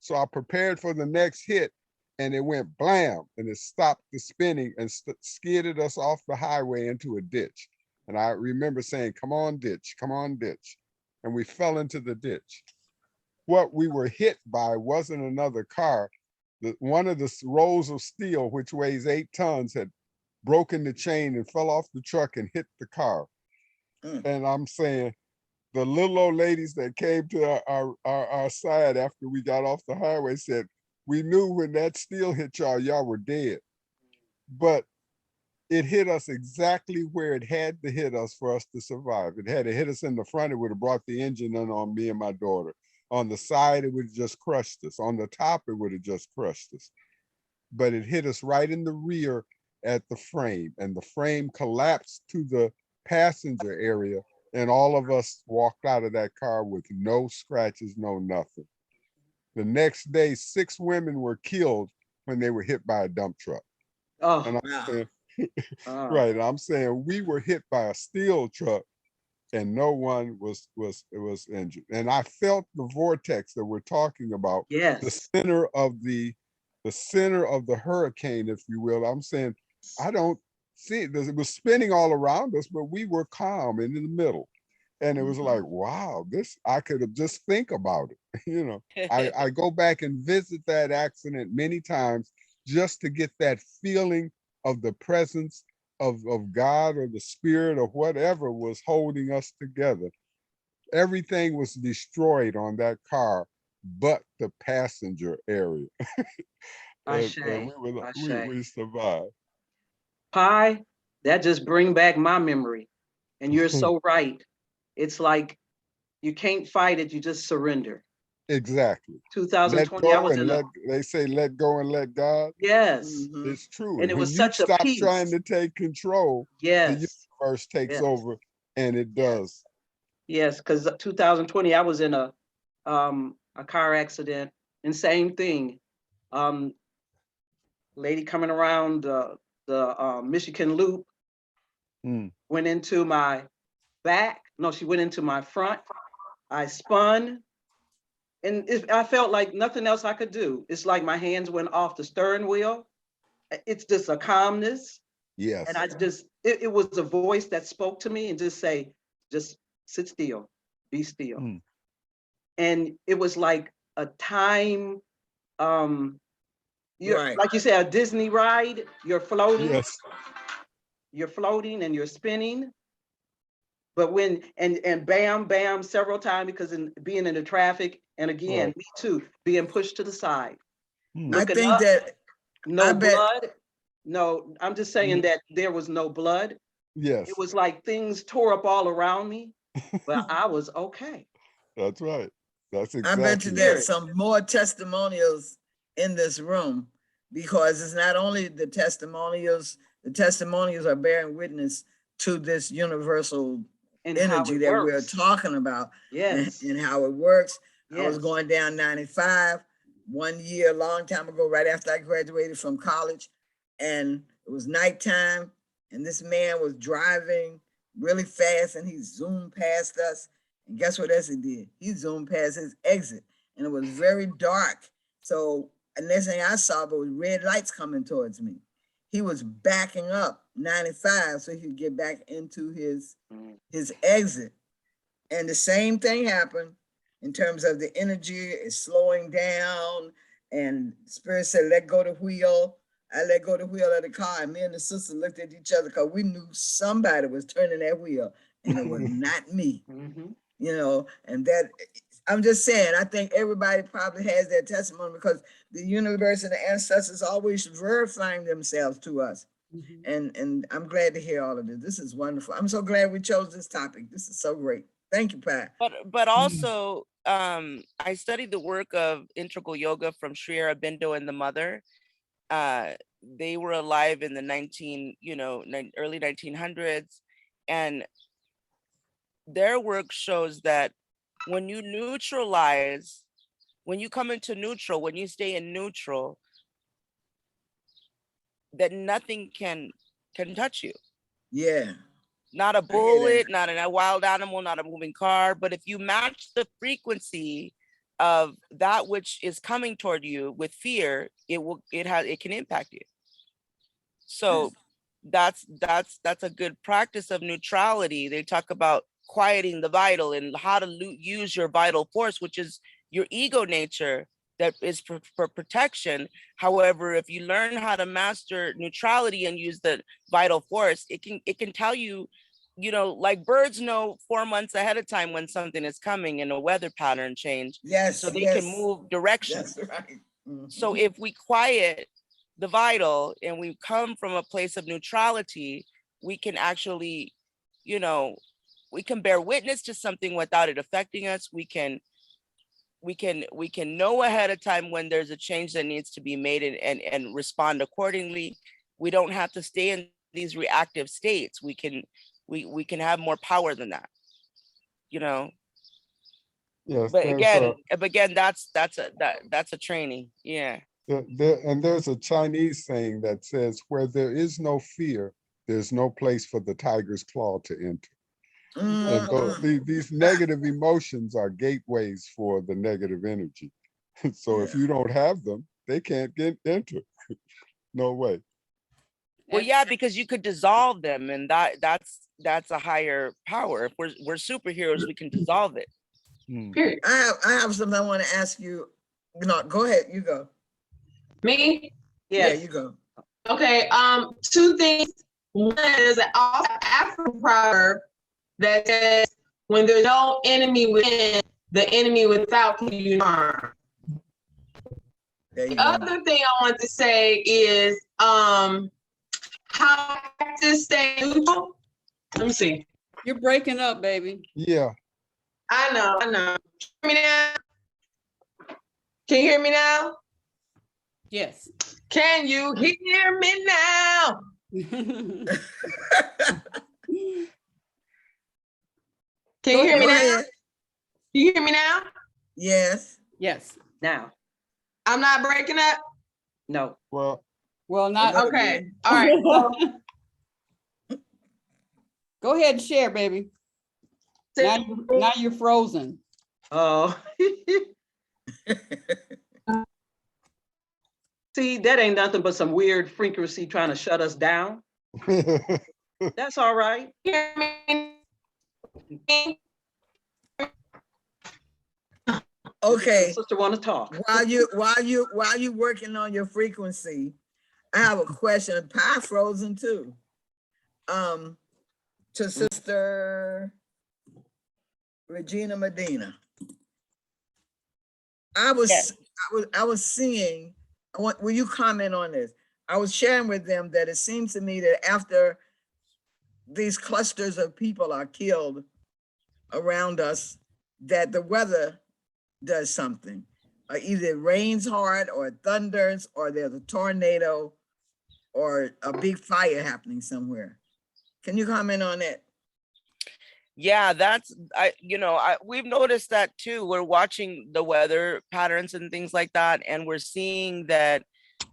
Speaker 10: So I prepared for the next hit and it went blam and it stopped the spinning and skidded us off the highway into a ditch. And I remember saying, come on, ditch, come on, ditch. And we fell into the ditch. What we were hit by wasn't another car. One of the rolls of steel, which weighs 8 tons, had broken the chain and fell off the truck and hit the car. And I'm saying, the little old ladies that came to our side after we got off the highway said, we knew when that steel hit y'all, y'all were dead. But it hit us exactly where it had to hit us for us to survive. It had to hit us in the front, it would have brought the engine in on me and my daughter. On the side, it would have just crushed us. On the top, it would have just crushed us. But it hit us right in the rear at the frame, and the frame collapsed to the passenger area, and all of us walked out of that car with no scratches, no nothing. The next day, 6 women were killed when they were hit by a dump truck.
Speaker 4: Oh,
Speaker 10: and I'm saying, right, I'm saying we were hit by a steel truck and no one was injured. And I felt the vortex that we're talking about,
Speaker 4: yes.
Speaker 10: the center of the hurricane, if you will. I'm saying, I don't see it. It was spinning all around us, but we were calm and in the middle. And it was like, wow, this, I could have just think about it. You know, I go back and visit that accident many times just to get that feeling of the presence of God or the spirit or whatever was holding us together. Everything was destroyed on that car, but the passenger area. And we survived.
Speaker 4: Pi, that just bring back my memory. And you're so right. It's like you can't fight it, you just surrender.
Speaker 10: Exactly.
Speaker 4: 2020, I was in
Speaker 10: they say let go and let God.
Speaker 4: Yes.
Speaker 10: It's true.
Speaker 4: And it
Speaker 10: when
Speaker 4: was
Speaker 10: you
Speaker 4: such a
Speaker 10: stop
Speaker 4: peace.
Speaker 10: trying to take control,
Speaker 4: yes.
Speaker 10: the universe takes over, and it does.
Speaker 4: Yes, because 2020, I was in a car accident, and same thing. Lady coming around the Michigan Loop went into my back. No, she went into my front. I spun, and I felt like nothing else I could do. It's like my hands went off the steering wheel. It's just a calmness.
Speaker 10: Yes.
Speaker 4: And I just, it was a voice that spoke to me and just say, just sit still, be still. And it was like a time, like you said, a Disney ride, you're floating.
Speaker 10: Yes.
Speaker 4: You're floating and you're spinning. But when, and bam, bam, several times, because being in the traffic, and again, me too, being pushed to the side.
Speaker 3: I think
Speaker 4: up,
Speaker 3: that
Speaker 4: no blood. No, I'm just saying that there was no blood.
Speaker 10: Yes.
Speaker 4: It was like things tore up all around me, but I was okay.
Speaker 10: That's right. That's exactly.
Speaker 3: I bet you there's some more testimonials in this room, because it's not only the testimonials are bearing witness to this universal energy that we're talking about.
Speaker 4: Yes.
Speaker 3: And how it works.
Speaker 4: Yes.
Speaker 3: I was going down 95 one year, a long time ago, right after I graduated from college, and it was nighttime, and this man was driving really fast, and he zoomed past us. And guess what else he did? He zoomed past his exit, and it was very dark. So and next thing I saw was red lights coming towards me. He was backing up 95 so he could get back into his exit. And the same thing happened in terms of the energy is slowing down. And Spirit said, let go the wheel. I let go the wheel of the car. And me and the sister looked at each other because we knew somebody was turning that wheel. And it was not me. You know, and that, I'm just saying, I think everybody probably has that testimony because the universe and the ancestors always verifying themselves to us. And I'm glad to hear all of this. This is wonderful. I'm so glad we chose this topic. This is so great. Thank you, Pat.
Speaker 11: But also, I studied the work of integral yoga from Sri Aurobindo and the mother. They were alive in the early 1900s, and their work shows that when you neutralize, when you come into neutral, when you stay in neutral, that nothing can touch you.
Speaker 3: Yeah.
Speaker 11: Not a bullet, not a wild animal, not a moving car. But if you match the frequency of that which is coming toward you with fear, it can impact you. So that's a good practice of neutrality. They talk about quieting the vital and how to use your vital force, which is your ego nature that is for protection. However, if you learn how to master neutrality and use the vital force, it can tell you, like birds know 4 months ahead of time when something is coming in a weather pattern change.
Speaker 3: Yes.
Speaker 11: So they can move direction.
Speaker 3: That's right.
Speaker 11: So if we quiet the vital and we come from a place of neutrality, we can actually, we can bear witness to something without it affecting us. We can know ahead of time when there's a change that needs to be made and respond accordingly. We don't have to stay in these reactive states. We can have more power than that,
Speaker 10: Yes,
Speaker 11: but again, that's a training. Yeah.
Speaker 10: And there's a Chinese saying that says, where there is no fear, there's no place for the tiger's claw to enter. And so these negative emotions are gateways for the negative energy. So if you don't have them, they can't enter. No way.
Speaker 11: Well, yeah, because you could dissolve them, and that's a higher power. If we're superheroes, we can dissolve it.
Speaker 3: I have something I want to ask you. No, go ahead. You go.
Speaker 12: Me?
Speaker 3: Yeah, you go.
Speaker 12: Okay. Two things. One is an African proverb that says, when there's no enemy within, the enemy without can you harm. The other thing I want to say is how to stay neutral. Let me see.
Speaker 1: You're breaking up, baby.
Speaker 10: Yeah.
Speaker 12: I know. Can you hear me now? Can you hear me now?
Speaker 1: Yes.
Speaker 12: Can you hear me now? Can you hear me now? Can you hear me now?
Speaker 3: Yes.
Speaker 1: Yes.
Speaker 4: Now.
Speaker 12: I'm not breaking up?
Speaker 4: No.
Speaker 1: Well, not
Speaker 12: okay. All right.
Speaker 1: Go ahead and share, baby. Now you're frozen.
Speaker 4: Oh. See, that ain't nothing but some weird frequency trying to shut us down. That's all right.
Speaker 3: Okay.
Speaker 4: Sister want to talk.
Speaker 3: While you working on your frequency, I have a question. Pie frozen too. To Sister Regina Medina. I was seeing. Will you comment on this? I was sharing with them that it seems to me that after these clusters of people are killed around us, that the weather does something. Either it rains hard or it thunders or there's a tornado or a big fire happening somewhere. Can you comment on that?
Speaker 11: Yeah, we've noticed that too. We're watching the weather patterns and things like that, and we're seeing that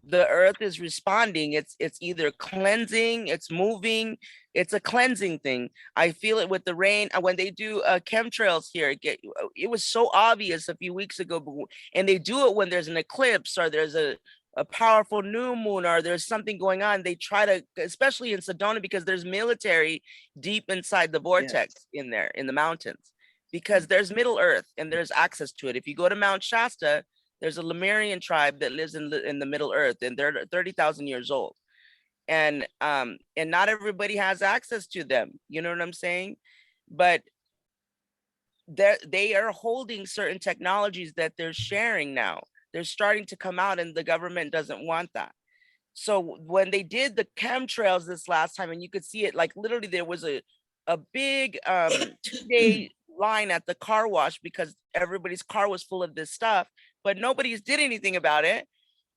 Speaker 11: the earth is responding. It's either cleansing, it's moving, it's a cleansing thing. I feel it with the rain. When they do chemtrails here, it was so obvious a few weeks ago, and they do it when there's an eclipse or there's a powerful new moon or there's something going on. They try to, especially in Sedona, because there's military deep inside the vortex in there, in the mountains, because there's Middle Earth and there's access to it. If you go to Mount Shasta, there's a Lemurian tribe that lives in the Middle Earth, and they're 30,000 years old. And not everybody has access to them. You know what I'm saying? But they are holding certain technologies that they're sharing now. They're starting to come out, and the government doesn't want that. So when they did the chemtrails this last time, and you could see it, like literally there was a big 2-day line at the car wash because everybody's car was full of this stuff, but nobody's did anything about it.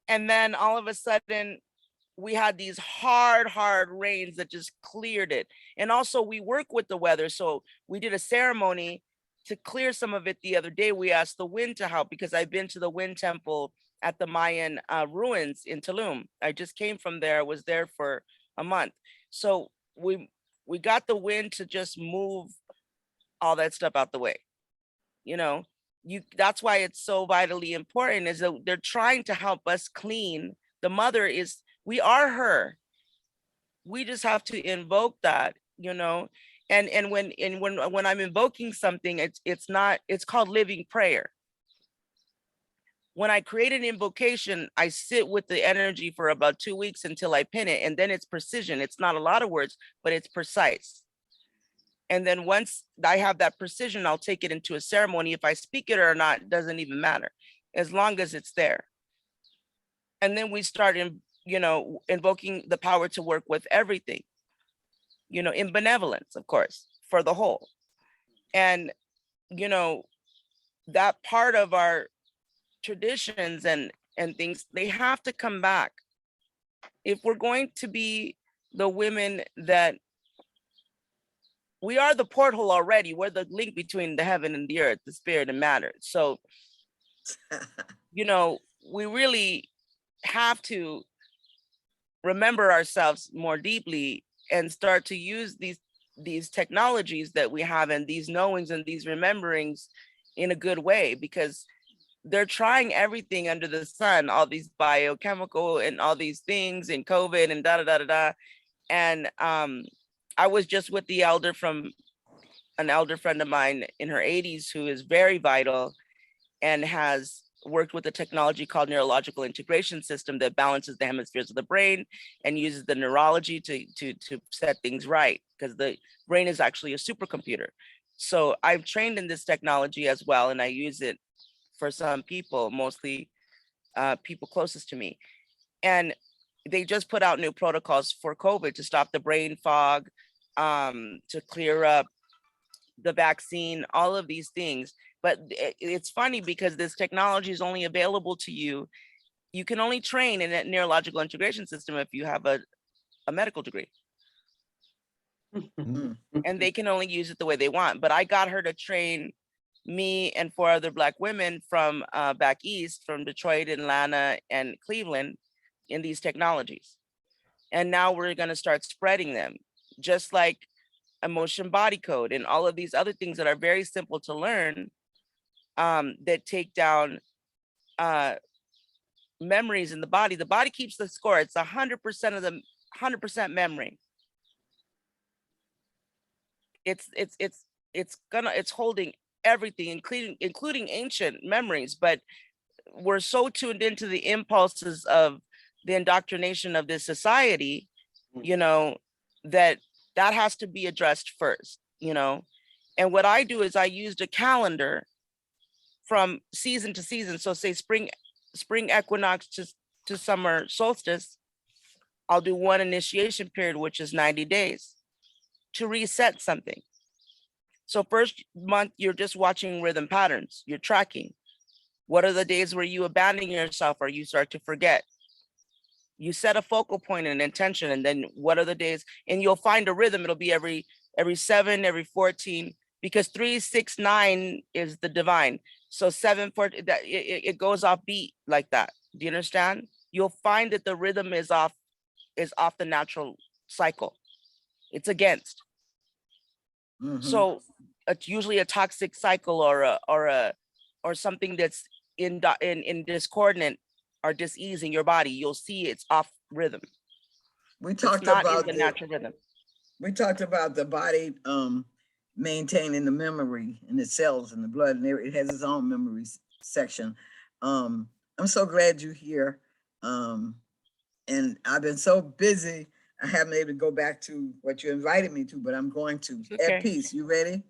Speaker 11: And then all of a sudden we had these hard rains that just cleared it. And also we work with the weather. So we did a ceremony to clear some of it the other day. We asked the wind to help, because I've been to the wind temple at the Mayan ruins in Tulum. I just came from there, was there for a month. So we got the wind to just move all that stuff out the way. You know, that's why it's so vitally important, is that they're trying to help us clean. The mother is, we are her. We just have to invoke that, you know. And when I'm invoking something, it's called living prayer. When I create an invocation, I sit with the energy for about 2 weeks until I pin it, and then it's precision. It's not a lot of words, but it's precise. And then once I have that precision, I'll take it into a ceremony. If I speak it or not, doesn't even matter, as long as it's there. And then we start invoking the power to work with everything, you know, in benevolence, of course, for the whole. And, you know, that part of our traditions and things, they have to come back. If we're going to be the women that we are, the porthole already, we're the link between the heaven and the earth, the spirit and matter. So, you know, we really have to remember ourselves more deeply and start to use these technologies that we have and these knowings and these rememberings in a good way, because they're trying everything under the sun, all these biochemical and all these things, and COVID and da da da da da. And I was just with an elder friend of mine in her 80s who is very vital and has worked with a technology called neurological integration system that balances the hemispheres of the brain and uses the neurology to set things right, because the brain is actually a supercomputer. So I've trained in this technology as well, and I use it for some people, mostly people closest to me. And they just put out new protocols for COVID to stop the brain fog, to clear up the vaccine, all of these things. But it's funny because this technology is only available to you. You can only train in a neurological integration system if you have a medical degree. And they can only use it the way they want. But I got her to train me and 4 other Black women from back east, from Detroit, Atlanta, and Cleveland, in these technologies. And now we're going to start spreading them, just like emotion body code and all of these other things that are very simple to learn, that take down memories in the body. The body keeps the score. It's 100% of the 100% memory. It's holding everything, including ancient memories, but we're so tuned into the impulses of the indoctrination of this society, you know, that has to be addressed first, you know. And what I do is I used a calendar from season to season. So say spring equinox to summer solstice, I'll do one initiation period, which is 90 days to reset something. So first month, you're just watching rhythm patterns. You're tracking. What are the days where you abandon yourself or you start to forget? You set a focal point and intention, and then what are the days? And you'll find a rhythm. It'll be every 7, every 14, because 3, 6, 9 is the divine. So 7, 4, that it goes off beat like that. Do you understand? you'll find that the rhythm is off the natural cycle. It's against. So it's usually a toxic cycle or something that's in discordant or dis-ease in your body. You'll see it's off rhythm.
Speaker 3: We talked
Speaker 11: not
Speaker 3: about
Speaker 11: in the natural rhythm.
Speaker 3: We talked about the body maintaining the memory in the cells in the blood, and it has its own memory section. I'm so glad you're here. And I've been so busy, I haven't been able to go back to what you invited me to, but I'm going to.
Speaker 11: Okay.
Speaker 3: At peace, you ready?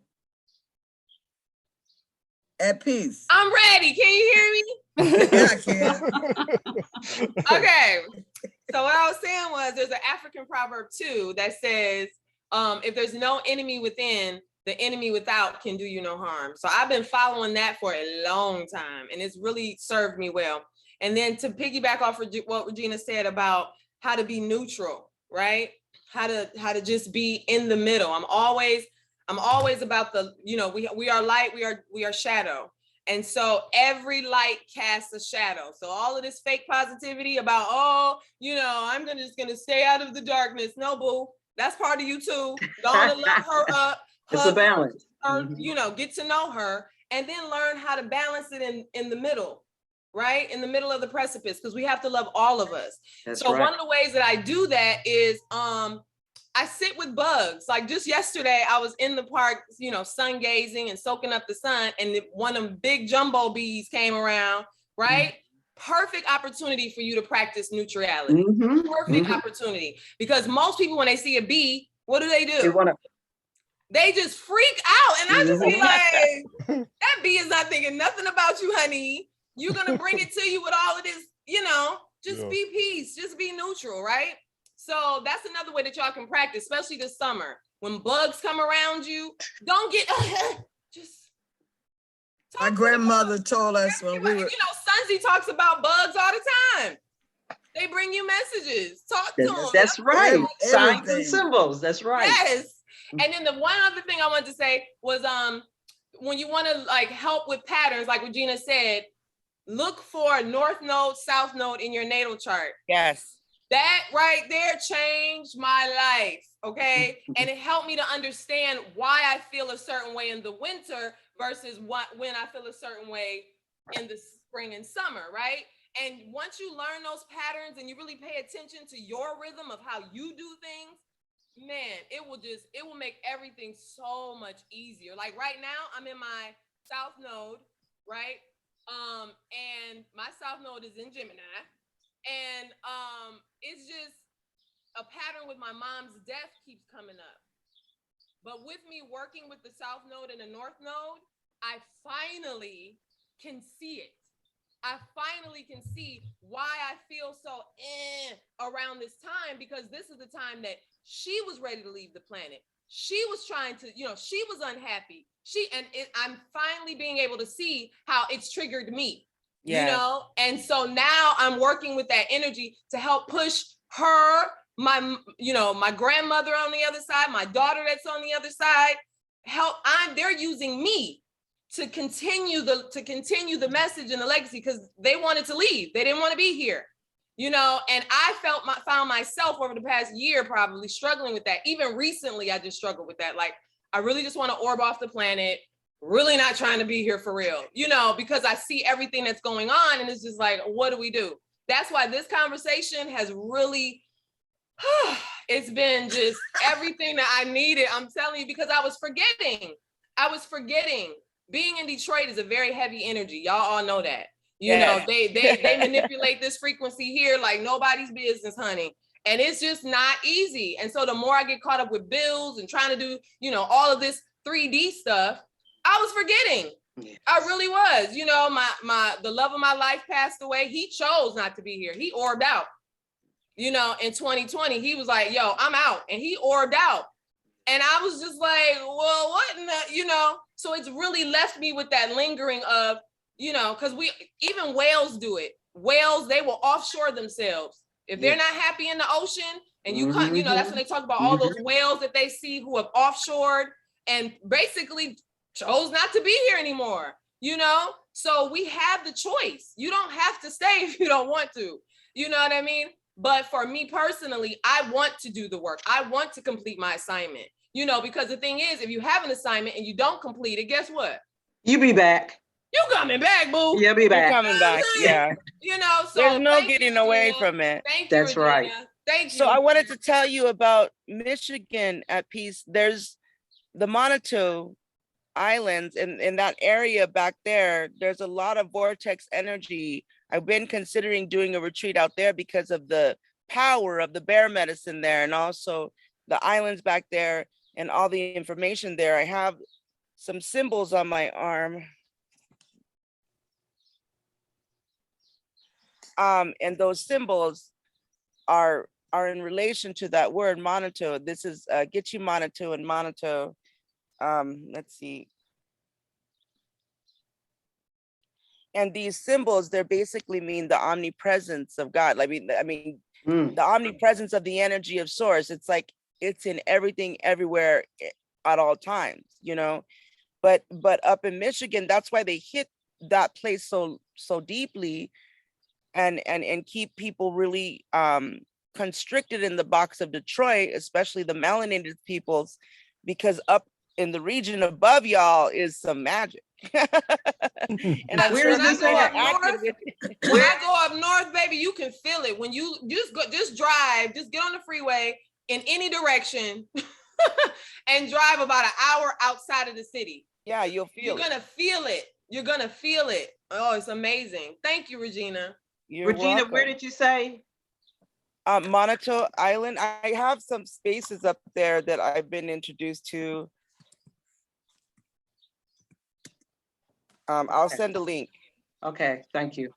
Speaker 3: At peace.
Speaker 7: I'm ready. Can you hear me?
Speaker 3: Yeah, I can.
Speaker 7: Okay. So what I was saying was there's an African proverb too that says, if there's no enemy within, the enemy without can do you no harm. So I've been following that for a long time, and it's really served me well. And then to piggyback off of what Regina said about how to be neutral, right? How to just be in the middle. I'm always about the, we are light, we are shadow. And so every light casts a shadow. So all of this fake positivity about, I'm just gonna stay out of the darkness. No, boo, that's part of you too. Don't love her up.
Speaker 4: It's a balance.
Speaker 7: Her, get to know her, and then learn how to balance it in the middle, right? In the middle of the precipice, because we have to love all of us.
Speaker 4: That's
Speaker 7: so
Speaker 4: right.
Speaker 7: One of the ways that I do that is I sit with bugs. Like just yesterday, I was in the park, sun gazing and soaking up the sun, and one of them big jumbo bees came around, right? Perfect opportunity for you to practice neutrality. Perfect opportunity. Because most people, when they see a bee, what do? They just freak out. And I just be like, that bee is not thinking nothing about you, honey. You're going to bring it to you with all of this, just be peace, just be neutral, right? So that's another way that y'all can practice, especially this summer. When bugs come around you, don't get, just.
Speaker 3: My grandmother told us when we were.
Speaker 7: Sunzi talks about bugs all the time. They bring you messages. Talk to them.
Speaker 4: That's right. Signs and symbols. That's right.
Speaker 7: Yes. And then the one other thing I wanted to say was when you want to help with patterns, like Regina said, look for North Node, South Node in your natal chart.
Speaker 11: Yes.
Speaker 7: That right there changed my life, okay? And it helped me to understand why I feel a certain way in the winter versus when I feel a certain way in the spring and summer, right? And once you learn those patterns and you really pay attention to your rhythm of how you do things, man, it will make everything so much easier. Like right now, I'm in my South Node, right? And my South Node is in Gemini. And it's just a pattern with my mom's death keeps coming up. But with me working with the South Node and the North Node, I finally can see it. I finally can see why I feel so around this time, because this is the time that she was ready to leave the planet. She was trying to, she was unhappy. I'm finally being able to see how it's triggered me, And so now I'm working with that energy to help push her, my grandmother on the other side, my daughter that's on the other side, they're using me to continue the message and the legacy, because they wanted to leave. They didn't want to be here, and I found myself over the past year probably struggling with that. Even recently, I just struggled with that. Like, I really just want to orb off the planet, really not trying to be here for real, because I see everything that's going on, and it's just like, what do we do? That's why this conversation has really, it's been just everything that I needed. I'm telling you, because I was forgetting. Being in Detroit is a very heavy energy. Y'all all know that. They manipulate this frequency here like nobody's business, honey. And it's just not easy. And so the more I get caught up with bills and trying to do, all of this 3D stuff, I was forgetting. Yes. I really was. The love of my life passed away. He chose not to be here. He orbed out. In 2020, he was like, yo, I'm out. And he orbed out. And I was just like, well, what in the, So it's really left me with that lingering of, because even whales do it. Whales, they will offshore themselves. If they're not happy in the ocean, and you can't, that's when they talk about all those whales that they see who have offshored and basically chose not to be here anymore, So we have the choice. You don't have to stay if you don't want to, You know what I mean? But for me personally, I want to do the work. I want to complete my assignment, you know, because the thing is, if you have an assignment and you don't complete it, guess what?
Speaker 4: You be back.
Speaker 7: You coming back, boo.
Speaker 4: You'll be
Speaker 11: You're
Speaker 4: back.
Speaker 11: coming back. Yeah.
Speaker 7: You know, so
Speaker 11: There's no
Speaker 7: thank you,
Speaker 11: getting away
Speaker 7: Regina.
Speaker 11: from it.
Speaker 7: Thank you,
Speaker 4: That's
Speaker 7: Regina.
Speaker 4: right.
Speaker 7: Thank you.
Speaker 11: So I wanted to tell you about Michigan at Peace. There's the Manitou Islands in that area back there. There's a lot of vortex energy. I've been considering doing a retreat out there because of the power of the bear medicine there, and also the islands back there and all the information there. I have some symbols on my arm. And those symbols are in relation to that word Manitou. This is Gitche Manitou and Manitou. Let's see. And these symbols, they're basically mean the omnipresence of God. I mean, the omnipresence of the energy of source. It's like it's in everything, everywhere, at all times, you know. But up in Michigan, that's why they hit that place so deeply, and keep people really constricted in the box of Detroit, especially the melanated peoples, because up in the region above y'all is some magic. And I'm
Speaker 4: Where is this at?
Speaker 7: When I go up north, baby, you can feel it. When you just drive, just get on the freeway in any direction and drive about an hour outside of the city.
Speaker 11: Yeah, you'll feel
Speaker 7: You're gonna feel it. You're gonna feel it. Oh, it's amazing. Thank you, Regina.
Speaker 11: You're
Speaker 4: Regina,
Speaker 11: welcome.
Speaker 4: where did you say?
Speaker 11: Manitou Island. I have some spaces up there that I've been introduced to. I'll send a link.
Speaker 4: Okay, thank you.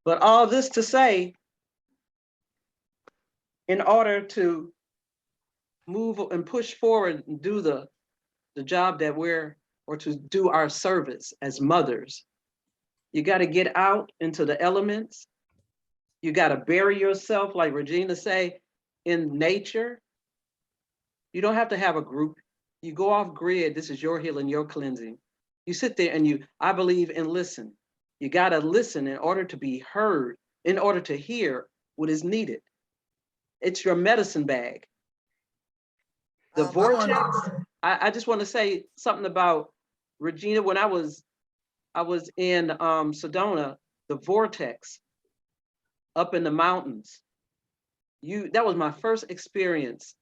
Speaker 4: But all this to say, in order to move and push forward and do the job that or to do our service as mothers, you got to get out into the elements. You got to bury yourself, like Regina say, in nature. You don't have to have a group. You go off grid. This is your healing, your cleansing. You sit there and I believe in listen. You got to listen in order to be heard, in order to hear what is needed. It's your medicine bag. The vortex. I just want to say something about Regina. When I was in Sedona, the vortex up in the mountains. That was my first experience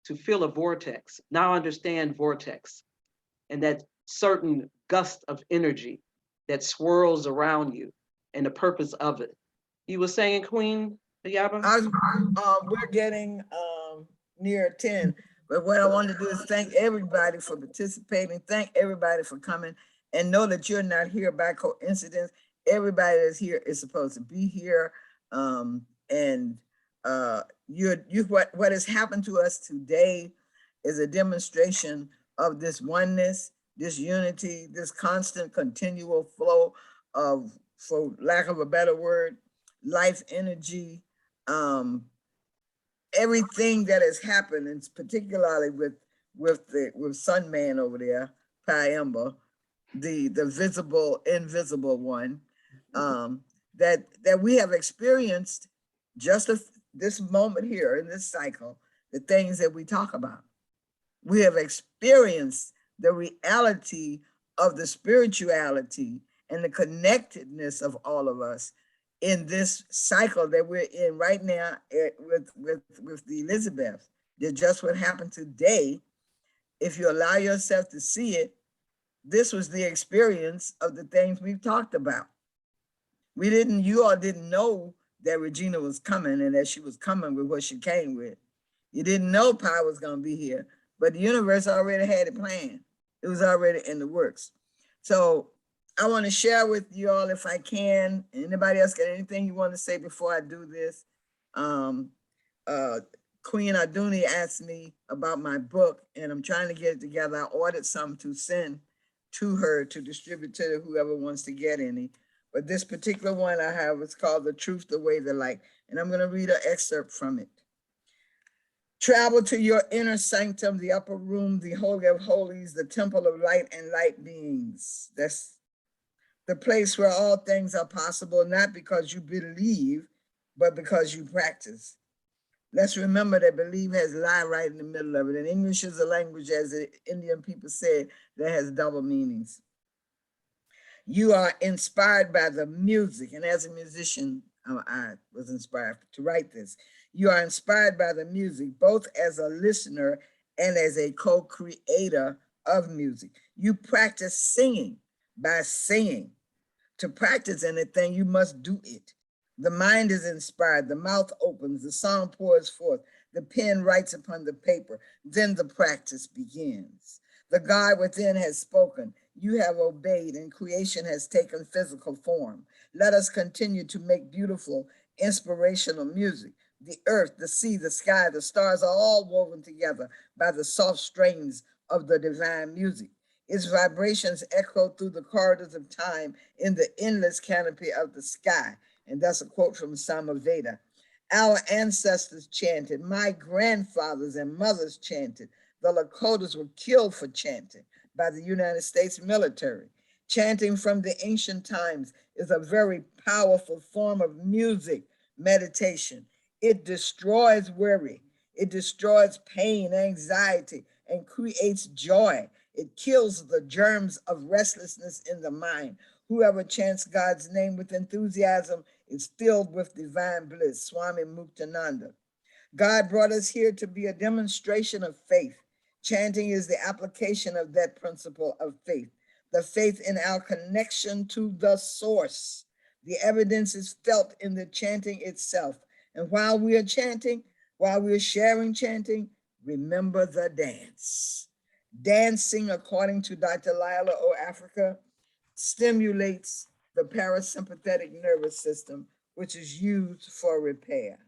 Speaker 4: to feel a vortex. Now I understand vortex and that certain gust of energy that swirls around you and the purpose of it. You were saying, Queen Ayaba?
Speaker 3: We're getting near 10, but what I wanted to do is thank everybody for participating. Thank everybody for coming, and know that you're not here by coincidence. Everybody that's here is supposed to be here. What has happened to us today is a demonstration of this oneness, this unity, this constant continual flow of, for lack of a better word, life energy, everything that has happened, and particularly with Sun Man over there, Piamba, the visible, invisible one, that we have experienced just this moment here in this cycle, the things that we talk about. We have experienced the reality of the spirituality and the connectedness of all of us in this cycle that we're in right now with the Elizabeth. That just what happened today. If you allow yourself to see it, this was the experience of the things we've talked about. You all didn't know that Regina was coming and that she was coming with what she came with. You didn't know Pi was gonna be here, but the universe already had it planned. It was already in the works. So I want to share with you all, if I can. Anybody else got anything you want to say before I do this? Queen Aduni asked me about my book, and I'm trying to get it together. I ordered some to send to her to distribute to whoever wants to get any. But this particular one I have is called The Truth, the Way, the Light. And I'm going to read an excerpt from it. Travel to your inner sanctum, the upper room, the holy of holies, the temple of light and light beings. That's the place where all things are possible, not because you believe, but because you practice. Let's remember that believe has lie right in the middle of it. And English is a language, as the Indian people said, that has double meanings. You are inspired by the music. And as a musician, I was inspired to write this. You are inspired by the music, both as a listener and as a co-creator of music. You practice singing by singing. To practice anything, you must do it. The mind is inspired, the mouth opens, the song pours forth, the pen writes upon the paper, then the practice begins. The God within has spoken, you have obeyed, and creation has taken physical form. Let us continue to make beautiful, inspirational music. The earth, the sea, the sky, the stars are all woven together by the soft strings of the divine music. Its vibrations echo through the corridors of time in the endless canopy of the sky. And that's a quote from Samaveda. Our ancestors chanted, my grandfathers and mothers chanted. The Lakotas were killed for chanting by the United States military. Chanting from the ancient times is a very powerful form of music meditation. It destroys worry. It destroys pain, anxiety, and creates joy. It kills the germs of restlessness in the mind. Whoever chants God's name with enthusiasm is filled with divine bliss. Swami Muktananda. God brought us here to be a demonstration of faith. Chanting is the application of that principle of faith, the faith in our connection to the source. The evidence is felt in the chanting itself. And while we are chanting, while we are sharing chanting, remember the dance. Dancing, according to Dr. Lila O. Africa, stimulates the parasympathetic nervous system, which is used for repair.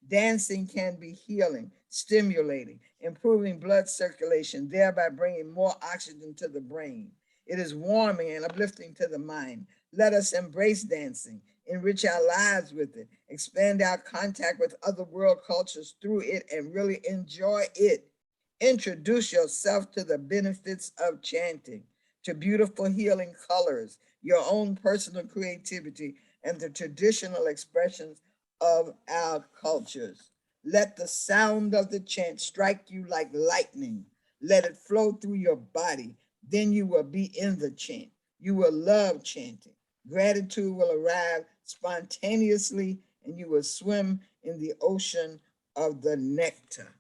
Speaker 3: Dancing can be healing, stimulating, improving blood circulation, thereby bringing more oxygen to the brain. It is warming and uplifting to the mind. Let us embrace dancing, enrich our lives with it, expand our contact with other world cultures through it, and really enjoy it. Introduce yourself to the benefits of chanting, to beautiful healing colors, your own personal creativity, and the traditional expressions of our cultures. Let the sound of the chant strike you like lightning. Let it flow through your body. Then you will be in the chant. You will love chanting. Gratitude will arrive spontaneously, and you will swim in the ocean of the nectar.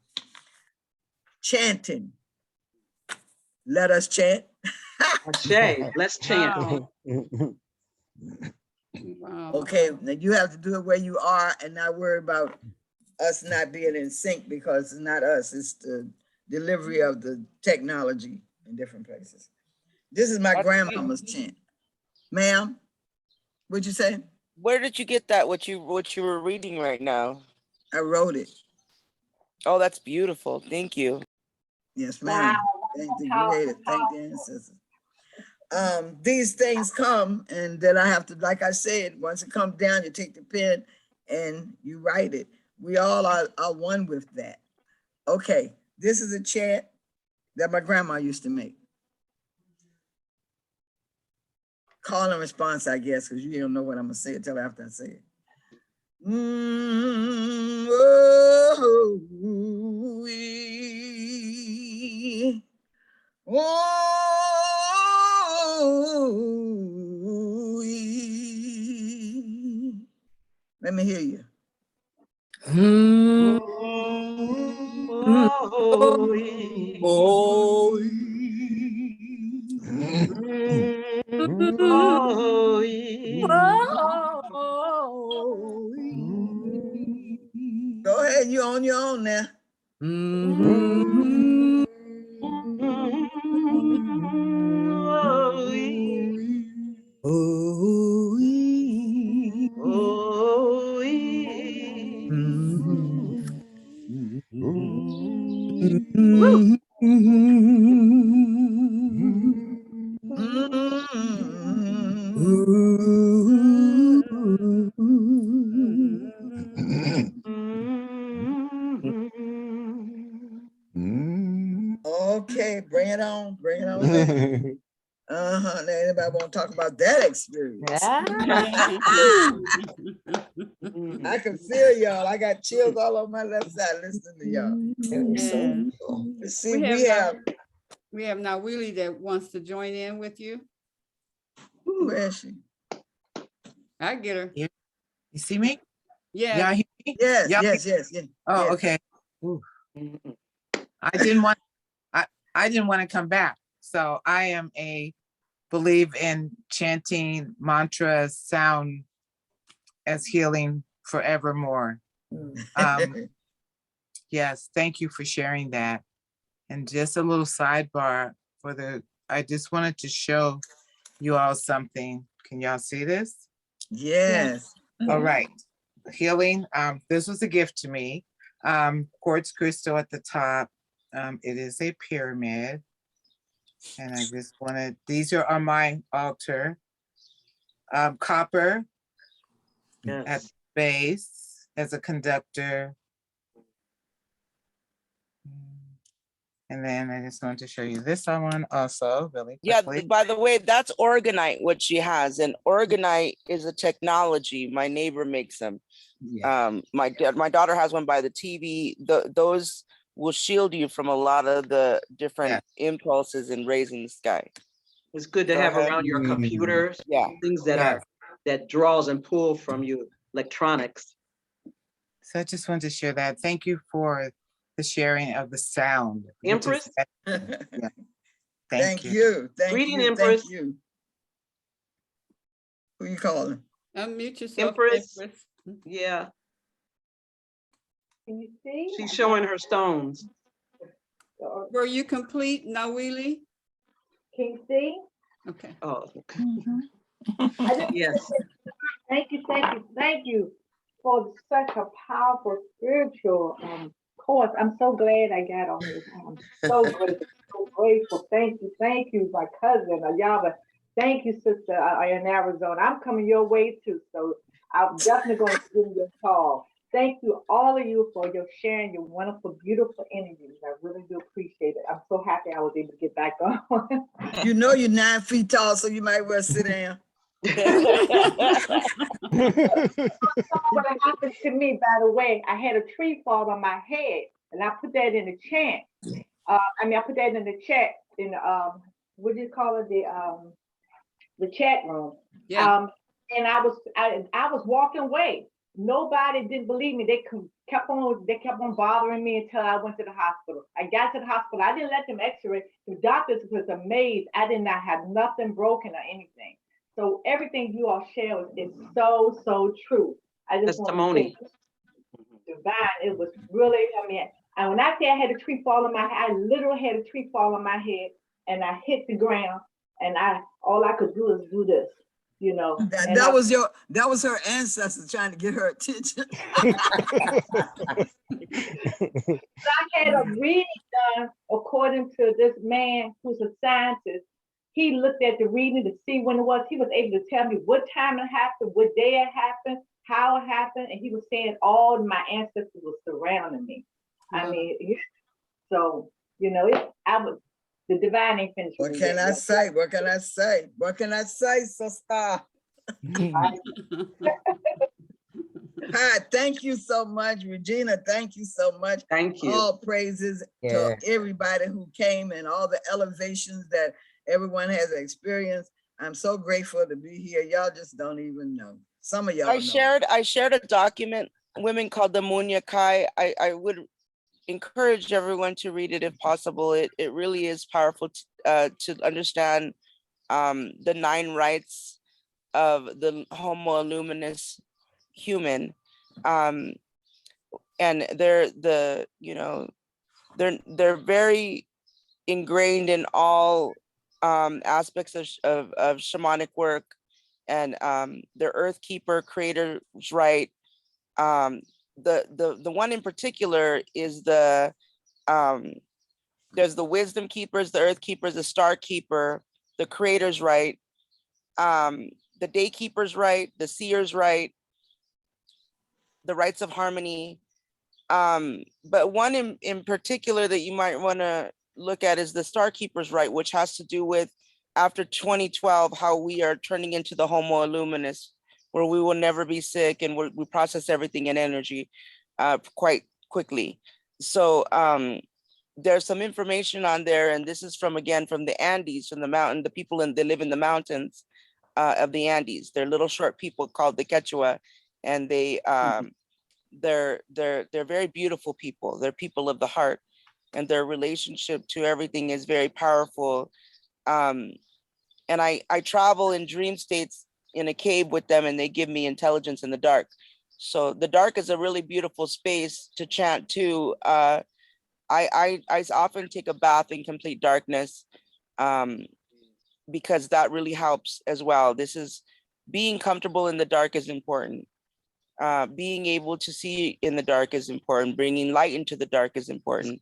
Speaker 3: Chanting. Let us chant.
Speaker 4: Shay, let's chant.
Speaker 1: Wow.
Speaker 3: Okay, now you have to do it where you are and not worry about us not being in sync, because it's not us, it's the delivery of the technology in different places. This is my grandmama's chant. Ma'am, what'd you say?
Speaker 11: Where did you get that? What you were reading right now?
Speaker 3: I wrote it.
Speaker 11: Oh, that's beautiful. Thank you.
Speaker 3: Yes, ma'am. Thank the creator. Thank the ancestors. These things come, and then I have to, like I said, once it comes down, you take the pen and you write it. We all are one with that. Okay, this is a chant that my grandma used to make. Call and response, I guess, because you don't know what I'm gonna say until after I say it. Let me hear you. Go ahead, you're on your own now. Bring it on. Bring it on. Uh-huh. Now anybody want to talk about that experience? I can feel y'all. I got chills all over my left side listening to y'all.
Speaker 1: Yeah.
Speaker 3: Let's see, we have
Speaker 1: Nawili that wants to join in with you.
Speaker 3: where is she?
Speaker 1: I get her.
Speaker 5: You see me?
Speaker 1: Yeah.
Speaker 5: Y'all hear me?
Speaker 3: Yes,
Speaker 5: Y'all-
Speaker 3: yes.
Speaker 5: Oh,
Speaker 3: yes.
Speaker 5: okay. Ooh. I didn't want to come back. So I believe in chanting mantra sound as healing forevermore. Yes, thank you for sharing that. And just a little sidebar I just wanted to show you all something. Can y'all see this?
Speaker 3: Yes.
Speaker 5: All right. Healing. This was a gift to me. Quartz crystal at the top. It is a pyramid. And I just these are on my altar. Copper at the base as a conductor. And then I just wanted to show you this one also really quickly.
Speaker 11: Yeah, by the way, that's organite, what she has. And organite is a technology. My neighbor makes them.
Speaker 5: Yeah.
Speaker 11: My daughter has one by the TV. Those will shield you from a lot of the different impulses and rays in the sky.
Speaker 4: It's good to
Speaker 11: Go
Speaker 4: have
Speaker 11: ahead.
Speaker 4: around your computers,
Speaker 11: Yeah.
Speaker 4: things that draws and pull from your electronics.
Speaker 5: So I just wanted to share that. Thank you for the sharing of the sound.
Speaker 4: Empress?
Speaker 5: Yeah.
Speaker 3: Thank you.
Speaker 4: Greeting, Empress.
Speaker 3: Thank you. Who you calling?
Speaker 1: Unmute yourself,
Speaker 4: Empress.
Speaker 1: Empress.
Speaker 4: Yeah.
Speaker 13: Can you see?
Speaker 4: She's showing her stones.
Speaker 1: Were you complete, Nawili?
Speaker 13: Can you see?
Speaker 1: Okay.
Speaker 4: Oh, okay.
Speaker 13: I just
Speaker 4: Yes.
Speaker 13: thank you for such a powerful spiritual course. I'm so glad I got on this. I'm so grateful. Thank you, my cousin Ayaba. Thank you, sister in Arizona. I'm coming your way too, so I'm definitely going to give you a call. Thank you, all of you, for your sharing your wonderful, beautiful energies. I really do appreciate it. I'm so happy I was able to get back on.
Speaker 3: You know you're 9 feet tall, so you might well sit down.
Speaker 13: What happened to me, by the way, I had a tree fall on my head, and I put that in the chant. I put that in the chat in what do you call it, the chat room.
Speaker 1: Yeah.
Speaker 13: And I was walking away. Nobody didn't believe me. They kept on bothering me until I went to the hospital. I got to the hospital. I didn't let them x-ray. The doctors was amazed. I did not have nothing broken or anything. So everything you all share is so true. I just
Speaker 4: Testimony.
Speaker 13: want to say, divine. It was really, and when I say I had a tree fall on my head, I literally had a tree fall on my head, and I hit the ground, and all I could do is do this. You know,
Speaker 3: that was her ancestors trying to get her attention.
Speaker 13: I had a reading done according to this man who's a scientist. He looked at the reading to see when it was. He was able to tell me what time it happened, what day it happened, how it happened, and he was saying all my ancestors were surrounding me.
Speaker 1: Wow.
Speaker 13: So the divine ain't finished.
Speaker 3: What can I say? What can I say? What can I say, sister? Hi, thank you so much, Regina. Thank you so much.
Speaker 4: Thank you.
Speaker 3: All praises to everybody who came and all the elevations that everyone has experienced. I'm so grateful to be here. Y'all just don't even know. Some of y'all
Speaker 11: I shared a document, Women Called the Munya Kai. I would encourage everyone to read it if possible. It really is powerful to understand the 9 rights of the Homo luminous human, and they're very ingrained in all aspects of shamanic work, and the Earth Keeper, Creator's right. The one in particular is there's the Wisdom Keepers, the Earth Keepers, the Star Keeper, the Creator's right, the Day Keeper's right, the Seer's right, the rights of harmony. But one in particular that you might want to look at is the Star Keeper's Right, which has to do with after 2012, how we are turning into the Homo Luminous, where we will never be sick and we process everything in energy quite quickly. So there's some information on there, and this is from the Andes, from the mountain, the people they live in the mountains of the Andes. They're little short people called the Quechua, and they're very beautiful people. They're people of the heart, and their relationship to everything is very powerful. And I travel in dream states in a cave with them, and they give me intelligence in the dark. So the dark is a really beautiful space to chant too. I often take a bath in complete darkness because that really helps as well. Being comfortable in the dark is important. Being able to see in the dark is important. Bringing light into the dark is important.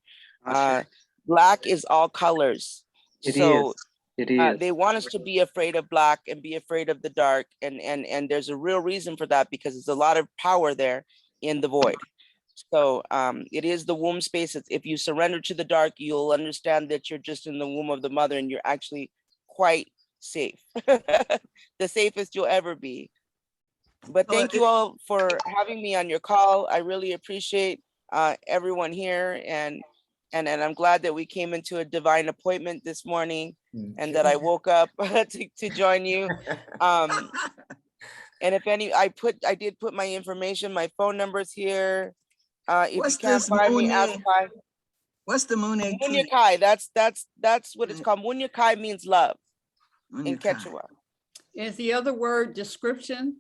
Speaker 11: Black is all colors.
Speaker 4: It is.
Speaker 11: They want us to be afraid of black and be afraid of the dark. And there's a real reason for that, because there's a lot of power there in the void. So it is the womb space. If you surrender to the dark, you'll understand that you're just in the womb of the mother, and you're actually quite safe. The safest you'll ever be. But thank you all for having me on your call. I really appreciate everyone here, and I'm glad that we came into a divine appointment this morning, and that I woke up to join you. And if I did put my information, my phone numbers here. If
Speaker 3: What's
Speaker 11: you can't
Speaker 3: this
Speaker 11: find me, ask Kai.
Speaker 3: What's the Mune
Speaker 11: Munya
Speaker 3: key?
Speaker 11: Kai, that's what it's called. Munya Kai means love in Quechua.
Speaker 1: Is the other word description?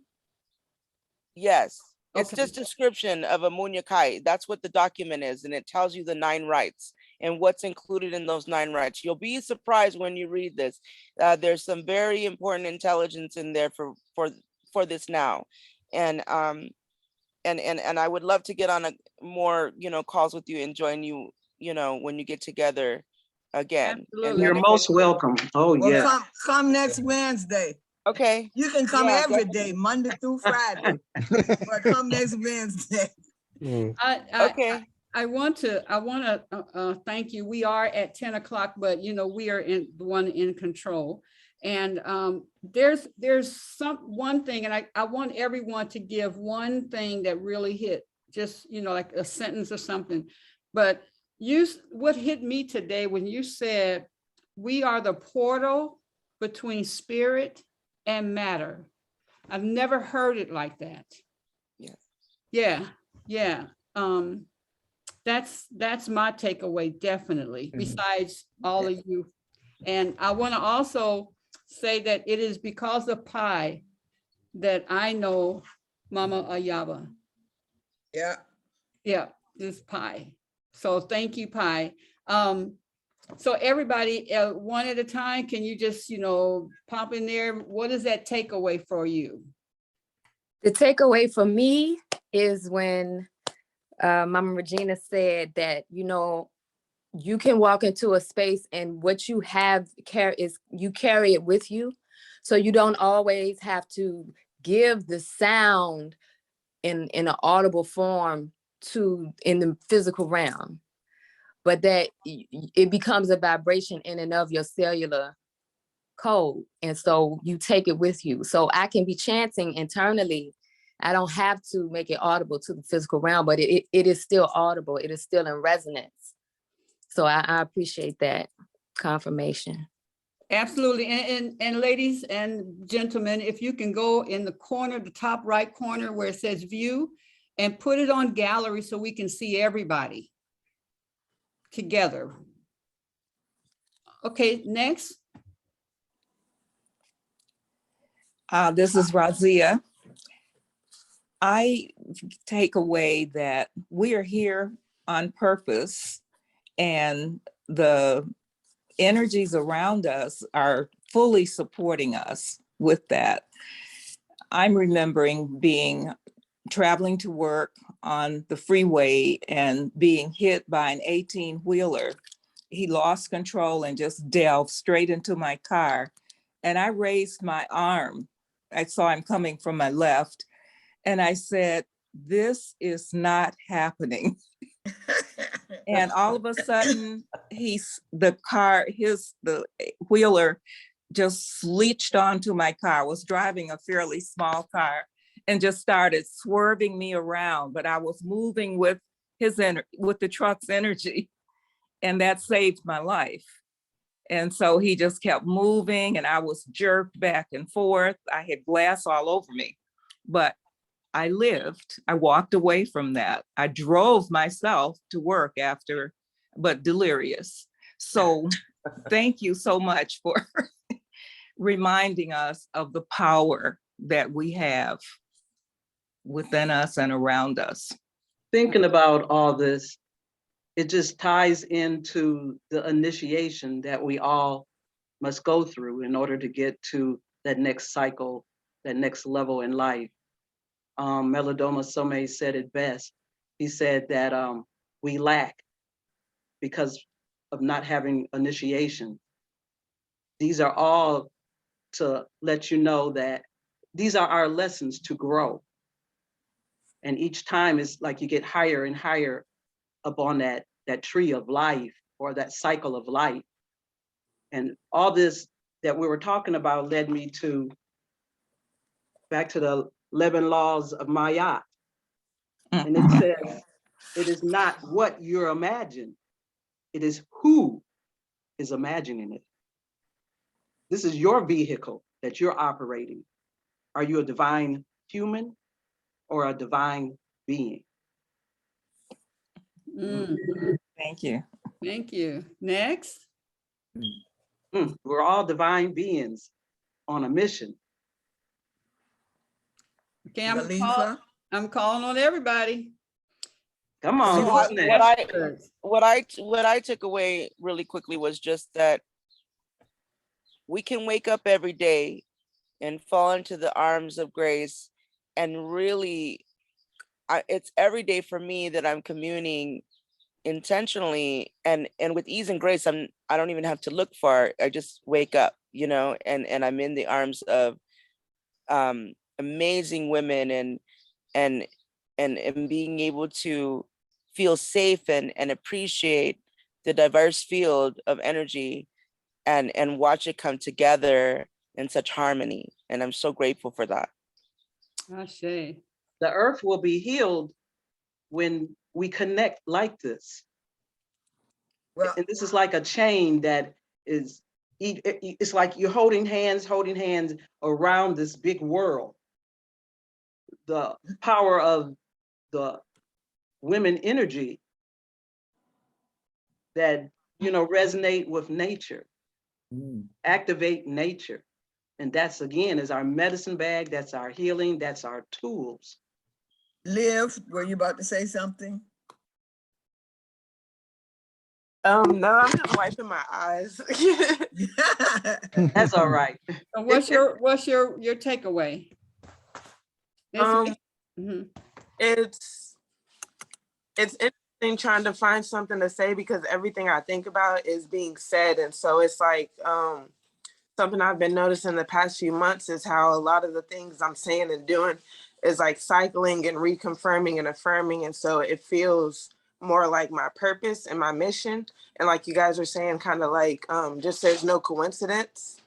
Speaker 11: Yes, it's
Speaker 1: Okay.
Speaker 11: just description of a Munya Kai. That's what the document is, and it tells you the 9 rights and what's included in those 9 rights. You'll be surprised when you read this. There's some very important intelligence in there for this now, and I would love to get on more calls with you and join you when you get together again.
Speaker 1: Absolutely.
Speaker 4: You're most welcome. Oh,
Speaker 3: Well,
Speaker 4: yeah.
Speaker 3: come next Wednesday.
Speaker 11: Okay.
Speaker 3: You can come
Speaker 11: Yeah,
Speaker 3: every day, Monday through Friday. But come next Wednesday.
Speaker 11: Okay.
Speaker 1: I want to thank you. We are at 10 o'clock, but we are the one in control. And there's one thing, and I want everyone to give one thing that really hit, just like a sentence or something. But what hit me today when you said we are the portal between spirit and matter. I've never heard it like that. Yeah. That's my takeaway, definitely, besides all of you. And I want to also say that it is because of Pi that I know Mama Ayaba. Yeah, this Pi. So thank you, Pi. So everybody, one at a time, can you just, pop in there? What is that takeaway for you?
Speaker 8: The takeaway for me is when Mama Regina said that, you can walk into a space and what you have you carry it with you. So you don't always have to give the sound in an audible form in the physical realm, but that it becomes a vibration in and of your cellular code. And so you take it with you. So I can be chanting internally. I don't have to make it audible to the physical realm, but it is still audible. It is still in resonance. So I appreciate that confirmation.
Speaker 1: Absolutely. And ladies and gentlemen, if you can go in the corner, the top right corner where it says view, and put it on gallery so we can see everybody together. Okay, next.
Speaker 14: This is Razia. I take away that we are here on purpose, and the energies around us are fully supporting us with that. I'm remembering traveling to work on the freeway and being hit by an 18-wheeler. He lost control and just delved straight into my car. And I raised my arm. I saw him coming from my left. And I said, "This is not happening." And all of a sudden, the wheeler just leached onto my car. I was driving a fairly small car and just started swerving me around, but I was moving with with the truck's energy, and that saved my life. And so he just kept moving and I was jerked back and forth. I had glass all over me, but I lived. I walked away from that. I drove myself to work after, but delirious. So thank you so much for reminding us of the power that we have within us and around us.
Speaker 4: Thinking about all this, it just ties into the initiation that we all must go through in order to get to that next cycle, that next level in life. Melodoma Somé said it best. He said that we lack because of not having initiation. These are all to let you know that these are our lessons to grow. And each time is like you get higher and higher up on that tree of life or that cycle of life. And all this that we were talking about led me back to the 11 laws of Maya. And it says, it is not what you're imagining, it is who is imagining it. This is your vehicle that you're operating. Are you a divine human or a divine being?
Speaker 14: Thank you.
Speaker 1: Thank you. Next.
Speaker 4: We're all divine beings on a mission.
Speaker 1: Okay, I'm calling on everybody.
Speaker 4: Come on,
Speaker 11: So
Speaker 4: who's next?
Speaker 11: what I took away really quickly was just that we can wake up every day and fall into the arms of grace, and really it's every day for me that I'm communing intentionally and with ease and grace. I don't even have to look far. I just wake up, you know, and I'm in the arms of amazing women and being able to feel safe and appreciate the diverse field of energy and watch it come together in such harmony. And I'm so grateful for that.
Speaker 1: Ashe.
Speaker 4: The earth will be healed when we connect like this. Well, and this is like a chain that is, it's like you're holding hands around this big world. The power of the women energy that, you know, resonate with nature, activate nature. And that's, again, is our medicine bag, that's our healing, that's our tools.
Speaker 3: Liv, were you about to say something?
Speaker 15: No, I'm just wiping my eyes.
Speaker 4: That's all right.
Speaker 1: So what's your takeaway?
Speaker 15: It's interesting trying to find something to say because everything I think about is being said. And so it's like something I've been noticing the past few months is how a lot of the things I'm saying and doing is like cycling and reconfirming and affirming. And so it feels more like my purpose and my mission. And like you guys are saying, kind of like just there's no coincidence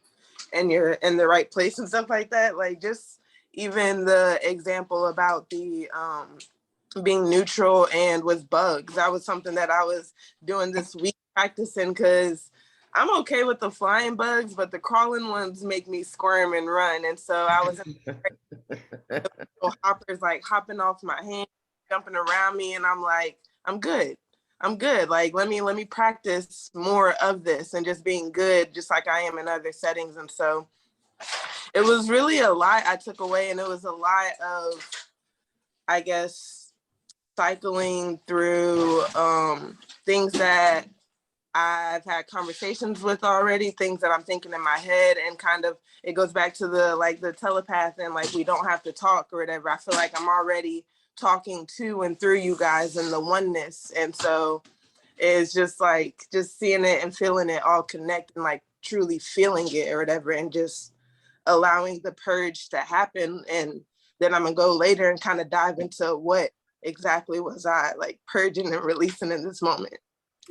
Speaker 15: and you're in the right place and stuff like that. Like just even the example about the being neutral and with bugs. That was something that I was doing this week practicing because I'm okay with the flying bugs, but the crawling ones make me squirm and run. And so I was in the hoppers like hopping off my hand, jumping around me, and I'm like, I'm good. Like let me practice more of this and just being good, just like I am in other settings. And so it was really a lot I took away, and it was a lot of, I guess, cycling through things that I've had conversations with already, things that I'm thinking in my head, and kind of it goes back to the telepath and like we don't have to talk or whatever. I feel like I'm already talking to and through you guys and the oneness. And so it's just like just seeing it and feeling it all connect and like truly feeling it or whatever, and just allowing the purge to happen. And then I'm gonna go later and kind of dive into what exactly was I, like purging and releasing in this moment.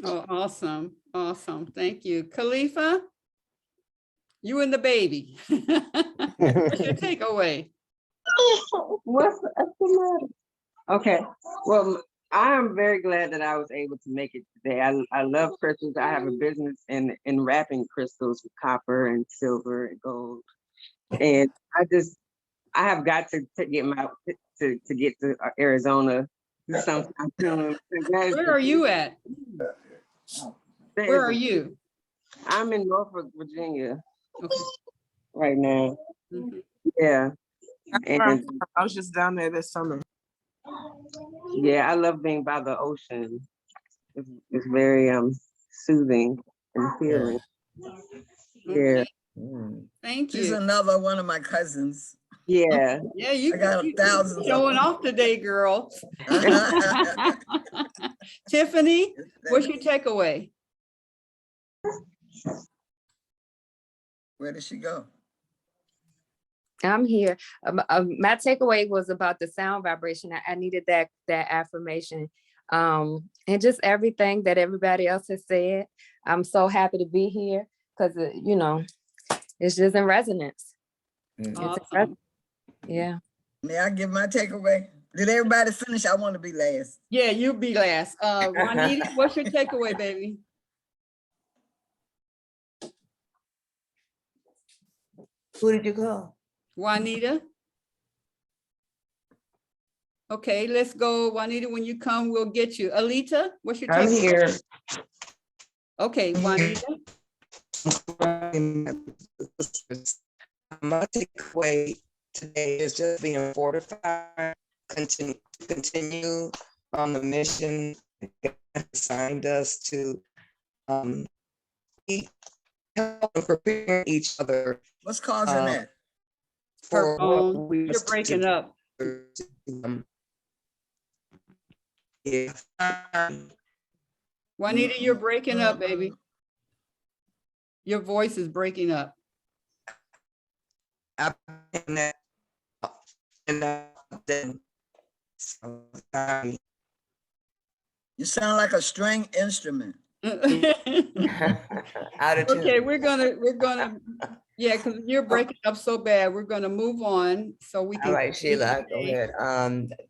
Speaker 1: Oh, awesome. Awesome. Thank you. Khalifa, you and the baby. What's your takeaway?
Speaker 16: What's the matter? Okay, well, I am very glad that I was able to make it today. I love crystals. I have a business in wrapping crystals with copper and silver and gold. And I have got to get to get to Arizona sometime soon.
Speaker 1: Where are you at? Where are you?
Speaker 16: I'm in Norfolk, Virginia
Speaker 1: Okay.
Speaker 16: right now.
Speaker 1: Mhm.
Speaker 16: Yeah. And
Speaker 15: I was just down there this summer.
Speaker 16: yeah, I love being by the ocean. It's very soothing and healing. Yeah.
Speaker 1: Thank
Speaker 3: She's
Speaker 1: you.
Speaker 3: another one of my cousins.
Speaker 16: Yeah.
Speaker 1: Yeah, you
Speaker 3: I got thousands of
Speaker 1: showing
Speaker 3: them.
Speaker 1: off today, girl. Tiffany, what's your takeaway?
Speaker 3: Where did she go?
Speaker 8: I'm here. My takeaway was about the sound vibration. I needed that affirmation, and just everything that everybody else has said. I'm so happy to be here because it's just in resonance.
Speaker 1: Awesome.
Speaker 8: Yeah.
Speaker 3: May I give my takeaway? Did everybody finish? I want to be last.
Speaker 1: Yeah, you be last. Juanita, what's your takeaway, baby?
Speaker 9: Who did you call?
Speaker 1: Juanita. Okay, let's go. Juanita, when you come, we'll get you. Alita, what's your
Speaker 9: I'm
Speaker 1: takeaway?
Speaker 9: here.
Speaker 1: Okay, Juanita.
Speaker 9: My takeaway today is just being fortified, continue on the mission that God assigned us to help and prepare each other.
Speaker 3: What's causing that?
Speaker 9: For what we
Speaker 1: You're breaking up.
Speaker 9: Yeah.
Speaker 1: Juanita, you're breaking up, baby. Your voice is breaking up.
Speaker 3: You sound like a string instrument.
Speaker 1: Okay, we're gonna, yeah, because you're breaking up so bad. We're gonna move on so we can.
Speaker 9: All right, Sheila, go ahead.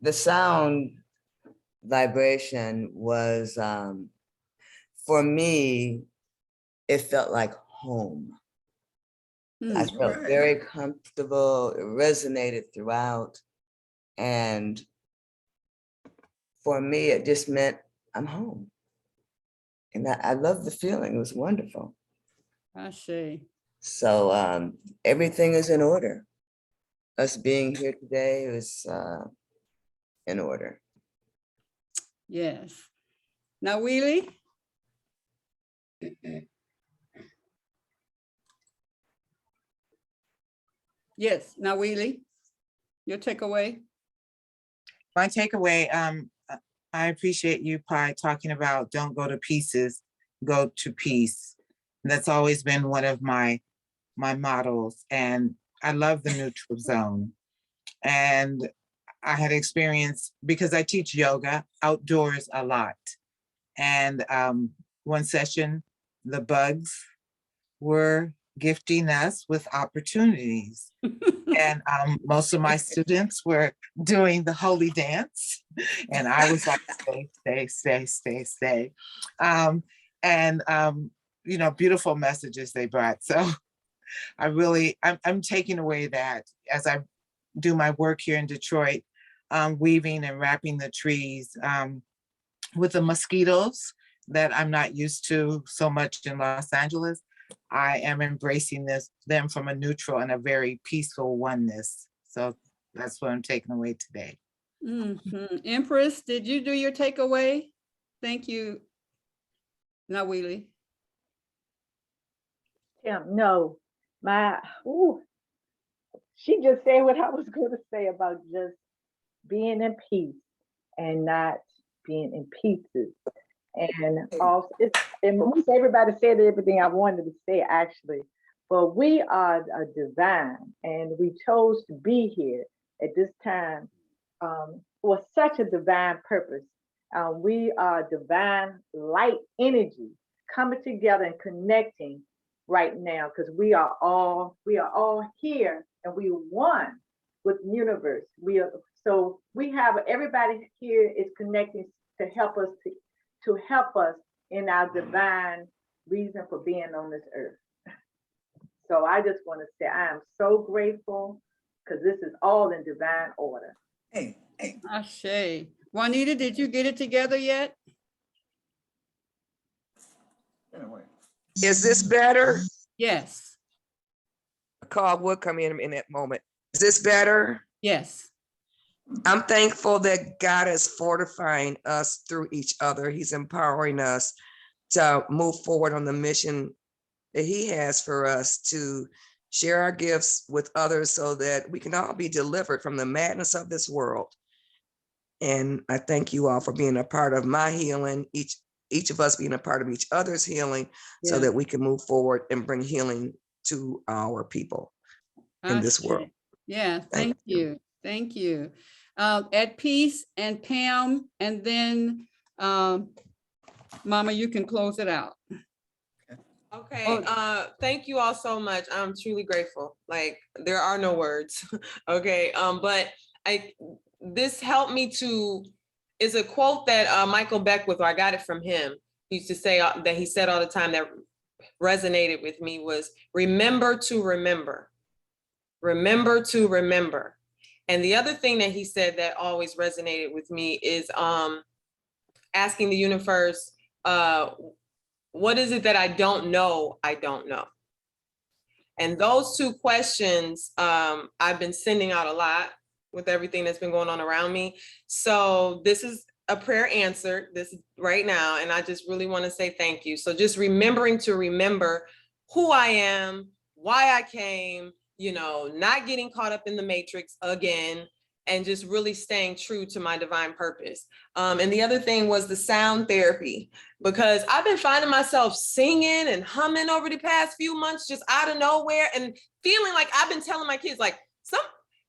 Speaker 9: The sound vibration was, for me, it felt like home. I felt very comfortable. It resonated throughout. And for me, it just meant I'm home. And I love the feeling. It was wonderful.
Speaker 1: I see.
Speaker 9: So everything is in order. Us being here today is in order.
Speaker 1: Yes. Now, Wheelie. Yes, now Wheelie, your takeaway.
Speaker 5: My takeaway, I appreciate you, Pi, talking about don't go to pieces, go to peace. That's always been one of my models. And I love the neutral zone. And I had experience because I teach yoga outdoors a lot. And one session, the bugs were gifting us with opportunities. And most of my students were doing the holy dance. And I was like, stay. Beautiful messages they brought. So I'm taking away that as I do my work here in Detroit, weaving and wrapping the trees with the mosquitoes that I'm not used to so much in Los Angeles. I am embracing them from a neutral and a very peaceful oneness. So that's what I'm taking away today.
Speaker 1: Empress, did you do your takeaway? Thank you. Now, Wheelie.
Speaker 13: No, she just said what I was going to say about just being in peace and not being in pieces. And also, and most everybody said everything I wanted to say, actually. But we are a divine, and we chose to be here at this time for such a divine purpose. We are divine light energy coming together and connecting right now because we are all here and we are one with the universe. So we have everybody here is connecting to help us to help us in our divine reason for being on this earth. So I just want to say I am so grateful because this is all in divine order.
Speaker 3: Hey.
Speaker 1: Ashe. Juanita, did you get it together yet?
Speaker 17: Is this better?
Speaker 1: Yes.
Speaker 17: A call would come in that moment. Is this better?
Speaker 1: Yes.
Speaker 17: I'm thankful that God is fortifying us through each other. He's empowering us to move forward on the mission that He has for us to share our gifts with others so that we can all be delivered from the madness of this world. And I thank you all for being a part of my healing, each of us being a part of each other's healing, so that we can move forward and bring healing to our people in this world.
Speaker 1: Yeah, thank you. Thank you. At peace and Pam, and then Mama, you can close it out.
Speaker 7: Okay, thank you all so much. I'm truly grateful. Like, there are no words. Okay, but this helped me to, is a quote that Michael Beckwith, or I got it from him, he used to say that he said all the time that resonated with me was, remember to remember. Remember to remember. And the other thing that he said that always resonated with me is asking the universe, what is it that I don't know? I don't know. And those two questions, I've been sending out a lot with everything that's been going on around me. So this is a prayer answered this right now. And I just really want to say thank you. So just remembering to remember who I am, why I came, you know, not getting caught up in the matrix again, and just really staying true to my divine purpose. And the other thing was the sound therapy, because I've been finding myself singing and humming over the past few months, just out of nowhere, and feeling like I've been telling my kids, like,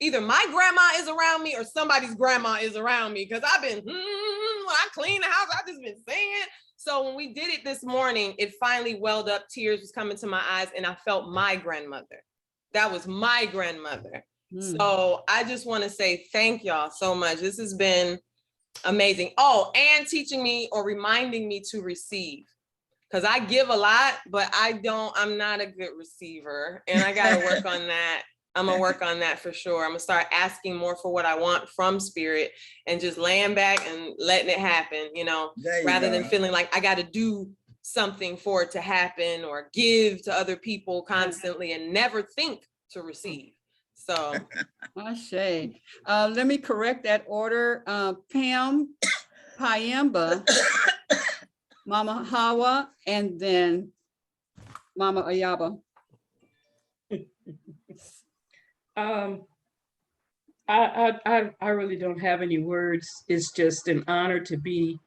Speaker 7: either my grandma is around me or somebody's grandma is around me, because I've been, when I clean the house, I've just been singing. So when we did it this morning, it finally welled up, tears was coming to my eyes, and I felt my grandmother. That was my grandmother. So I just want to say thank y'all so much. This has been amazing. Oh, and teaching me or reminding me to receive, because I give a lot, but I'm not a good receiver, and I got to work on that. I'm gonna work on that for sure. I'm gonna start asking more for what I want from spirit and just laying back and letting it happen, you know, rather than feeling like I got to do something for it to happen or give to other people constantly and never think to receive. So
Speaker 1: Ashe. Let me correct that order. Pam, Payamba, Mama Hawa, and then Mama Ayaba.
Speaker 18: I really don't have any words. It's just an honor to be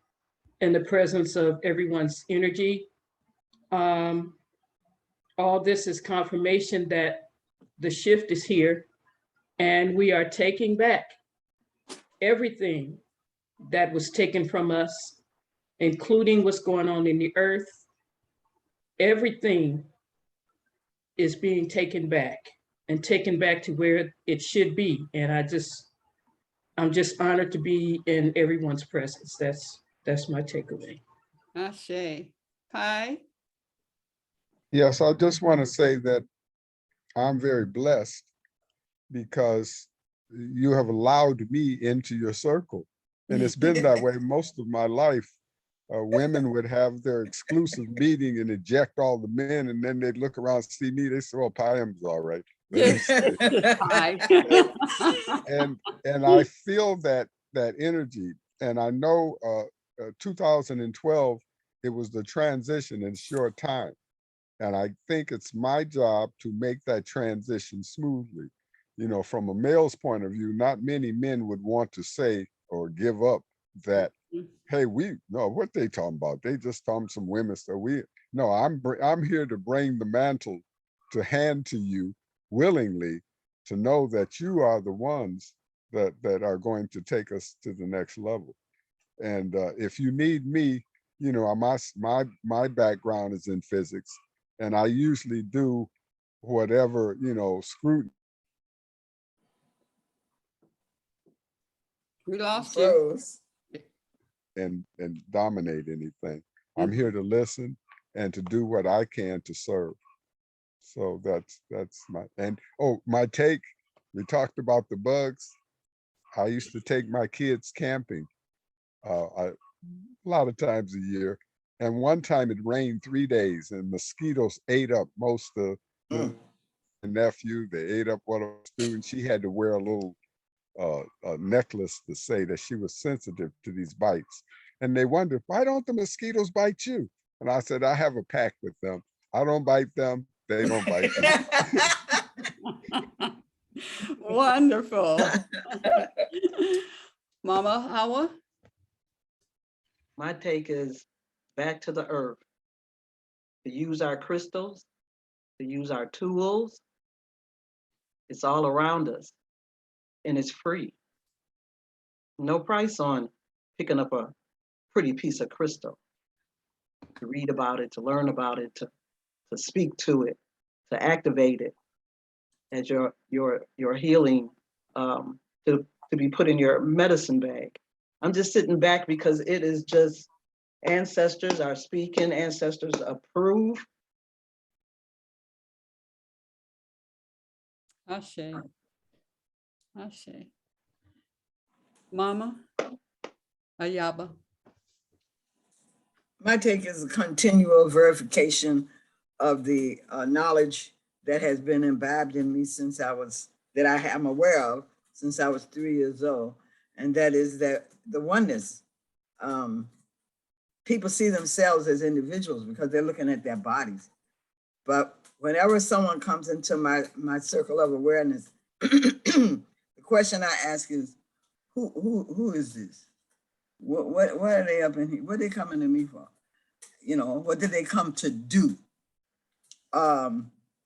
Speaker 18: in the presence of everyone's energy. All this is confirmation that the shift is here, and we are taking back everything that was taken from us, including what's going on in the earth. Everything is being taken back and taken back to where it should be. And I'm just honored to be in everyone's presence. That's my takeaway.
Speaker 1: Ashe. Pi.
Speaker 10: Yes, I just want to say that I'm very blessed because you have allowed me into your circle. And it's been that way most of my life. Women would have their exclusive meeting and eject all the men, and then they'd look around and see me. They say, "Well, Pam's all right." And I feel that energy. And I know 2012, it was the transition in short time. And I think it's my job to make that transition smoothly. You know, from a male's point of view, not many men would want to say or give up that, hey, what they talking about? They just talking some women. So I'm here to bring the mantle to hand to you willingly, to know that you are the ones that are going to take us to the next level. And if you need me, you know, my background is in physics, and I usually do whatever, you know, scrutiny.
Speaker 1: We lost you.
Speaker 10: And dominate anything. I'm here to listen and to do what I can to serve. So that's my, and oh, my take, we talked about the bugs. I used to take my kids camping a lot of times a year. And one time it rained 3 days and mosquitoes ate up most of the nephew. They ate up one of the students. She had to wear a little a necklace to say that she was sensitive to these bites. And they wondered, why don't the mosquitoes bite you? And I said, I have a pact with them. I don't bite them. They don't bite me.
Speaker 1: Wonderful. Mama Hawa?
Speaker 4: My take is back to the earth, to use our crystals, to use our tools. It's all around us and it's free. No price on picking up a pretty piece of crystal, to read about it, to learn about it, to speak to it, to activate it as your healing, to be put in your medicine bag. I'm just sitting back because it is just, ancestors are speaking, ancestors approve.
Speaker 1: Ashe. Ashe. Mama Ayaba.
Speaker 3: My take is a continual verification of the knowledge that has been imbibed in me since that I am aware of since I was 3 years old. And that is that the oneness, people see themselves as individuals because they're looking at their bodies. But whenever someone comes into my circle of awareness, the question I ask is, who is this? What are they up in here? What are they coming to me for? You know, what did they come to do?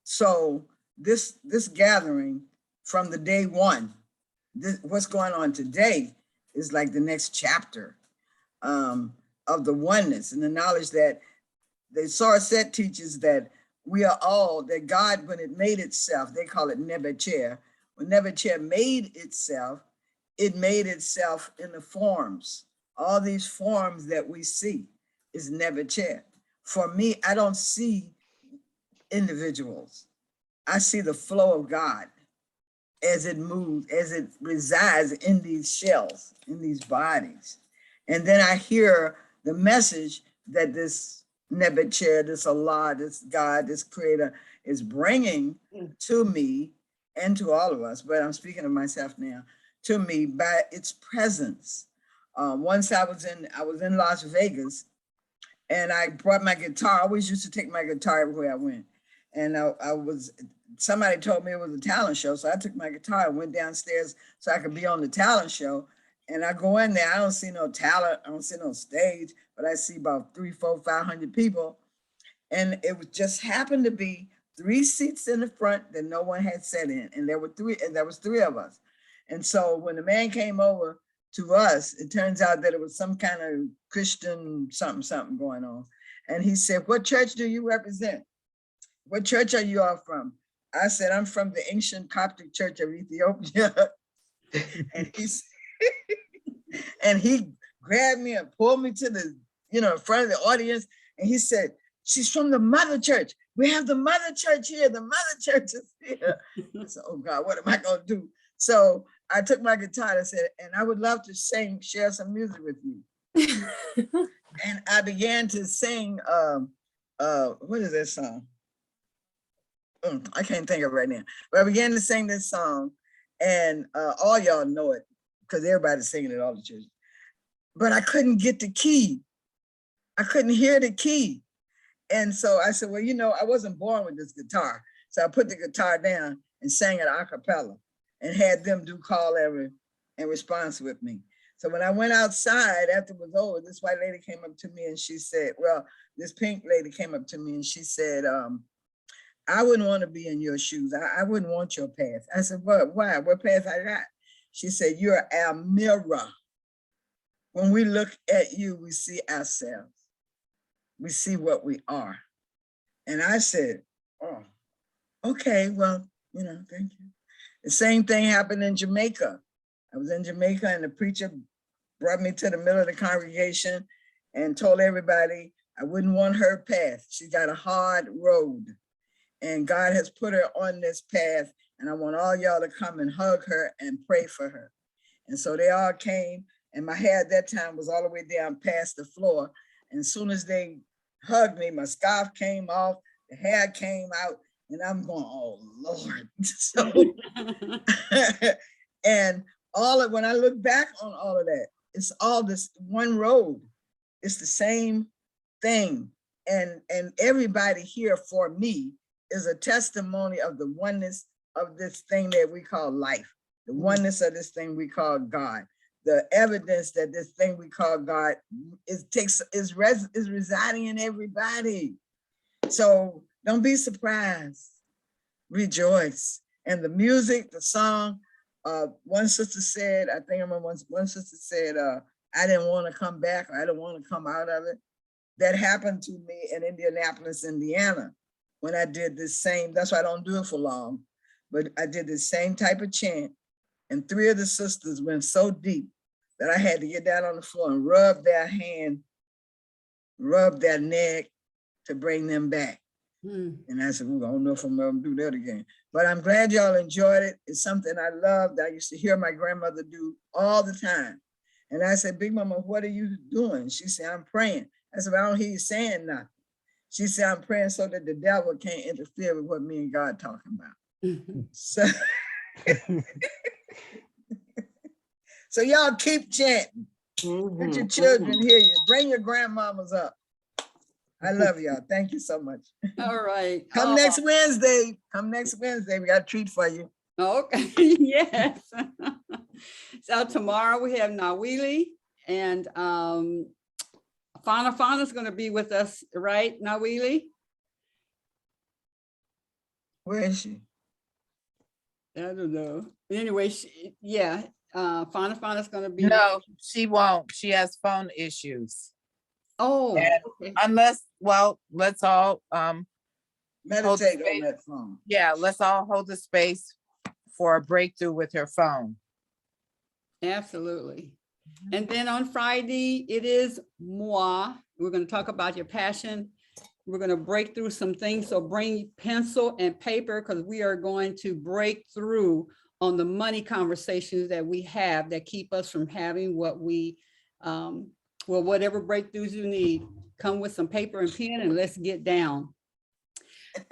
Speaker 3: So this gathering from the day one, what's going on today is like the next chapter of the oneness and the knowledge that the Source teaches that we are all, that God, when it made itself, they call it Nebuchadnezzar. When Nebuchadnezzar made itself, it made itself in the forms. All these forms that we see is Nebuchadnezzar. For me, I don't see individuals. I see the flow of God as it moves, as it resides in these shells, in these bodies. And then I hear the message that this Nebuchadnezzar, this Allah, this God, this creator is bringing to me and to all of us, but I'm speaking of myself now, to me by its presence. Once I was in Las Vegas and I brought my guitar. I always used to take my guitar everywhere I went. And somebody told me it was a talent show. So I took my guitar and went downstairs so I could be on the talent show. And I go in there, I don't see no talent, I don't see no stage, but I see about 300, 400, 500 people. And it was just happened to be 3 seats in the front that no one had sat in. And there was 3 of us. And so when the man came over to us, it turns out that it was some kind of Christian something going on. And he said, "What church do you represent? What church are you all from?" I said, "I'm from the ancient Coptic Church of Ethiopia." And he grabbed me and pulled me to the, in front of the audience. And he said, "She's from the mother church. We have the mother church here. The mother church is here." I said, "Oh God, what am I going to do?" So I took my guitar and I said, "And I would love to share some music with you." And I began to sing, what is that song? I can't think of it right now. But I began to sing this song, and all y'all know it because everybody's singing it all the churches. But I couldn't get the key. I couldn't hear the key. And so I said, well, I wasn't born with this guitar. So I put the guitar down and sang it a cappella and had them do call and response with me. So when I went outside after it was over, this white lady came up to me and she said, this pink lady came up to me and she said, "I wouldn't want to be in your shoes. I wouldn't want your path." I said, "What? Why? What path I got?" She said, you're our mirror. When we look at you, we see ourselves. We see what we are. And I said, oh, okay, well, you know, thank you. The same thing happened in Jamaica. I was in Jamaica and the preacher brought me to the middle of the congregation and told everybody I wouldn't want her path. She got a hard road and God has put her on this path, and I want all y'all to come and hug her and pray for her. And so they all came, and my hair at that time was all the way down past the floor. And as soon as they hugged me, my scarf came off, the hair came out, and I'm going, oh Lord. So, and when I look back on all of that, it's all this one road. It's the same thing. And everybody here for me is a testimony of the oneness of this thing that we call life, the oneness of this thing we call God, the evidence that this thing we call God is residing in everybody. So don't be surprised, rejoice. And the music, the song, one sister said, I think I remember one sister said, I didn't want to come back, or I didn't want to come out of it. That happened to me in Indianapolis, Indiana, when I did this same, that's why I don't do it for long, but I did the same type of chant, and 3 of the sisters went so deep that I had to get down on the floor and rub their hand, rub their neck to bring them back. And I said, I don't know if I'm gonna do that again. But I'm glad y'all enjoyed it. It's something I loved. I used to hear my grandmother do all the time. And I said, Big Mama, what are you doing? She said, I'm praying. I said, I don't hear you saying nothing. She said, I'm praying so that the devil can't interfere with what me and God talking about. So, so y'all keep chanting. Let your children hear you. Bring your grandmamas up. I love y'all. Thank you so much.
Speaker 1: All right.
Speaker 3: Come next Wednesday. Come next Wednesday. We got a treat for you.
Speaker 1: Okay. Yes. So tomorrow we have Nawili, and Fana's going to be with us, right, Nawili?
Speaker 3: Where is she?
Speaker 1: I don't know. Anyway, Fana's going to be.
Speaker 5: No, she won't. She has phone issues.
Speaker 1: Oh,
Speaker 5: and
Speaker 1: okay.
Speaker 5: Unless, well, let's all
Speaker 3: meditate on that phone.
Speaker 5: Yeah, let's all hold the space for a breakthrough with her phone.
Speaker 1: Absolutely. And then on Friday, it is moi. We're going to talk about your passion. We're going to break through some things. So bring pencil and paper, because we are going to break through on the money conversations that we have that keep us from having what we, well, whatever breakthroughs you need. Come with some paper and pen and let's get down.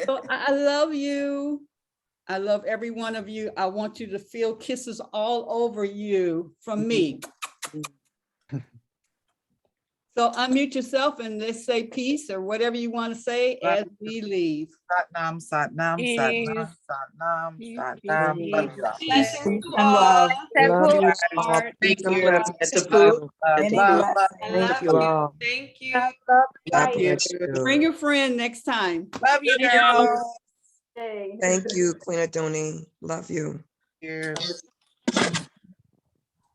Speaker 1: So I love you. I love every one of you. I want you to feel kisses all over you from me. So unmute yourself and let's say peace or whatever you want to say as we leave.
Speaker 5: Satnam, Satnam, Satnam, Satnam, Satnam.
Speaker 1: Peace
Speaker 5: and
Speaker 1: love.
Speaker 17: Love you all.
Speaker 5: Thank
Speaker 17: Peace and
Speaker 5: you.
Speaker 17: blessings.
Speaker 5: Love, love.
Speaker 17: Thank you all.
Speaker 7: Thank you.
Speaker 17: God bless you.
Speaker 1: Bring your friend next time.
Speaker 5: Love you, girls.
Speaker 17: Thank you, Queen Adoni. Love you.
Speaker 5: Cheers.